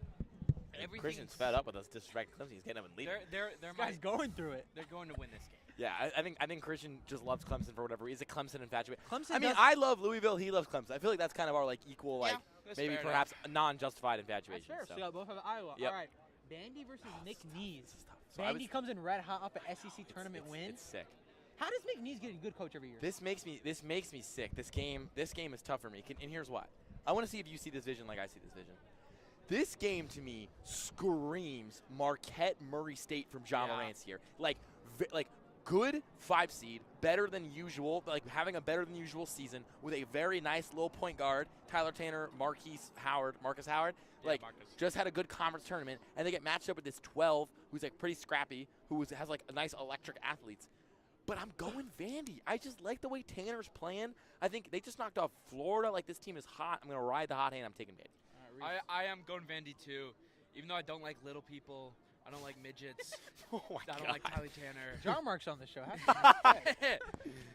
Everything's- Christian's fed up with us disrespecting Clemson. He's getting up and leaving. They're This guy's going through it. They're going to win this game. Yeah, I think Christian just loves Clemson for whatever. He's a Clemson infatuated. Clemson I mean, does- I love Louisville. He loves Clemson. I feel like that's kind of our like equal, Yeah, like that's maybe fair perhaps a non-justified That's infatuation. fair. So. So y'all both have Iowa. Yep. All right, Vandy versus McNeese. So I Vandy was- comes in red hot off an SEC tournament it's, win. It's sick. How does McNeese get a good coach every year? This makes me sick. This game is tough for me. And here's why. I want to see if you see this vision like I see this vision. This game to me screams Marquette Murray State from John Yeah. Morant's here. Like good 5 seed, better than usual, like having a better than usual season with a very nice little point guard, Tyler Tanner, Marcus Howard. Yeah, Like Marcus. just had a good conference tournament, and they get matched up with this 12 who's like pretty scrappy, has like a nice electric athletes. But I'm going Vandy. I just like the way Tanner's playing. I think they just knocked off Florida. Like, this team is hot. I'm going to ride the hot hand. I'm taking Vandy. All right, Reese. I am going Vandy too, even though I don't like little people. I don't like midgets. Oh, my I don't God. like Tyler Tanner. Jarmark's on the show. How can you say?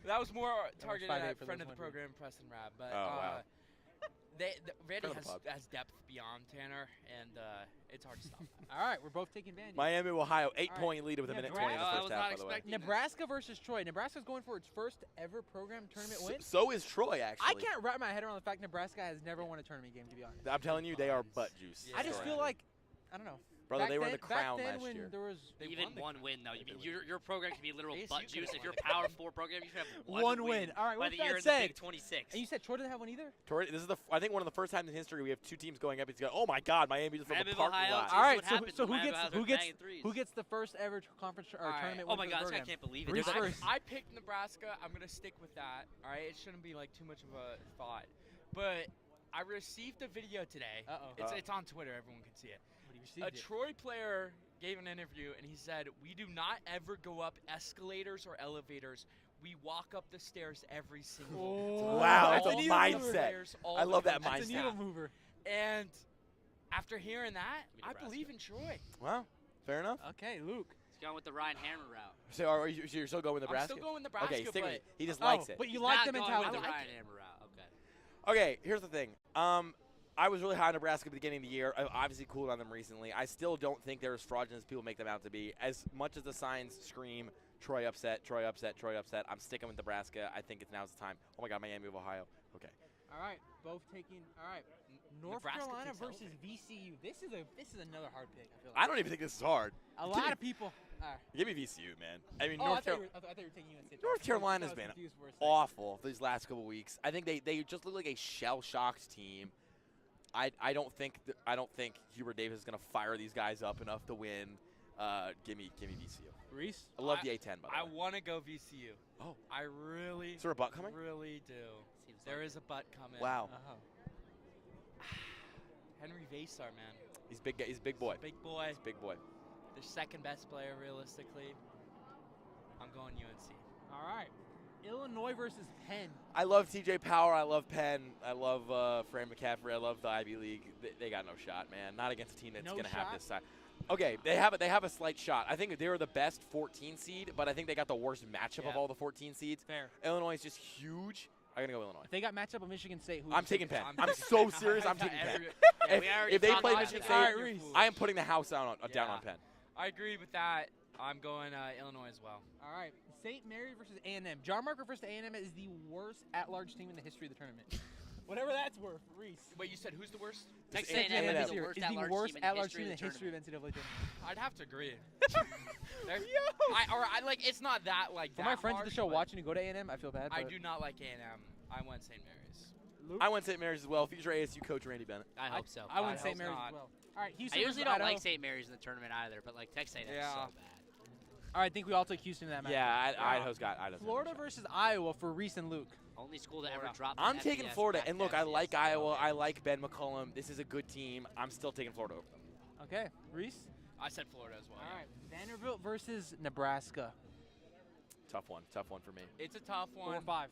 That was more targeted 5'8" at for friend those of the wondering. program, Preston Rabb. But Oh, wow. Vandy Friend of the pod. has depth beyond Tanner, and it's hard to stop. All right, we're both taking Vandy. Miami, Ohio, 8-point All right. lead with a Yeah, minute Brad- 20 in the I first was half, not by the way. expecting Nebraska versus Troy. Nebraska's going for its first ever program tournament win. So is Troy, actually. I can't wrap my head around the fact Nebraska has never won a tournament game, to be honest. I'm telling you, they are butt juice. Yeah. I just feel like, I don't know. Brother, back they were in then- the crown back then last when year. There was They Even won the one crown. win, though. You They mean win. your program can be literal Ace, butt you juice. could've If you're won a Power 4 program, you should have One win. All right, by with the that year in said- the Big 26. and you said Troy doesn't have one either? Troy, this is I think one of the first times in history we have two teams going up. It's going, oh my God, Miami just from Miami the of parking Ohio, lot. too. All right, what so, happens so when who Miami gets Ohio's banging threes. who gets the first ever conference or All right. tournament Oh win my for God, the this guy program? can't believe it. Reese There's- first. I picked Nebraska. I'm gonna stick with that. All right, it shouldn't be like too much of a thought. But I received a video today. Uh-oh. It's on Twitter. Everyone can see it. But he A received it. Troy player gave an interview and he said, "We do not ever go up escalators or elevators. We walk up the stairs every single Oh. time." Wow, All that's a the All the mindset. players, all I the love that coaches. That's a mindset. needle mover. And after hearing that, Give me I Nebraska. believe in Troy. Wow, fair enough. Okay, Luke. He's going with the Ryan Hammer route. So you're still going with Nebraska? I'm still going Nebraska. Okay, stick with but it. He just likes it. But you He's like not the going mentality. with the I like Ryan it. Hammer route. Okay. Okay, here's the thing. I was really high on Nebraska at the beginning of the year. I've obviously cooled on them recently. I still don't think they're as fraudulent as people make them out to be. As much as the signs scream, Troy upset, Troy upset, Troy upset, I'm sticking with Nebraska. I think now's the time. Oh, my God, Miami of Ohio. Okay. All right, both taking. All right, North Nebraska Carolina takes versus VCU. This is another hard pick. I feel I like. don't even think this is hard. A Give lot me- of people. All right. Give me VCU, man. I mean, Oh, North I thought, Carolina. I thought you were taking UNC. North Carolina's I was been confused for a second. Awful these last couple weeks. I think they just look like a shell-shocked team. I don't think Hubert Davis is going to fire these guys up enough to win. Give me VCU. Reese. I love the A10, by the I way. want to go VCU. Oh. I really, Is there a butt coming? really do. Seems There is a butt coming. Wow. Henry Vasar, man. He's big. He's a big boy. Big boy. He's a big boy. Their second best player, realistically. I'm going UNC. All right. Illinois versus Penn. I love TJ Power. I love Penn. I love Fran McCaffrey. I love the Ivy League. They got no shot, man. Not against a team that's No going to have shot? this side. Okay, they have a slight shot. I think they were the best 14 seed, but I think they got the worst matchup of Yeah. all the 14 seeds. Fair. Illinois is just huge. I'm going to go Illinois. If they got matched up with Michigan State, who I'm taking Penn. I'm so serious. I'm taking Penn. If they play Michigan State, All right, Rees. I am putting the house down on Yeah. Penn. I agree with that. I'm going Illinois as well. All right. St. Mary versus A&M. Jarmark refers to A&M as the worst at-large team in the history of the tournament. Whatever that's worth, Reese. Wait, you said who's the worst? Texas Texas A&M A&M is is the the Is worst the at-large worst team in the at-large history team in of the history of NCAA tournament. I'd have to agree. It's not that like. For that my friends at the harsh, show but watching who go to A&M, I feel bad. I but- do not like A&M. I went St. Mary's. Luke? I went St. Mary's as well. Future ASU coach Randy Bennett. I hope so. I went I St. hope Mary's not. as well. All right, I Houston usually versus don't Idaho. like St. Mary's in the tournament either, but like Texas A&M is Yeah. so bad. All right, I think we all took Houston in that match. Yeah, Idaho's got Idaho's got Florida no shot. versus Iowa for Reese and Luke. Only school to ever Florida. drop. I'm from taking FBS Florida, back and to look, I FCS. like Iowa. I like Ben McCollum. This is a good team. I'm still taking Florida over them. Okay, Reese. I said Florida as well. All yeah. right, Vanderbilt versus Nebraska. Tough one for me. It's a tough 4 or one. 5.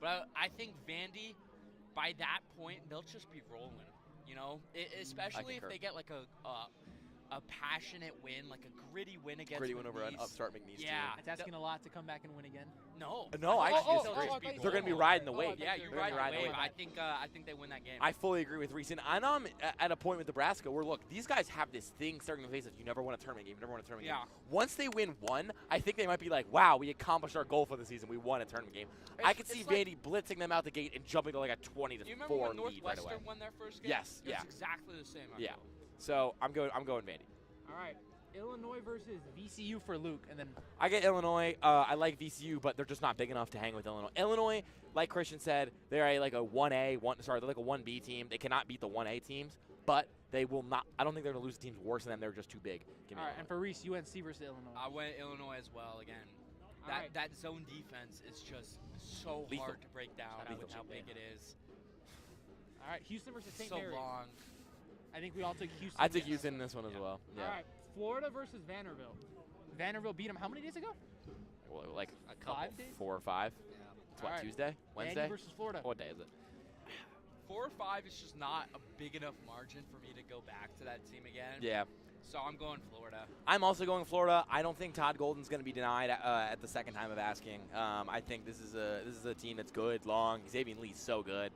But I think Vandy, by that point, they'll just be rolling. You know, especially if concur. they get like a passionate win, like a gritty win against Gritty win over an McNeese. upstart McNeese team. Yeah. It's asking a lot to come back and win again. No. No, I actually oh, disagree. oh, I thought you They're going to be said- riding the oh, I wave. thought Yeah, you you were They're ride gonna the ride the wave. wave. I think they win that game. I fully agree with Reese. And I'm at a point with Nebraska where, look, these guys have this thing starting to face us. You never won a tournament game. You never won a tournament Yeah. game. Once they win one, I think they might be like, wow, we accomplished our goal for the season. We won a tournament game. I could see it's like- Vandy blitzing them out the gate and jumping to like a 20 to Do you remember 4 when lead right away. Northwestern won their first game? Yes, It was yeah. exactly the same. I Yeah. feel. So I'm going Vandy. All right, Illinois versus VCU for Luke, and then I get Illinois. I like VCU, but they're just not big enough to hang with Illinois. Illinois, like Christian said, they're like a 1A, they're like a 1B team. They cannot beat the 1A teams, but they will not. I don't think they're going to lose to teams worse than them. They're just too big. Give me all right, Illinois. and for Reese, UNC versus Illinois. I went Illinois as well again. All That right. that zone defense is just so Lethal. hard to break down Lethal. with how big it is. All right, Houston versus St. So Mary's. long. I think we all took Houston. I took in Houston in this one as well. Yeah. All right, Florida versus Vanderbilt. Vanderbilt beat them how many days ago? Well, like A couple. 5 days? 4 or 5. Yeah. It's All what, right. Tuesday? Wednesday? Vandy versus Florida. What day is it? 4 or 5 is just not a big enough margin for me to go back to that team again. Yeah. So I'm going Florida. I'm also going Florida. I don't think Todd Golden's going to be denied at the second time of asking. I think this is a team that's good, long. Xavier Lee's so good.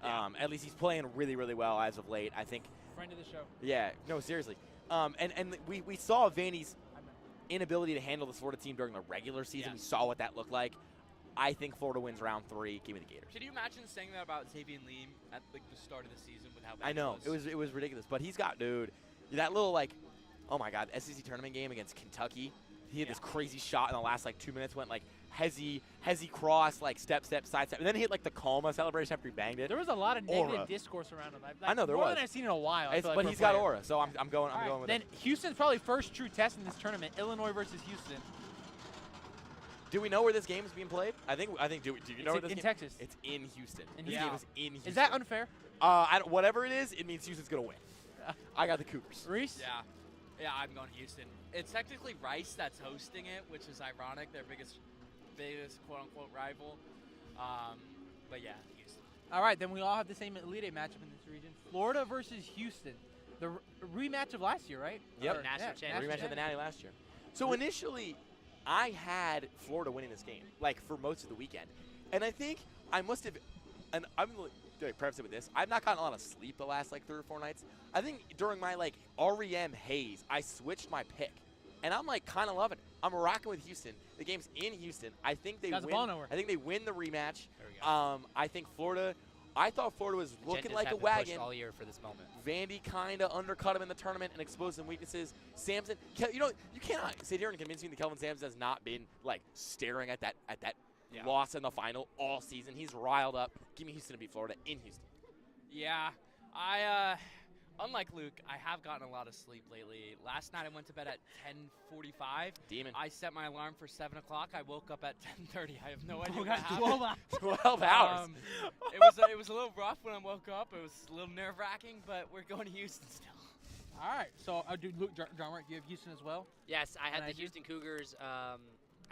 At least he's playing really, really well as of late. I think. Friend of the show. Yeah. No, seriously. And we saw Vandy's inability to handle this Florida team during the regular season. Yeah. We saw what that looked like. I think Florida wins round 3. Give me the Gators. Can you imagine saying that about Xavier Lee at like the start of the season with how bad I know he it was ridiculous, but he's got that little like, oh my God, SEC tournament game against Kentucky. He had this crazy shot in the last like 2 minutes, went like hezzy cross, like step, side step, and then he hit like the Kalma celebration after he banged it. There was a lot of negative Aura. discourse around him. I know there more was. than I've seen in a while. I It's- feel like but for he's a got player. aura, so I'm going All right, with then it. Houston's probably first true test in this tournament. Illinois versus Houston. Do we know where this game is being played? I think. Do you know where It's this in game? Texas. It's in Houston. In This Houston. game is in Houston. Is that unfair? whatever it is, it means Houston's gonna win. I got the Cougars. Reese? Yeah, I'm going Houston. It's technically Rice that's hosting it, which is ironic. Their biggest quote-unquote rival. But yeah, Houston. All right, then we all have the same Elite Eight matchup in this region. Florida versus Houston. The rematch of last year, right? Yep. Or- National yeah, championship. Rematch of the Natty last year. So initially, I had Florida winning this game, like for most of the weekend, and I think I must have. And I'm going to preface it with this: I've not gotten a lot of sleep the last like 3 or 4 nights. I think during my like REM haze, I switched my pick, and I'm like kind of loving it. I'm rocking with Houston. The game's in Houston. I think they Got the win. ball nowhere. I think they win the rematch. There we go. I think Florida. I thought Florida was looking Agendas like a have been pushed wagon. all year for this moment. Vandy kind of undercut him in the tournament and exposed some weaknesses. Sampson, you cannot sit here and convince me that Kelvin Sampson has not been like staring at that Yeah. loss in the final all season. He's riled up. Give me Houston to beat Florida in Houston. Yeah, I Unlike Luke, I have gotten a lot of sleep lately. Last night I went to bed at 10:45. Demon. I set my alarm for 7 o'clock. I woke up at 10:30. I have no idea Oh, what gosh, happened. 12 hours. It was a little rough when I woke up. It was a little nerve-wracking, but we're going to Houston still. All right. So, dude, Luke, Jarmark, you have Houston as well? Yes, I had And the Houston Cougars. I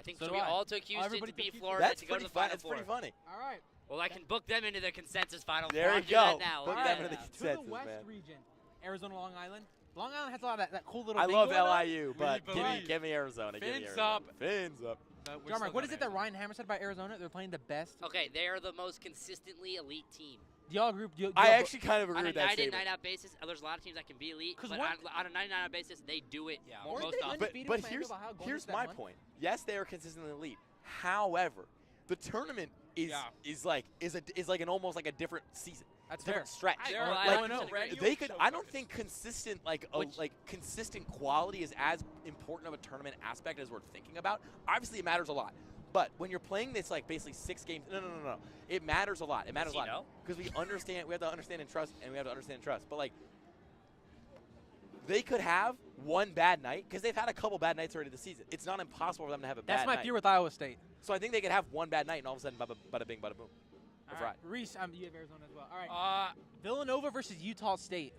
think So so do we I. all took Houston everybody to took beat Houston. Florida That's to go to pretty the fun. Final That's Four. pretty funny. All right. Well, I can book them into the consensus Final There Four. you I'll do go. that now. Book I'll them do into that the To consensus, the West man. region, Arizona, Long Island. Long Island has a lot of that cool little I thing love going on. LIU, but We give me, believe. give me Arizona. Give me Fins Arizona. up. Fins up. But we're Jarmark, still what is going it that Arizona. Ryan Hammer said about Arizona? They're playing the best. Okay, they are the most consistently elite team. Do y'all agree? I actually kind of agree On a with that night in, statement. night out basis, there's a lot of teams that can be elite, 'Cause but what- on a 99 out basis, they do it Weren't most they often. undefeated But with here's Miami of Ohio going here's into that my month? point. Yes, they are consistently elite. However, the tournament is like an almost like a different season. That's Different fair. stretch. There are I like, don't know. They could. I don't think consistent consistent quality is as important of a tournament aspect as we're thinking about. Obviously, it matters a lot. But when you're playing this like basically 6 games, no. It matters a lot. It matters a lot because we understand. We have to understand and trust, and we have to understand and trust. But like, they could have one bad night because they've had a couple bad nights already this season. It's not impossible for them to have a bad That's my night. fear with Iowa State. So I think they could have one bad night, and all of a sudden, bada bing, bada boom. All That's right. right. Reese, you have Arizona as well. All right. Uh, Villanova versus Utah State.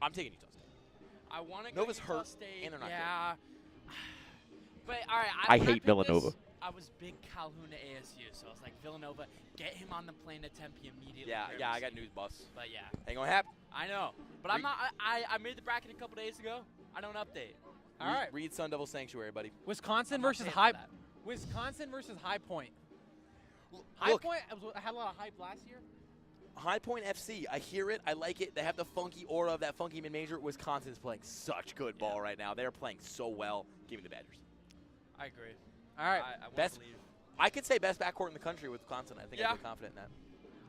I'm taking Utah State. I want to go Nova's Utah hurt, State. and they're not yeah. But all right, I when hate picked Villanova. this, I was big Calhoun to ASU, so I was like Villanova, get him on the plane to Tempe immediately. Yeah, for yeah. I every got seat. news, boss. But yeah, Ain't gonna happen. I know. But I'm not. I made the bracket a couple days ago. I don't update. All right. Read Sun Devil Sanctuary, buddy. Wisconsin I'm not versus paying High. for that. Wisconsin versus High Point. High Look, Point had a lot of hype last year. High Point FC. I hear it. I like it. They have the funky aura of that funky mid-major. Wisconsin's playing such good ball right now. They're playing so well. Give me the Badgers. I agree. All right. I want Best- to leave. I could say best backcourt in the country with Wisconsin. I think Yeah. I'm pretty confident in that.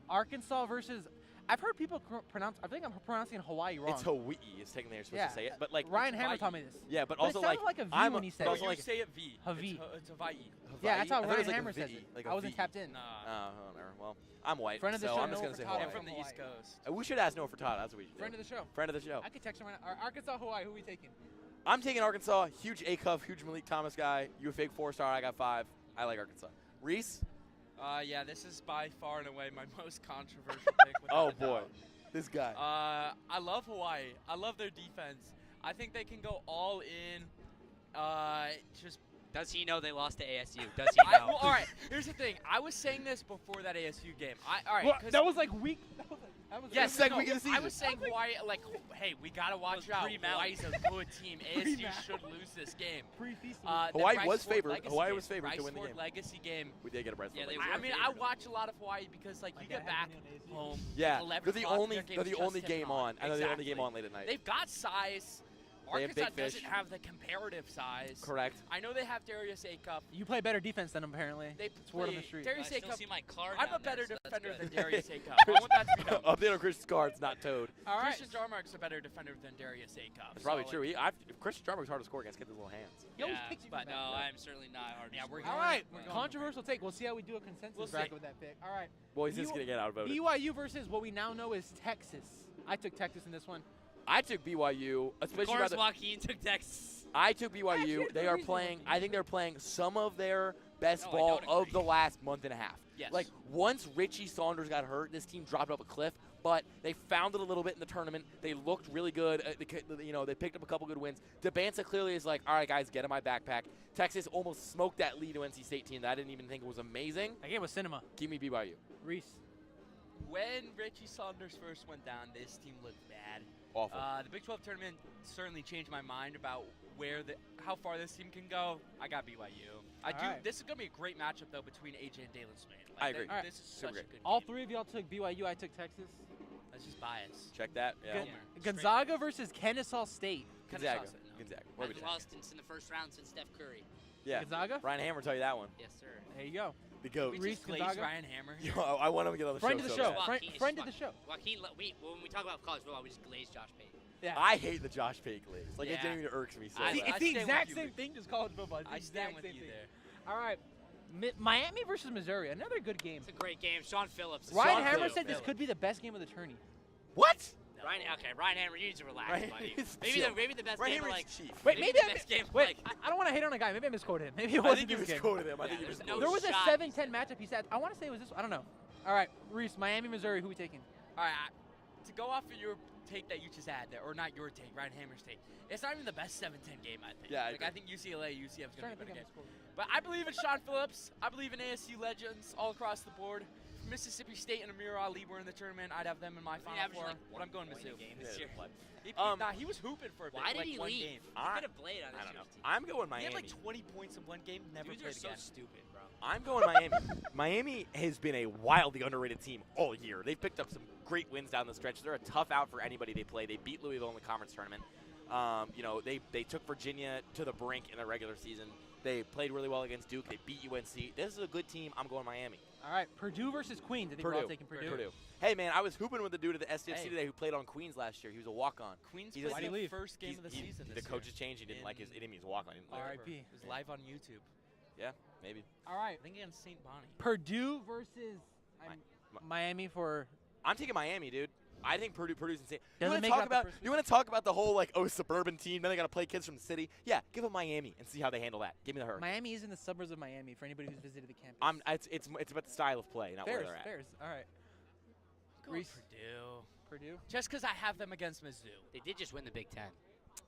Arkansas versus. I've heard people pronounce. I think I'm pronouncing Hawaii wrong. It's Hawaii. It's technically you're supposed Yeah. to say it, but like Ryan Hammer Hawaii. taught me this. yeah, but But also it sounded like a V I'm when he said but it. also No, like you say it V. Hawaii. It's Hawaii. Yeah, that's how I thought it Ryan was like a Hammer says V, it. like a I wasn't V. tapped in. Nah. Whatever. Well, I'm white, Friend of the so show, I'm just Noah gonna say Furtado Hawaii. I'm from the Hawaii. East Coast. We should ask Noah Furtado. That's what we should Friend do. of the show. Friend of the show. I could text him right now. Arkansas, Hawaii. Who are we taking? I'm taking Arkansas. Huge A-Cuff, huge Malik Thomas guy. You a fake 4-star. I got 5. I like Arkansas. Reese? Yeah, this is by far and away my most controversial pick. Oh, without a boy. doubt. This guy. I love Hawaii. I love their defense. I think they can go all in. Just Does he know they lost to ASU? Does he know? well, all right. Here's the thing. I was saying this before that ASU game. All right. Well, 'cause- that was like week. That was Yes, second no, week of the I season. was saying Hawaii, like, hey, we gotta watch out. pre-Mount. Hawaii's a good team. ASU should lose this game. pre-feast. The Hawaii Bryce was Ford favored. Legacy Hawaii game. was favored to Bryce win the Ford game. Legacy game. We did get a Bryce Yeah, Ford they Legacy. were I mean, I watch a lot of Hawaii because, like, you get back home. Yeah, it's 11 they're the o'clock, only their they're game's the just only tipping game on. I know they're the only game Exactly. on late at night. They've got size. They have Arkansas big fish. doesn't have the comparative size. Correct. I know they have Darius Acup. You play better defense than him, apparently. They It's word on the play- street. Darius I still Acup. see my card I'm down a better there, so that's defender good. than Darius Acup. I want that to be known. Update on Christian Cards, not Toad. All right. Christian Jarmark's a better defender than Darius Acup. That's probably so, true. like, Christian Jarmark's hard to score against. Get his little hands. He always Yeah, picks you but from no, back. I'm certainly not hard. Yeah, we're All going. right. We're going. Controversial take. We'll see how we do a consensus We'll see. bracket with that pick. All right. Well, he's just gonna get outvoted. BYU versus what we now know as Texas. I took Texas in this one. I took BYU, Of especially by course, the. Joaquin took Texas. I took BYU. Actually, They the are reason playing. was- I think they're playing some of their best No, I ball don't of agree. the last month and a half. Yes. Like once Richie Saunders got hurt, this team dropped off a cliff. But they found it a little bit in the tournament. They looked really good. They picked up a couple good wins. DeBanza clearly is like, all right, guys, get in my backpack. Texas almost smoked that lead to NC State team that I didn't even think was amazing. That game was cinema. Give me BYU. Reese. When Richie Saunders first went down, this team looked bad. Awful. The Big 12 tournament certainly changed my mind about how far this team can go. I got BYU. All right. This is gonna be a great matchup though between AJ and Dalen Swain. I agree. All right. This is Super such a great. good All game. three of y'all took BYU. I took Texas. That's just bias. Check that. Yeah. Gon- Homer. Gonzaga versus Kennesaw State. Gonzaga. Kennesaw State, no. Gonzaga. What are we Hasn't doing? lost in the first round since Steph Curry. Yeah. Gonzaga? Ryan Hammer tell you that one. Yes, sir. There you go. The goat. We Reese just glazed Gonzaga? Ryan Hammer. Yo, I want him to get on the Friend show. of the so show. bad. Joaquin, Friend, it's friend of the Joaquin. show. Joaquin, when we talk about college football, we just glaze Josh Payton. Yeah. I hate the Josh Pate glaze. Like it Yeah. genuinely irks me so I- bad. it's I the stand with exact you, same Rick. thing as college football. It's the I exact stand with same you thing. there. All right. Miami versus Missouri. Another good game. It's a great game. Sean Phillips. is Ryan Sean Hammer Phillips. said this could be the best game of the tourney. What? Ryan Hammer, you need to relax, Ryan buddy. is Maybe chill. the best Ryan game of Hammer's like. chief. Wait, maybe maybe the best game. Of, Wait, like, I don't want to hate on a guy. Maybe I misquoted him. Maybe it I wasn't think you this game. misquoted him. I Yeah, think you there's misquoted no There was a shot 7-10 matchup. He said, I want to say it was this one. I don't know. All right, Reese, Miami, Missouri. Who we taking? All right, to go off of your take that you just had there, or not your take, Ryan Hammer's take, it's not even the best 7-10 game, I think. Yeah, I like, agree. I think UCLA, UCF's going Trying to to be a better think game. of a But I believe in Sean Phillips. I believe in ASU legends all across the board. Mississippi State and Amir Ali were in the tournament. I'd have them in my he Final averaged Four, like but I'm going point Mizzou. a game Yeah, this year. He was hooping for a bit. Why did like he one leave? Game. He could have played on this I don't know. year's team. I'm going He Miami. had like 20 points in one game, never Dudes are played so again. stupid, bro. I'm going Miami. Miami has been a wildly underrated team all year. They've picked up some great wins down the stretch. They're a tough out for anybody they play. They beat Louisville in the conference tournament. They took Virginia to the brink in the regular season. They played really well against Duke. They beat UNC. This is a good team. I'm going Miami. All right, Purdue versus Queens. I think we're all taking Purdue. Hey, man, I was hooping with the dude at the SDFC Hey. today who played on Queens last year. He was a walk-on. Queens He played doesn't- the Why'd he leave? first game of the season The this coach year. has changed. He didn't like his. He didn't mean he was a walk-on. He didn't like R.I.P. It was live on YouTube. Yeah, maybe. All right, I think against St. Bonnie. Purdue versus Miami for. I'm taking Miami, dude. I think Purdue's insane. Doesn't You make want it to talk out the about? first You want to talk about the whole suburban team? Then they got to play kids from the city. Yeah, give them Miami and see how they handle that. Give me the Hurricanes. Miami is in the suburbs of Miami for anybody who's visited the campus. It's about the style of play, not where Bears, they're at. Bears. All right, Going Reese. Purdue. Purdue. Just because I have them against Mizzou. They did just win the Big Ten.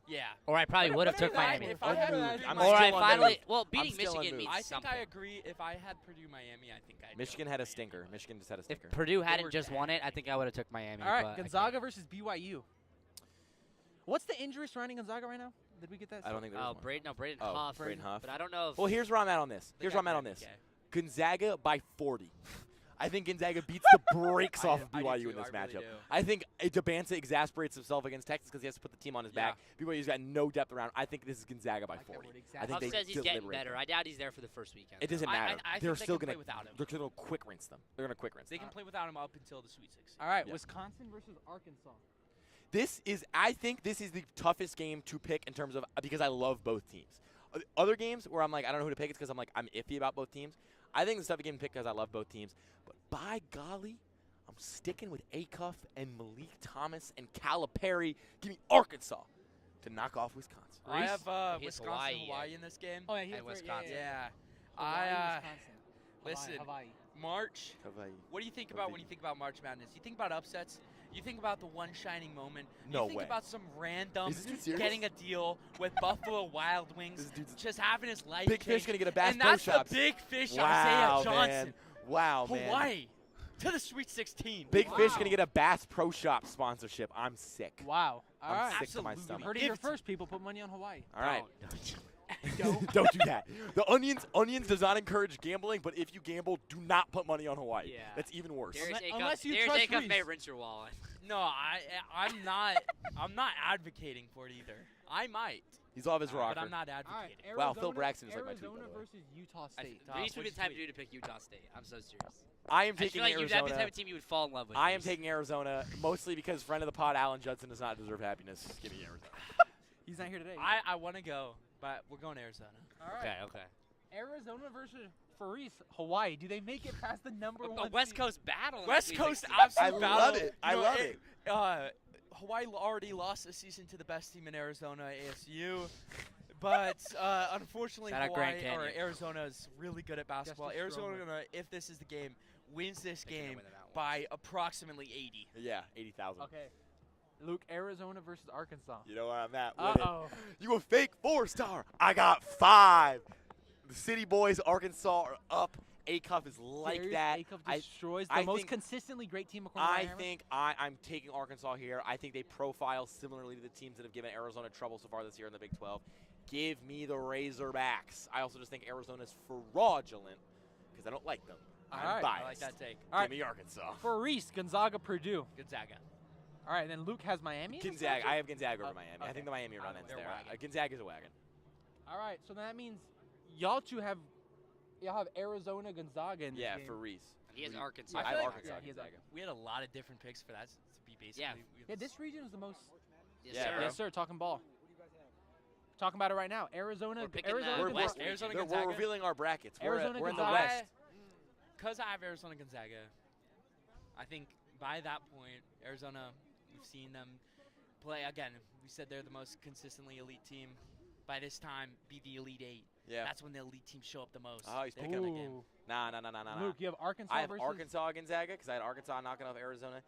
Yeah. Or I probably would have took If I- Miami. if I had Unmoved. I'm Purdue- Or I still finally. unmoved. Well, beating still Michigan unmoved. means I think something. I agree. If I had Purdue, Miami, I think I'd Michigan go had a Miami. stinker. Michigan just had a If stinker. Purdue were hadn't just bad. won it, I think I would have took Miami. All right, but I Gonzaga versus BYU. What's the injury surrounding Gonzaga right now? Did we get that? I don't think there was can't. one. Braden Oh, Huff. Braden Huff. But I don't know if. Well, here's where I'm at on this. They Here's got where I'm at on Brandon this. Gay. Gonzaga by 40. I think Gonzaga beats the brakes off of I do BYU too, in this I really matchup. do. I think Debanza exasperates himself against Texas because he has to put the team on his back. BYU's got no depth around. I think this is Gonzaga by Like that 40. word, I think Huff they says he's getting deliberate better. them. I doubt he's there for the first weekend. It doesn't I matter. think They're they still can gonna play without him. They're gonna quick rinse them. They're gonna quick rinse They them. can play without him up until the Sweet 16. All right, Yeah. Wisconsin versus Arkansas. I think this is the toughest game to pick in terms of because I love both teams. Other games where I'm like I don't know who to pick, it's because I'm iffy about both teams. I think it's a tough game to pick because I love both teams. But by golly, I'm sticking with Acuff and Malik Thomas and Calipari. Give me Arkansas to knock off Wisconsin. I have He has Wisconsin, Hawaii, Hawaii in this game. Oh yeah, And Wisconsin. Yeah. Hawaii, I Wisconsin. listen. Hawaii. March. Hawaii. What do you think about when you think about March Madness? You think about upsets. You think about the one shining moment. No you think way. about some random Is this dude serious? getting a deal with Buffalo Wild Wings, This dude's just having his life Big Fish change. gonna get a Bass And Pro that's Shops. the Big Fish Wow, Isaiah Johnson. man. Wow, man. Hawaii to the Sweet 16. Big wow. Fish gonna get a Bass Pro Shop sponsorship. I'm sick. Wow. All I'm right. sick to my Absolutely. stomach. Heard it here first. People put money on Hawaii. All right. Don't. Don't do that. The Onions does not encourage gambling, but if you gamble, do not put money on Hawaii. Yeah. That's even worse. Darius Unless you Darius trust Acuff may Reese. rinse your wallet. No, I'm not advocating for it either. I might, He's off his rocker. but I'm not All right. advocating. Wow, Phil Braxton is like my tweet, Arizona by the way. versus Utah I State. Tom, Reese would be what'd the you type of tweet? dude to pick Utah State. I'm so serious. I am I just taking feel like that'd be the Arizona. type of team you would fall in love with. I am Reese. taking Arizona mostly because friend of the pod Alan Judson does not deserve happiness. Give me Arizona. He's not here today. I want to go, but we're going Arizona. All right. Okay. Arizona versus Reese, Hawaii. Do they make it past the number A one? West seed? Coast battle. in West Sweet Coast 16. absolute I battle. love it. I You know, love it. Hawaii already lost the season to the best team in Arizona, ASU. But unfortunately, Shout out Grand Hawaii or Canyon. Arizona is really good at basketball. Justice Arizona, Stroman. if this is the game, wins this They're gonna game win that one. by approximately 80. Yeah, 80,000. Okay. Luke, Arizona versus Arkansas. You know where I'm at with it. Uh-oh. You a fake 4-star. I got 5. The City Boys, Arkansas, are up. Acuff is like Darius that. Acuff I- destroys I the most think- consistently great team according to I Ryan Hammer. think I'm taking Arkansas here. I think they profile similarly to the teams that have given Arizona trouble so far this year in the Big 12. Give me the Razorbacks. I also just think Arizona's fraudulent because I don't like them. All I'm right. biased. I like that take. All right. Give me Arkansas. For Reese, Gonzaga, Purdue. Gonzaga. All right, then Luke has Miami. in this Gonzaga. matchup? I have Gonzaga over Oh, Miami. I okay. think the Miami run They're ends there. wagon. Gonzaga's a wagon. All right, so that means y'all have Arizona, Gonzaga in this Yeah, game. for Reese. He has Arkansas. I I have feel like- Arkansas. yeah, he has Gonzaga. We had a lot of different picks for that to be basically. Yeah. Yeah, this region is the most. Yes, Yeah, sir. bro. Yes, sir. Talking ball. Talking about it right now. Arizona, We're picking Arizona, the We're, West Gonzaga. Arizona, we're Gonzaga. revealing our brackets. Arizona, we're in the Gonzaga. West. Because I have Arizona Gonzaga, I think by that point, Arizona We've seen them play. Again, we said they're the most consistently elite team. By this time, be the Elite Eight. Yeah. That's when the elite teams show up the most. Oh, he's They're picking gonna up game. Nah. Luke, you have Arkansas I have versus Arkansas Gonzaga because I had Arkansas knocking off Arizona.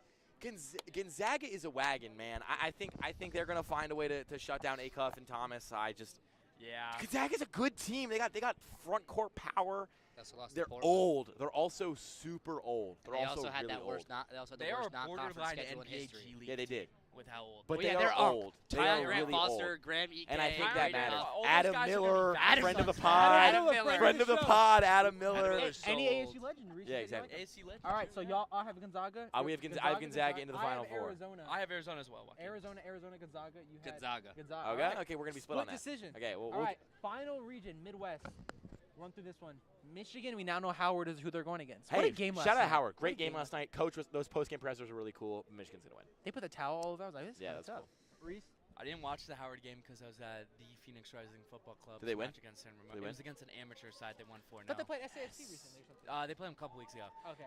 Gonzaga is a wagon, man. I think they're gonna find a way to shut down Acuff and Thomas. Yeah. Gonzaga's a good team. They got front court power. That's a loss to They're Portland. old. They're also super old. They're They also had really that worst. old. They also had the They are worst a non-conference borderline schedule in NBA history. G League Yeah, they did. team with how old. But Well, they yeah, are they're old. They Tyler are Grant really Foster, old. Graham Ike, And I think that Brady matters. Knox. All those Adam guys are gonna Miller, be bad friend of the sons. pod. Adam Miller. Friend of the pod, Adam Miller. Miller's so any old. ASU legend. Reese, Yeah, you exactly. like? AC legend. All right, so y'all all have Gonzaga. I have Gonzaga into the I Final have Four. Arizona. I have Arizona as well. Joaquin. Arizona, Gonzaga. You had Gonzaga. Gonzaga. Okay, All right. okay, we're gonna be split on that. decision. Okay, well, All right, final region, Midwest. Run through this one. Michigan, we now know Howard is who they're going against. What Hey, a game last shout night. out Howard. Great What a game last night. Coach, those post-game pressers were really cool. Michigan's gonna win. They put the towel all over. I was like, this is Yeah, kinda that's tough. cool. Reese, I didn't watch the Howard game because I was at the Phoenix Rising Football Club. Did they win? Match against San Ramon. Did they It win? was against an amateur side. They won 4-0. I thought they played SAFC recently or something. They played them a couple weeks ago. Okay.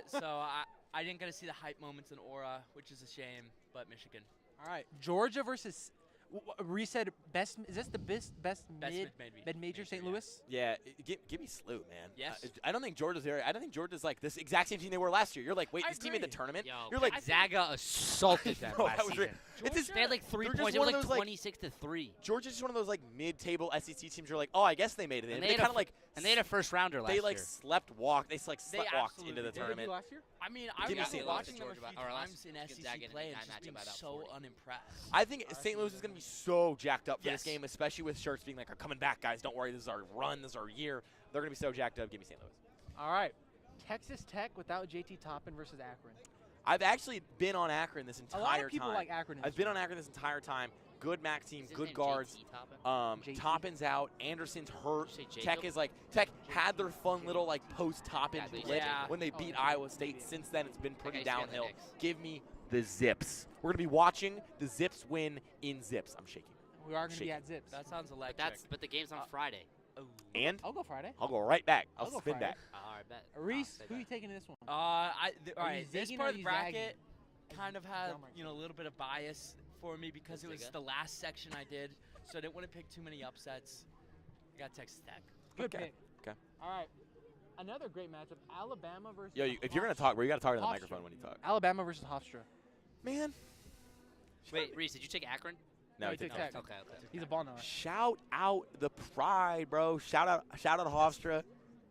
So I didn't get to see the hype moments in Aura, which is a shame. But Michigan, All right. Georgia versus Reese said best. Is this the best mid-major St. yeah. Louis? Yeah, give me Sloot, man. Yes. I don't think Georgia's there. I don't think Georgia's like this exact same team they were last year. You're like, wait, I this team made the agree. tournament. Yo, You're like, Gonzaga assaulted them No, last that was season. It's just, They had like 3 They're just points. It one was of like those, like- 26-3. Georgia's just one of those like mid-table SEC teams. You're like, oh, I guess they made it in. And But they they had kind of like And they had a first rounder last they like year. slept walked. They like slept walked absolutely into the did. What did they do tournament. last year? I mean, I Give me was St. Louis. watching them a Georgia few or last- times in Gonzaga SEC in play and nine just matchup being by about so 40. unimpressed. I think St. Louis is going to be so jacked up for this Yes. game, especially with shirts being like, "Are coming back, guys. Don't worry. This is our run. This is our year." They're going to be so jacked up. Give me St. Louis. All right. Texas Tech without JT Toppin versus Akron. I've actually been on Akron this entire A time. lot of people like Akron. I've been on Akron this entire time. Good MAC team, Is his good name guards. JT Toppin? JT? Toppin's out. Anderson's hurt. Say Jacob? Tech is like Tech had their fun little like post Toppin Yeah, they blip Yeah. when they Oh, beat yeah. Iowa State. Since then, it's been pretty guy used to be on the downhill. Knicks. Give me the Zips. We're gonna be watching the Zips win in Zips. I'm shaking. We are going to be Shaking. at Zips. That sounds But electric. but the game's on Friday. And I'll go Friday. I'll go right back. I'll I'll go spin Friday. back. All right, bet. Reese, Say who are bet. you taking in this one? All Are right, you this zigging part or of the you bracket zagging? kind of had Jarmark. a little bit of bias for me because it was Zigga? the last section I did, so I didn't want to pick too many upsets. I got Texas Tech. Good Okay. pick. Okay. All right. Another great matchup. Alabama versus. Yo, if you're gonna Hofstra. talk, bro, you gotta talk to the Hofstra. microphone when you talk. Alabama versus Hofstra. Man. Wait, Reese, did you take Akron? No, he he took took Tech. Okay. He's a ball knower. Shout out the pride, bro. Shout out Hofstra.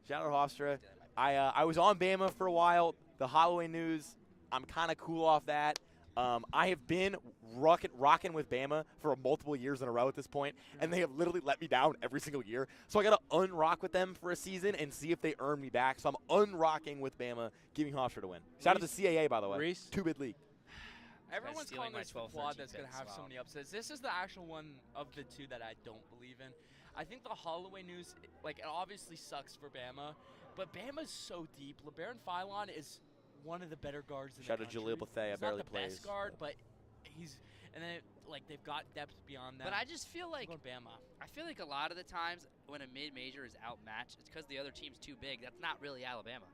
Shout out Hofstra. I was on Bama for a while. The Holloway news, I'm kind of cool off that. I have been rocking with Bama for multiple years in a row at this point, and they have literally let me down every single year. So I got to unrock with them for a season and see if they earn me back. So I'm unrocking with Bama, giving Hofstra to win. Shout out to CAA, by the way. Reese? 2-bid league. Everyone's stealing calling my this the 12, quad 13 that's going to picks. have so Wow. many upsets. This is the actual one of the two that I don't believe in. I think the Holloway news, like, it obviously sucks for Bama, but Bama's so deep. LeBaron Philon is one of the better guards in Shout the out to country. Jaleel Bethea, He's barely not the plays. best guard, but he's and then they've got depth beyond that. But I just feel like I'm going Bama. I feel like a lot of the times when a mid-major is outmatched, it's because the other team's too big. That's not really Alabama.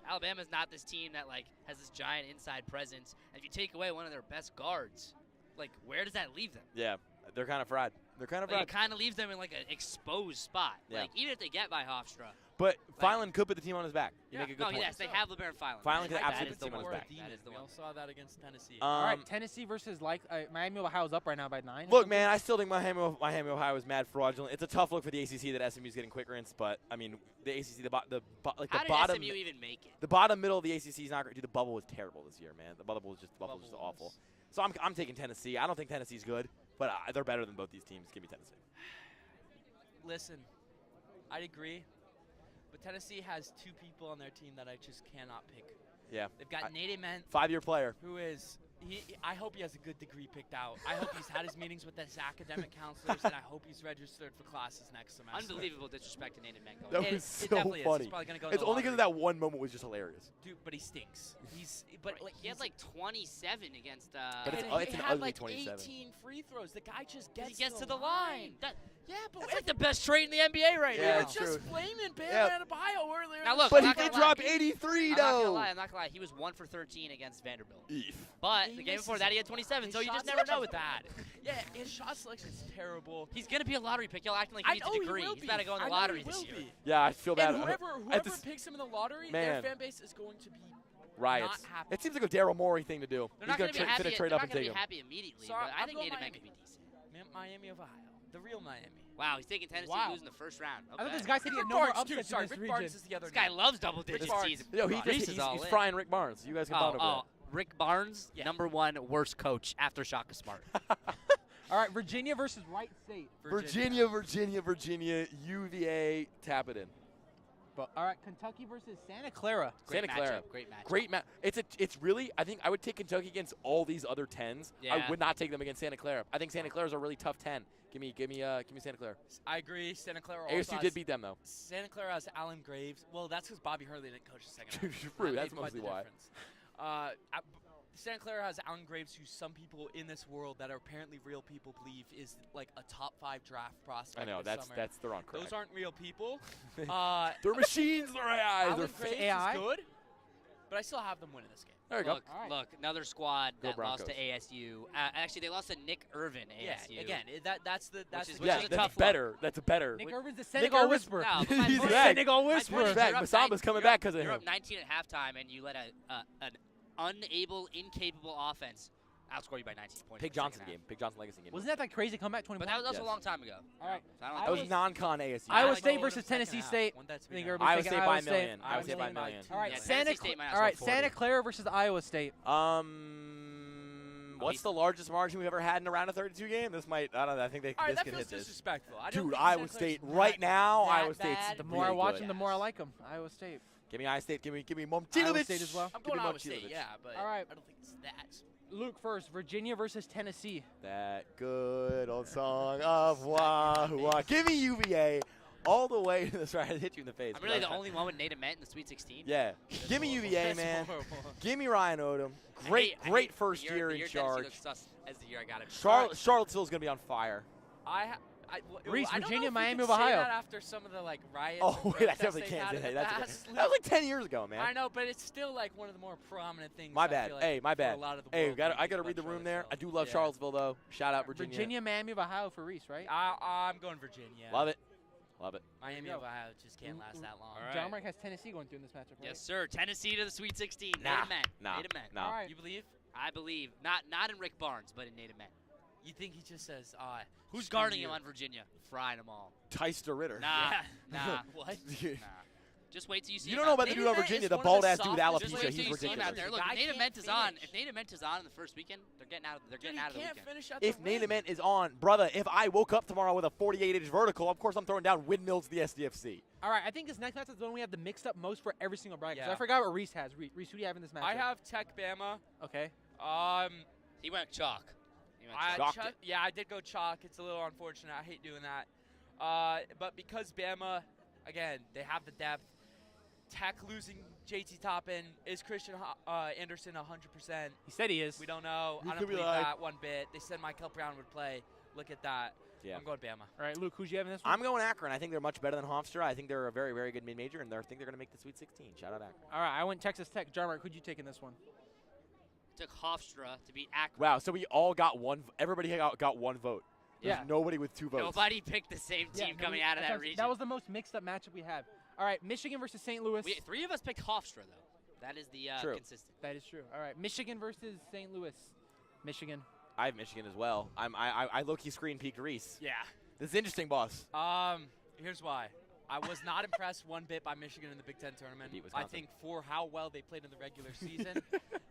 Alabama's not this team that like has this giant inside presence. And if you take away one of their best guards, like where does that leave them? Yeah, they're kind of fried. They're kind of Like, fried. it kind of leaves them in like an exposed spot. Yeah. Like even if they get by Hofstra. But Philon could put the team on his back. You make a good No, point. yes, they have LeBaron Philon. Philon could That absolutely is the put the team on one. his back. That is the We one. all saw that against Tennessee. All right, Tennessee versus Miami of Ohio's up right now by 9. Look, man, I still think Miami, Ohio is mad fraudulent. It's a tough look for the ACC that SMU's getting quick rinse, but I mean, the ACC, the How did bottom, SMU even make it? the bottom middle of the ACC is not great. Dude, the bubble was terrible this year, man. The bubble was just awful. So I'm taking Tennessee. I don't think Tennessee's good, but they're better than both these teams. Give me Tennessee. Listen, I'd agree, but Tennessee has two people on their team that I just cannot pick. Yeah. They've got Nate Ament, 5-year player. who is I hope he has a good degree picked out. I hope he's had his meetings with his academic counselors, and I hope he's registered for classes next semester. Unbelievable disrespect to Nate and Menko. That It- was it so definitely is. funny. He's probably gonna go in It's the only because lottery. that one moment was just hilarious. Dude, but he stinks. But he had like 27 against. But and it's he an had ugly like 27. 18 free throws. The guy just he gets gets to the line. That Yeah, but That's like the best trade in the NBA right Yeah, now. we were it's just true. flaming Bam Yeah. Adebayo earlier. Now in look, the But I'm he not did gonna lie. drop 83, I'm not gonna though. lie. I'm not gonna lie. He was 1 for 13 against Vanderbilt. Eef. But He the game before misses that, he a had 27. So His you just shot never know selection- with that. Yeah, his shot selection is terrible. He's gonna be a lottery pick. Y'all acting like he I needs know a degree. he will He's be. about to go in the I know lottery he this will year. be. Yeah, I feel bad. And whoever At this- picks him in the lottery, Man. their fan base is going to be Riots. not happy. It seems like a Daryl Morey thing to do. They're He's not going gonna be to happy. trade They're up not and gonna take be him. happy immediately. Sorry, But I I'm think going Native Man Miami. could be decent. Miami of Ohio, the real Miami. Wow, he's taking Tennessee Wow. to lose in the first round. I thought Okay. this guy said he had Rick no more Barnes, too. upsets Sorry, in this Rick region. Barnes is the other This guy name. loves double digits. Barnes. He's, Yo, Reese is all he's in. frying Rick Barnes. You guys can bond over Rick Barnes, Yeah. #1 worst coach after Shaka Smart. All right, Virginia versus Wright State. that. Virginia, UVA, tap it in. But all right, Kentucky versus Santa Clara. Great Santa Clara. matchup, Great matchup. Great match. It's really, I think I would take Kentucky against all these other 10s. Yeah. I would not take them against Santa Clara. I think Santa Clara's a really tough 10. Give me Santa Clara. I agree. Santa Clara also ASU has, did beat them though. Santa Clara has Alan Graves. Well, that's because Bobby Hurley didn't coach the second half. True, That that's made quite mostly the why. difference. Santa Clara has Alan Graves, who some people in this world that are apparently real people believe is like a top 5 draft prospect. I know this summer. they're on crack. Those aren't real people. They're machines. They're AI. Alan They're Graves AI? is good, but I still have them winning this game. There you go. Look, All right. look, another squad Go that lost to Broncos. ASU. Actually, they lost to Nick Irvin, ASU. Yeah, again, that's the is- the which Yeah, is a that's tough better. That's a better. Nick Irvin's the Nick Senegal Irvin's- Whisperer. No, but my He's point back. is- Senegal my point Whisperer. is He's back. you're up Masamba's nine- coming you're back up- 'cause of You're him. up 19 at halftime, and you let an unable, incapable offense outscore you by 19 points. Big in the second Johnson half. game. Big Johnson legacy game. Wasn't that that crazy comeback? 20 But that was points? also Yes. a long time ago. All right. So I don't I That think was non-con ASU. Iowa like State the versus second Tennessee half. State. One that's I think bigger. everybody's Iowa thinking State by Iowa a State. million. Iowa State by a million. All right, Yeah, Santa, Tennessee State might all right, outscore Santa 40. Clara versus Iowa State. What's the largest margin we've ever had in a round of 32 game? This might. I don't know. I think All right, this that could feels hit this. disrespectful. I don't Dude, think Iowa Santa Clara's State that- right now. that Iowa State's bad. The more I really watch good. them, the more I like them. Iowa State. Give me Iowa State. Give me Iowa Momcilovic. State as well. I'm Give going me Iowa State, Momcilovic. yeah, but All right. I don't think it's that. Luke first. Virginia versus Tennessee. That good old song of Wah. Give me UVA all the way to the side. I hit you in the face. I'm really the only one with Native Met in the Sweet 16. Yeah. Give me UVA, That's man. horrible. Give me Ryan Odom. I Great hate first the year the in Tennessee charge. looks sus as the year I got him. Charlottesville's going to be on fire. Reese, I don't know Virginia, if we Miami can of say Ohio. that after some of the like riots. Oh, and wait, I protests definitely they've can't had say in that. the That's past. that was like 10 years ago, man. I know, but it's still like one of the more prominent things. My I bad. feel like Hey, my for bad. A lot of the Hey, world I got to thinks read the about room there. I do Charlottesville. love Yeah. Charlottesville, though. Shout out Virginia. Virginia, Miami of Ohio for Reese, right? I'm going Virginia. Love it. Love it. Miami Yo. of Ohio just can't last that long. All right. Jarmark has Tennessee going through in this matchup, right? Yes, sir. Tennessee to the Sweet 16. Nah, Native Met. nah, Native Met. nah. All right. You believe? I believe. Not in Rick Barnes, but in Native Met. You think he just says, Who's screw guarding you. him on Virginia? Frying them all. Tyster Ritter. Nah. Yeah. Nah. What? Nah. Just wait till you see You him don't know out about there. the dude on Native Met Virginia, is the one of the bald-ass dude, softest- Just alopecia. wait till He's you see him out ridiculous. there. The Look, guy if Native can't Met is on. finish. If Native Met is on in the first weekend, they're getting out of Dude, the he weekend. can't finish at If the rim. Native is on, brother, if I woke up tomorrow with a 48-inch vertical, of course I'm throwing down windmills to the SDFC. All right, I think this next matchup is the one we have the mixed up most for every single bracket. So Yeah. I forgot what Reese has. Reese, who do you have in this matchup? I have Tech Bama. Okay. He went chalk. He went I chalk. Chalked it. yeah, I did go chalk. It's a little unfortunate. I hate doing that. But because Bama, again, they have the depth. Tech losing JT Toppin. Is Christian Anderson 100%? He said he is. We don't know. You I don't could be believe like- that one bit. They said Michael Brown would play. Look at that. Yeah. I'm going Bama. All right, Luke, who do you have in this one? I'm going Akron. I think they're much better than Hofstra. I think they're a very, very good mid-major, and I think they're going to make the Sweet 16. Shout out Akron. All right, I went Texas Tech. Jarmark, who'd you take in this one? Took Hofstra to beat Akron. Wow, so we all got one. Everybody got one vote. There's Yeah. nobody with 2 votes. Nobody picked the same team coming out of that region. That was the most mixed up matchup we have. All right, Michigan versus St. Louis. Three of us picked Hofstra, though. That is the True. consistent. That is true. All right, Michigan versus St. Louis. Michigan. I have Michigan as well. I low-key screen peeked Reese. Yeah. This is interesting, boss. Here's why. I was not impressed one bit by Michigan in the Big Ten tournament. They beat I Wisconsin. think for how well they played in the regular season,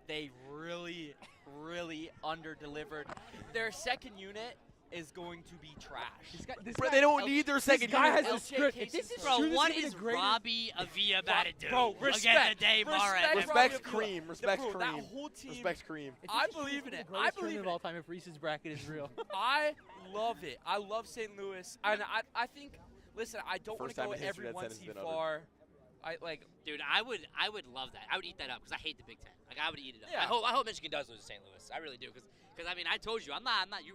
they really, really under-delivered. Their second unit is going to be trash. Bro, they don't need their second guy unit. has a script. If this is Bro, true, this what is gonna is be the greatest- Robbie Avila about to do Bro, respect. against the Dave Mara? Respect, Respects Robbie Cream. Avila. Respects Bro, that Cream. whole team. Respects Cream. If I this is true, believe this in is it. the I greatest believe tournament in of all it. time if Reese's bracket is real. I love it. I love St. Louis. And I think, listen, I don't want First to time go in history every that one sentence seed has been uttered. far. I like. Dude, I would love that. I would eat that up because I hate the Big Ten. Like I would eat it up. Yeah. I hope Michigan does lose to St. Louis. I really do because I mean I told you I'm not you.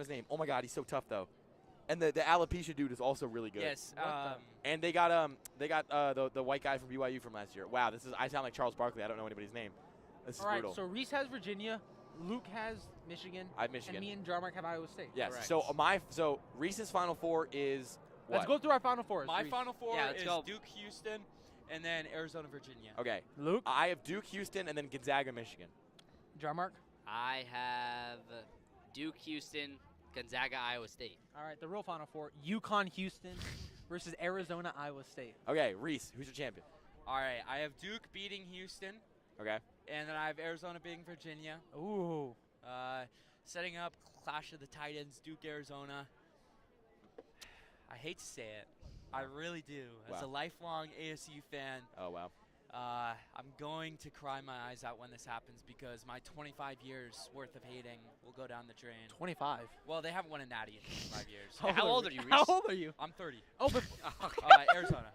on his name. Oh my God, he's so tough though. And the alopecia dude is also really good. Yes. And they got the white guy from BYU from last year. Wow, I sound like Charles Barkley. I don't know anybody's name. This is All right, brutal. so Reese has Virginia. Luke has Michigan. I have Michigan. And me and Jarmark have Iowa State. Yes. Correct. So Reese's Final Four is what? Let's go through our Final Fours. My Reese. Final Four Yeah, let's is go. Duke, Houston, and then Arizona, Virginia. Okay. Luke, I have Duke, Houston, and then Gonzaga, Michigan. Jarmark. I have Duke, Houston, Gonzaga, Iowa State. All right, the real Final Four: UConn, Houston versus Arizona, Iowa State. Okay, Reese, who's your champion? All right, I have Duke beating Houston, Okay. and then I have Arizona beating Virginia. Ooh. Setting up Clash of the Titans, Duke, Arizona. I hate to say it. I really do. As a Wow. lifelong ASU fan, Oh wow. I'm going to cry my eyes out when this happens because my 25 years worth of hating will go down the drain. 25. Well, they haven't won a natty in 25 years. How old are you, Reese? How old are you? I'm 30. Oh, but Arizona.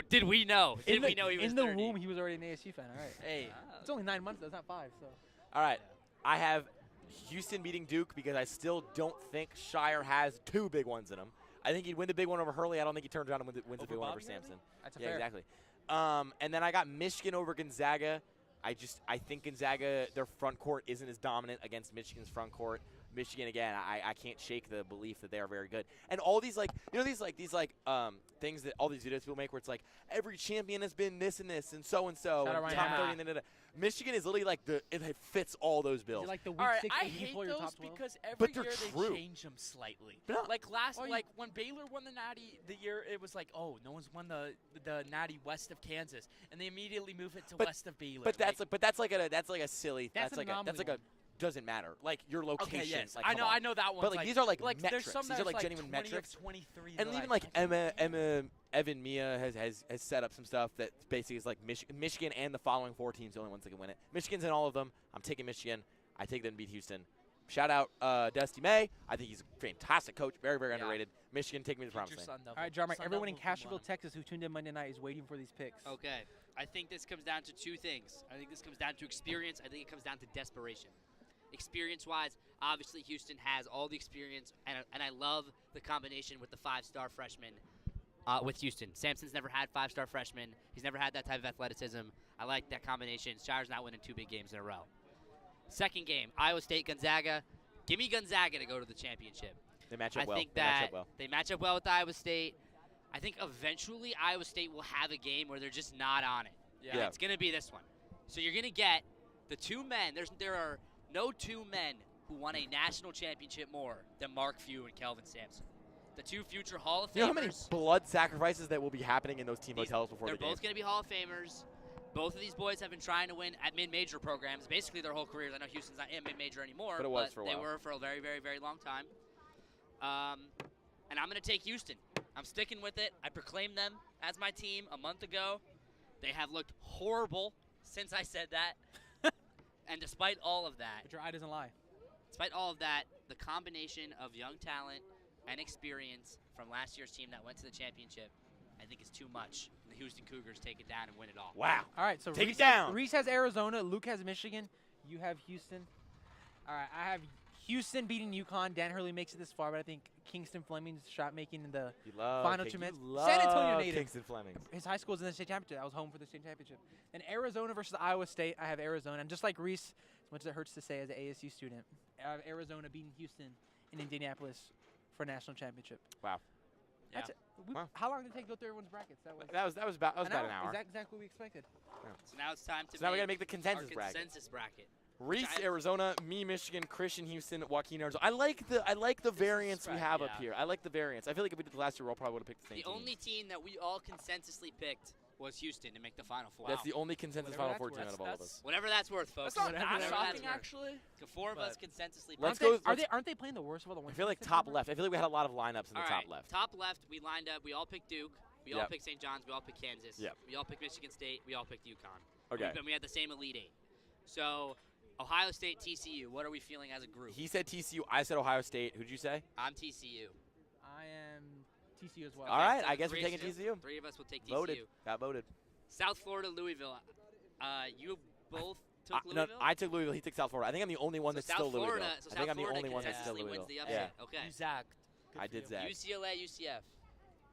Did we know? Did we know he was in the 30? womb? He was already an ASU fan. All right. Hey, It's only 9 months. Though. It's not 5. So. All right. I have Houston beating Duke because I still don't think Shire has two big ones in him. I think he'd win the big one over Hurley. I don't think he turns around and wins the Over big one over Bobby Hurley? Sampson. That's a Yeah, fair. exactly. And then I got Michigan over Gonzaga. I think Gonzaga, their front court isn't as dominant against Michigan's front court. Michigan again, I can't shake the belief that they are very good. And all these these things that all these videos people make where it's like every champion has been this and this and so Shout out and Ryan top Howard. 30 and da-da-da. Michigan is literally like it fits all those Is bills. it like the week all right, 6 I AD hate pull your those top 12? because every But they're year true. they change them slightly. No. Like Oh, like when Baylor won the Natty the year, it was like, oh, no one's won the Natty west of Kansas, and they immediately move it to But- west of Baylor. But that's like a silly. That's an anomaly doesn't matter. Like your location. okay. Yes, like, I come know. on. I know that one. But like these are like there's metrics. some These that's are like like genuine 20 metrics. Of 23 And that even I like can't Evan Mia has set up some stuff that basically is like Michigan and the following 4 teams, the only ones that can win it. Michigan's in all of them. I'm taking Michigan. I take them to beat Houston. Shout out Dusty May. I think he's a fantastic coach. Very, very underrated. Michigan, take me to the promised land. All right, Jarmark. Everyone in Castroville, Texas, who tuned in Monday night is waiting for these picks. Okay. I think this comes down to two things. I think this comes down to experience. I think it comes down to desperation. Experience-wise, obviously Houston has all the experience, and I love the combination with the 5-star freshman with Houston. Sampson's never had 5-star freshmen. He's never had that type of athleticism. I like that combination. Shire's not winning 2 big games in a row. Second game, Iowa State, Gonzaga. Give me Gonzaga to go to the championship. They match up well. I think They match that up well. they match up well with Iowa State. I think eventually Iowa State will have a game where they're just not on it. Yeah. It's going to be this one. So you're going to get the 2 men. There are no 2 men who won a national championship more than Mark Few and Kelvin Sampson. The 2 future Hall of Famers. You know how many blood sacrifices that will be happening in those team hotels before They're the game? both going to be Hall of Famers. Both of these boys have been trying to win at mid-major programs basically their whole careers. I know Houston's not in mid-major anymore, But it was for a they while. were for a very, very, very long time. And I'm going to take Houston. I'm sticking with it. I proclaimed them as my team a month ago. They have looked horrible since I said that. And despite all of that, But your eye doesn't lie. despite all of that, the combination of young talent and experience from last year's team that went to the championship, I think is too much. The Houston Cougars take it down and win it all. Wow. All right, so Take it Reese down. Reese has Arizona. Luke has Michigan. You have Houston. All right, I have Houston beating UConn. Dan Hurley makes it this far, but I think Kingston Fleming's shot making in the You love final King- 2 minutes. You San Antonio love native. Kingston Fleming. His high school is in the state championship. I was home for the state championship. And Arizona versus Iowa State. I have Arizona. And just like Reese, as much as it hurts to say as an ASU student, I have Arizona beating Houston in Indianapolis for a national championship. Wow. That's it. Wow. How long did it take to go through everyone's brackets? That was about an hour. Exactly what we expected. So now it's time to So now we make gotta make the consensus our bracket. consensus bracket. Reese, Giants. Arizona, me, Michigan, Christian, Houston, Joaquin, Arizona. I like the variance we right, have up yeah. here. I like the variance. I feel like if we did the last year, we all probably would have picked the same The teams. only team that we all consensusly picked was Houston to make the Final Four. That's the only consensus Whatever Final Four that's team worth. out of all of us. Whatever that's worth, folks. That's not Whatever that that's shocking, worth. actually. The 4 of us But- consensusly Let's picked. go. Aren't they playing the worst of all the I ones? feel like top left. I feel like we had a lot of lineups in the All top right, left. Top left, we lined up. We all picked Duke. We all Yep. picked St. John's. We all picked Kansas. Yep. We all picked Michigan State. We all picked UConn. Okay. And we had the same Elite 8. So, Ohio State, TCU, what are we feeling as a group? He said TCU. I said Ohio State. Who'd you say? I'm TCU. I am TCU as well. All right, so I the guess we're three of taking us- TCU. 3 of us will take TCU. Voted. Got voted. South Florida, Louisville. You both No, took Louisville? I took Louisville. He took South Florida. I think I'm the only one So that's South still Florida, Louisville. So I think South I'm the Florida only one that's still consistently Louisville. wins the Yeah. upset. Okay. You Zach. I did Zach. UCLA, UCF.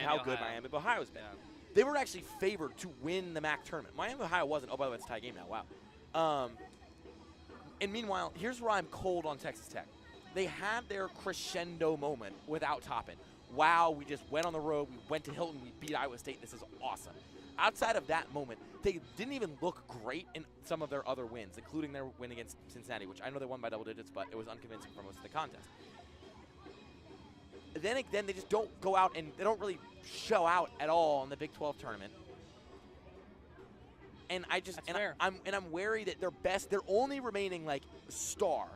how good Ohio. Miami of Ohio's been. Yeah. They were actually favored to win the MAC tournament. Miami of Ohio wasn't. Oh, by the way, it's a tie game now. Wow. And meanwhile, here's where I'm cold on Texas Tech. They had their crescendo moment without Toppin. Wow, we just went on the road. We went to Hilton. We beat Iowa State. This is awesome. Outside of that moment, they didn't even look great in some of their other wins, including their win against Cincinnati, which I know they won by double digits, but it was unconvincing for most of the contest. Then again, they just don't go out and they don't really show out at all in the Big 12 tournament. And I'm wary that their only remaining like star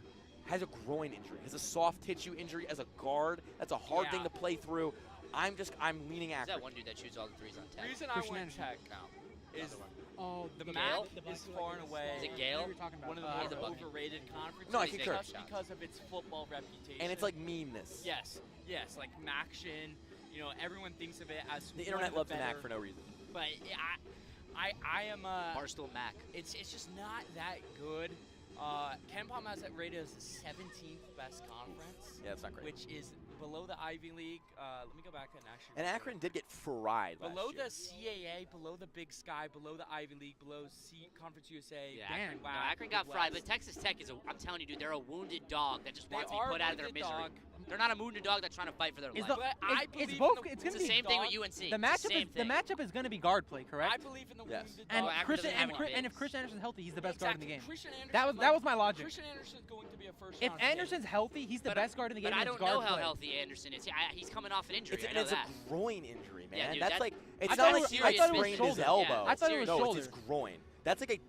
has a groin injury, has a soft tissue injury as a guard. That's a hard thing to play through. I'm leaning Is Akron. that one dude that shoots all the threes on The Tech? reason I went Tech is the Gale? MAC is far and away Is it Gale? one of He's a the more bucket. overrated conferences No, I concur. just because of its football reputation. And it's like meanness. Yes, like MACtion. You know, everyone thinks of it as The one internet of the loves the MAC better- for no reason. But I am Barstool Mac. It's just not that good. Ken Palm has it rated as the 17th best conference. Yeah, that's not great. Which is below the Ivy League. Let me go back and actually. And Akron did get fried below last year. the CAA, below the Big Sky, below the Ivy League, below Conference USA. Yeah, Damn. Akron, Wow. no, Akron got fried, but Texas Tech is I'm telling you, dude, they're a wounded dog that just wants to be put out of their misery. They're not a wounded dog that's trying to fight for their life. It's both. It's It's going to the be same thing with UNC. The matchup Same is thing. going to be guard play, correct? I believe in the wounded And dog. Akron Christian doesn't have and, any and if bigs. Christian Anderson's healthy, he's the best guard in the game. Christian Anderson, That was my logic. Christian Anderson's going to be a first If round pick. Anderson's healthy, he's the best guard in the game. But I and don't it's know guard how play. healthy Anderson is. He's coming off an injury. It's, I know it's that. a groin injury, man. Yeah, dude, that's that- like it's I not thought like it was he serious sprained business. his Yeah, elbow. I thought it was no, shoulder. it's his groin. That's like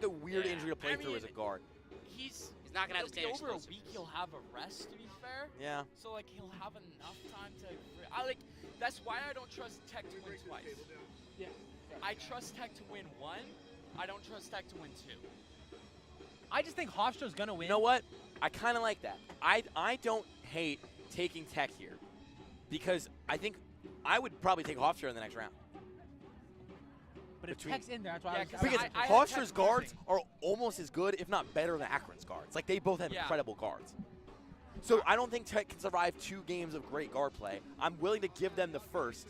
a weird injury to play through as a guard. He's not gonna have the same over a explosiveness. week. He'll have a rest, to be fair. Yeah. So like he'll have enough time to. That's why I don't trust Tech to win twice. Yeah. I trust Tech to win one. I don't trust Tech to win two. I just think Hofstra's going to win. You know what? I kind of like that. I don't hate taking Tech here because I think I would probably take Hofstra in the next round. But if Tech's in there, that's why Yeah, I was Because I had Hofstra's Tech guards losing. are almost as good, if not better, than Akron's guards. Like, they both have Yeah. incredible guards. So I don't think Tech can survive 2 games of great guard play. I'm willing to give them the first.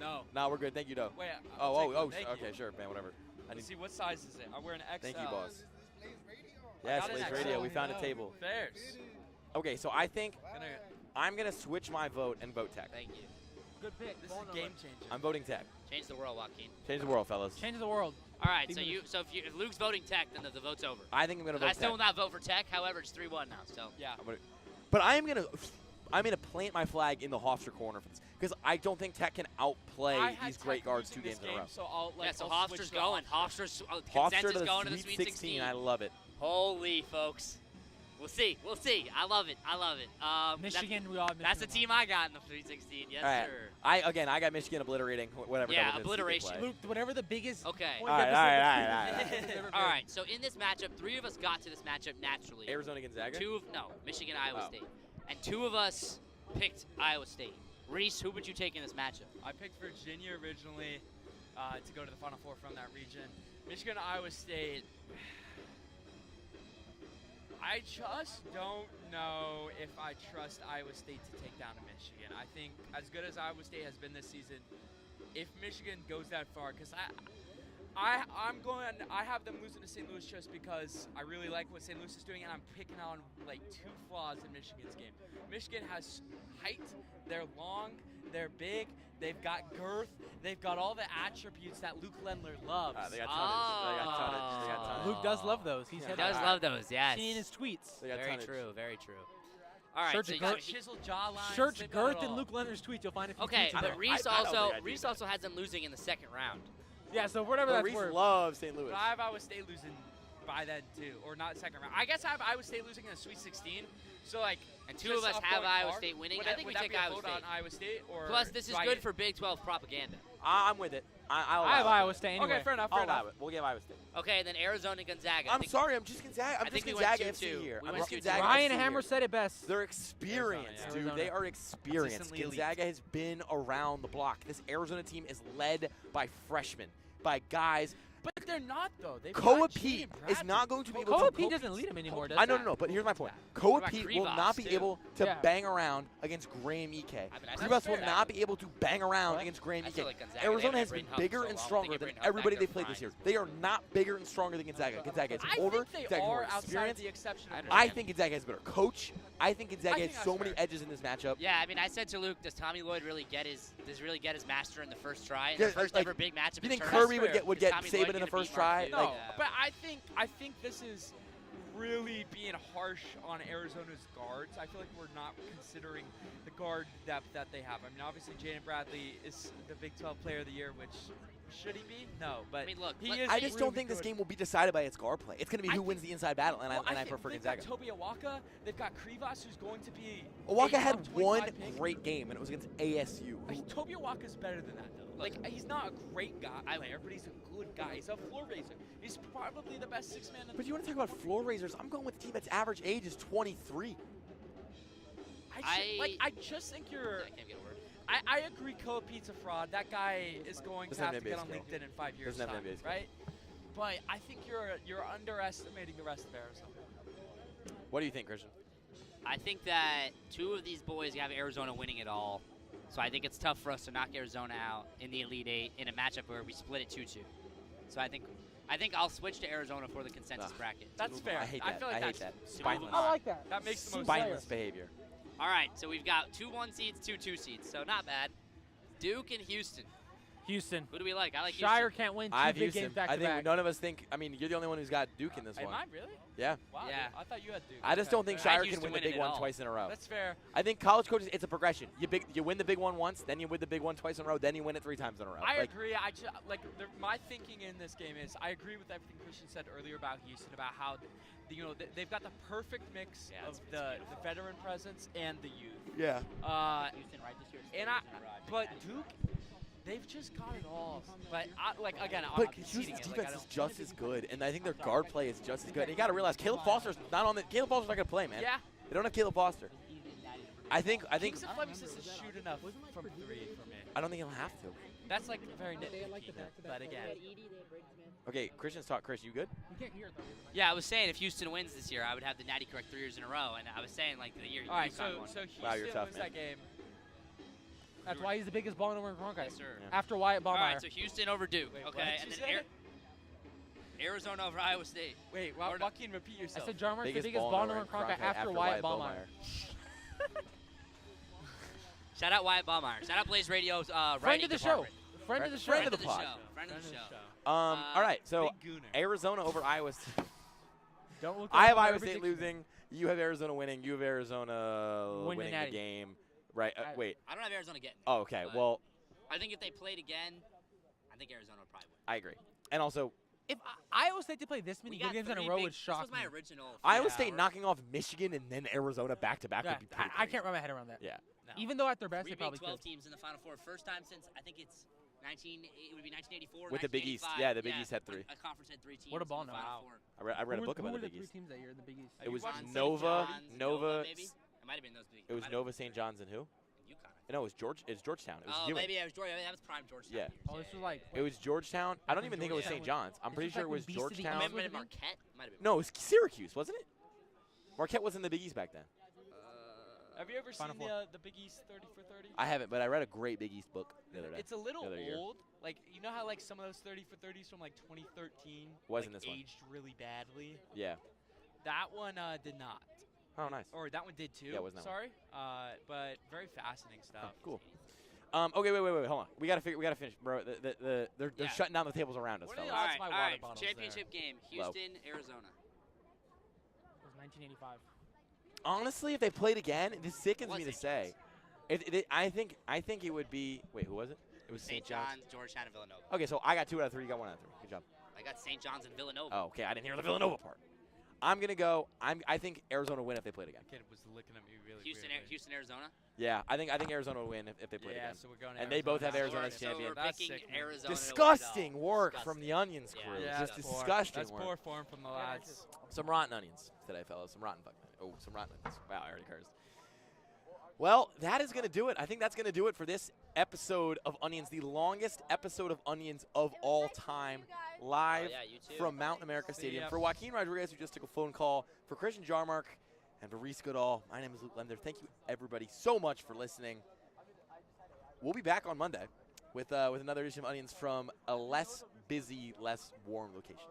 No. No, we're good. Thank you, though. Wait. I'll take one. Thank okay, you. sure, man, whatever. Let's see, what size is it? I wear an XL. Thank you, boss. I Yes, got an Blaze XL. Radio. We found a table. Fairs. Okay, so I think Gonna, I'm going to switch my vote and vote Tech. Thank you. Good pick. this is game changer. I'm voting Tech. Change the world, Joaquin. Change the world, fellas. Change the world. All right, so if Luke's voting Tech, then the vote's over. I think I'm going to vote I still Tech. will not vote for Tech. However, it's 3-1 now. So Yeah. But I'm gonna plant my flag in the Hofstra corner for this because I don't think Tech can outplay I had these Tech great guards 2 losing games this in a row. game, So I'll Hofstra's switch to going. Hofstra. Hofstra's Hofstra consensus to the going to the Sweet Sweet 16. I love it. Holy folks. We'll see. I love it. Michigan, we all have That's the Michigan. team I got in the Sweet 16. Yes, All right. sir. I got Michigan obliterating whatever. Yeah, double digits they obliteration. play. Luke, whatever the biggest. Okay. point All right, deficit- All right. So in this matchup, 3 of us got to this matchup naturally. Arizona Gonzaga. Michigan, Iowa Oh. State, and 2 of us picked Iowa State. Reese, who would you take in this matchup? I picked Virginia originally to go to the Final Four from that region. Michigan, Iowa State. I just don't know if I trust Iowa State to take down Michigan. I think as good as Iowa State has been this season, if Michigan goes that far, because I have them losing to St. Louis just because I really like what St. Louis is doing, and I'm picking on like 2 flaws in Michigan's game. Michigan has height, they're long, they're big, they've got girth, they've got all the attributes that Luke Lendler loves. They got tonnage. They got tonnage. Luke does love those. He's He had does love those, yes. seen in his tweets. They got Very tonnage. true, very true. All right, Search so you girth. got Chiseled jawline. Search they've got it girth in all. Luke Leonard's tweets. You'll find a few okay, tweets about but it. Reese I don't think I do Reese that. also has them losing in the second round. Yeah, so whatever But that's Reese worth. loves St. Louis. But I have Iowa State losing by then too, or not second round. I guess I have Iowa State losing in the Sweet 16. So like, And 2 just of us off have going Iowa hard, State winning. would I that- think we would that take be a Iowa vote State. on Iowa State, or Plus, this is do I good get- for Big 12 propaganda. I'm with it. I'll I have allow it. Iowa State anyway. Okay, fair enough. I'll Fair allow enough. it. We'll give Iowa State. Okay, then Arizona, Gonzaga. I I'm think- sorry. I'm just Gonzaga. I'm I just think we went Gonzaga 2-2. FC here. We I'm went just 2-2. Gonzaga Ryan FC here. Hammer said it best. They're experienced, Arizona, dude. Arizona. They are experienced. Consistently elite. Gonzaga has been around the block. This Arizona team is led by freshmen, by guys. But they're not though. They've Koa got Pete Jaden is Bradley. not going to be able Koa to. Pete doesn't lead him anymore, does I he? know, but here's my point. What Koa about Pete will Krivas, not be too? able to Yeah. bang around against Graham Ike. I mean, I Krivas feel will that. not be able to bang around What? against Graham I Ike. feel like Gonzaga, they Arizona haven't has had been Braden Hunt bigger so and long. stronger They than get Braden Hunt everybody back they there, played this fine. year. They are not bigger and stronger than Gonzaga. Gonzaga is I older. think they Gonzaga more are outside of experienced. the exception. of I Graham. think Gonzaga has a better coach. I think Gonzaga I think has so that's many fair. edges in this matchup. Yeah, I mean, I said to Luke, does Tommy Lloyd really get his master in the first try? In Yeah, the first like, ever big matchup. You in think the Kirby tournament? would Is get Tommy Lloyd Saban in the gonna first beat try? Mark No, Few? Like, but I think this is really being harsh on Arizona's guards. I feel like we're not considering the guard depth that they have. I mean, obviously Jaden Bradley is the Big 12 Player of the Year, which should he be? No, but I mean, look, he let- is. I just don't really think this good. game will be decided by its guard play. It's going to be I who think- wins the inside battle, and Well, I think prefer they've Gonzaga. got Toby Awaka. They've got Krivas, who's going to be. Owaka a had top one 25 pick. great game, and it was against ASU. Toby Awaka's better than that, though. Like, he's not a great guy player, but he's a good guy. He's a floor raiser. He's probably the best six man. But you want to talk about floor raisers? I'm going with a team that's average age is 23. I just think you're. I can't get a word. I agree. Koa Pete's a fraud. That guy is going to Doesn't have have to an get on NBA skill. LinkedIn in 5 years' Doesn't have time, an NBA skill. right? But I think you're underestimating the rest of Arizona. What do you think, Christian? I think that two of these boys have Arizona winning it all. So I think it's tough for us to knock Arizona out in the Elite Eight in a matchup where we split it 2-2. So I think I'll switch to Arizona for the consensus bracket. That's fair. I hate I that. feel like I hate that's that. to Spineless. move on. I like that. That makes the most Spineless sense. behavior. All right, so we've got 2 1 seeds, 2 2 seeds. So not bad. Duke and Houston. Houston. Who do we like? I like Shire Houston. can't win 2 I have big Houston. games back I to think back. none of us think. I mean, you're the only one who's got Duke in this Am one. I really? Yeah. Wow. Yeah. I thought you had Duke. I just don't think Okay. I Shire had can win Houston the big winning it one all. twice in a row. That's fair. I think college coaches, it's a progression. You win the big one once, then you win the big one twice in a row, then you win it 3 times in a row. I Like, agree. My thinking in this game is I agree with everything Christian said earlier about Houston, about how they've got the perfect mix Yeah, of it's the beautiful. veteran presence and the youth. Yeah. Houston right this year. And but Duke, they've just got it all. But again, I'm But not conceding Houston's it. defense is just as good, and I think their guard play is just as good. And you got to realize Caleb Foster's not on the. Caleb Foster's not going to play, man. Yeah. They don't have Caleb Foster. I think. Kings of Fleming doesn't shoot enough from 3 for me. I don't think he'll have to. That's like very nitpicky. But again, Okay, Christian's talk. Chris, you good? You can't hear it though. Yeah, I was saying if Houston wins this year, I would have the natty correct 3 years in a row, and I was saying like the year all right. UConn won. So Houston Wow, you're tough, wins man. that game. That's why he's the biggest ball winner in Cronkite. Yes, sir. Yeah. After Wyatt All Baumeier. right, so Houston over Duke, Wait, okay, what and did then you say? Arizona over Iowa State. Wait, Or not- Joaquin, repeat I yourself. said Jarmark's the Biggest biggest ball ball winner winner in Cronkite after Wyatt Wyatt Baumeier. Shout out Wyatt Baumeier. Shout out Blaze Radio's Friend writing of the show. department. Friend of the show. Friend of the pod. Friend of the show. All right, so Big gooner. Arizona over Iowa State. Don't look I up have the Iowa Urban State Dictionary. losing. You have Arizona winning. You have Arizona Win the winning the natty. game. Right. Wait. I don't have Arizona getting it. Oh, okay. but Well, I think if they played again, I think Arizona would probably win. I agree. And also, If Iowa State to play this many We good got games in a 3 row big- would shock This was my me. original. Iowa 3 State hour. knocking off Michigan and then Arizona back to back Yeah, would be pretty I crazy. can't wrap my head around that. Yeah. No. Even though at their best, 3 they probably Big 12 could. teams in the Final Four. First time since I think it's 19. It would be 1984. With the Big East. 1985. Yeah, the Big East had 3. A conference had 3 teams. What a ball in the now. Final Wow. Four. I read a book Who about were the the Big 3 East. teams that year in the Big East? It was St. Nova, John's, Nova. maybe. It might have been those big. It was might have Nova, St. John's, and who? been UConn. No, it was Georgetown. It was Oh, Ewing. maybe it was Georgia. That was prime Georgetown. Yeah. years. Oh, this was like. It was Georgetown. I don't even think it was Georgetown St. John's. I'm This pretty was sure like it when was Beast of the Georgetown. East Remember was a Marquette? Might have been. No, it was Syracuse, wasn't it? Marquette was in the Big East back then. Have you ever Final seen Four. the Big East 30 for 30? I haven't, but I read a great Big East book the other day. It's a little the other year. old. Like, you know how like some of those 30 for 30s from like 2013 Wasn't like, this one. aged really badly? Yeah. That one did not. Oh, nice. Or that one did too. Yeah, it wasn't that Sorry. But very fascinating stuff. Oh, cool. Okay, wait, hold on. We gotta finish, bro. They're Yeah. shutting down the tables around us, What are the fellas. All odds right, my all water right. bottle's Championship game. Low. Houston, Arizona. It was 1985. Honestly, if they played again, this sickens Was me to St. say. I think it would be. Wait, who was it? It was St. St. John's. John's, Georgetown, and Villanova. Okay, so I got 2 out of 3. You got 1 out of 3. Good job. I got St. John's and Villanova. Oh, okay. I didn't hear the Villanova part. I'm gonna go. I think Arizona will win if they played again. Kid was looking at me really Houston, weirdly. Houston, Arizona. Yeah, I think Arizona will win if they played Yeah, again. so we're going. And they both have Arizona. Arizona as So champion. we're That's picking sick, man. Arizona. to win it Disgusting all. work from Disgusting. the Onions Yeah, crew. Yeah, Just that's poor. disgusting That's work. poor form from the lads. Some rotten onions today, fellas. Some rotten fucking onions. Oh, some rotten onions. Wow, I already cursed. Well, that is going to do it. I think that's going to do it for this episode of Onions, the longest episode of Onions of all time, live yeah, you too. from Mountain America Stadium. ya. For Joaquin Rodriguez, who just took a phone call, for Christian Jarmark, and for Rees Goodall, my name is Luke Lendler. Thank you, everybody, so much for listening. We'll be back on Monday with another edition of Onions from a less busy, less warm location.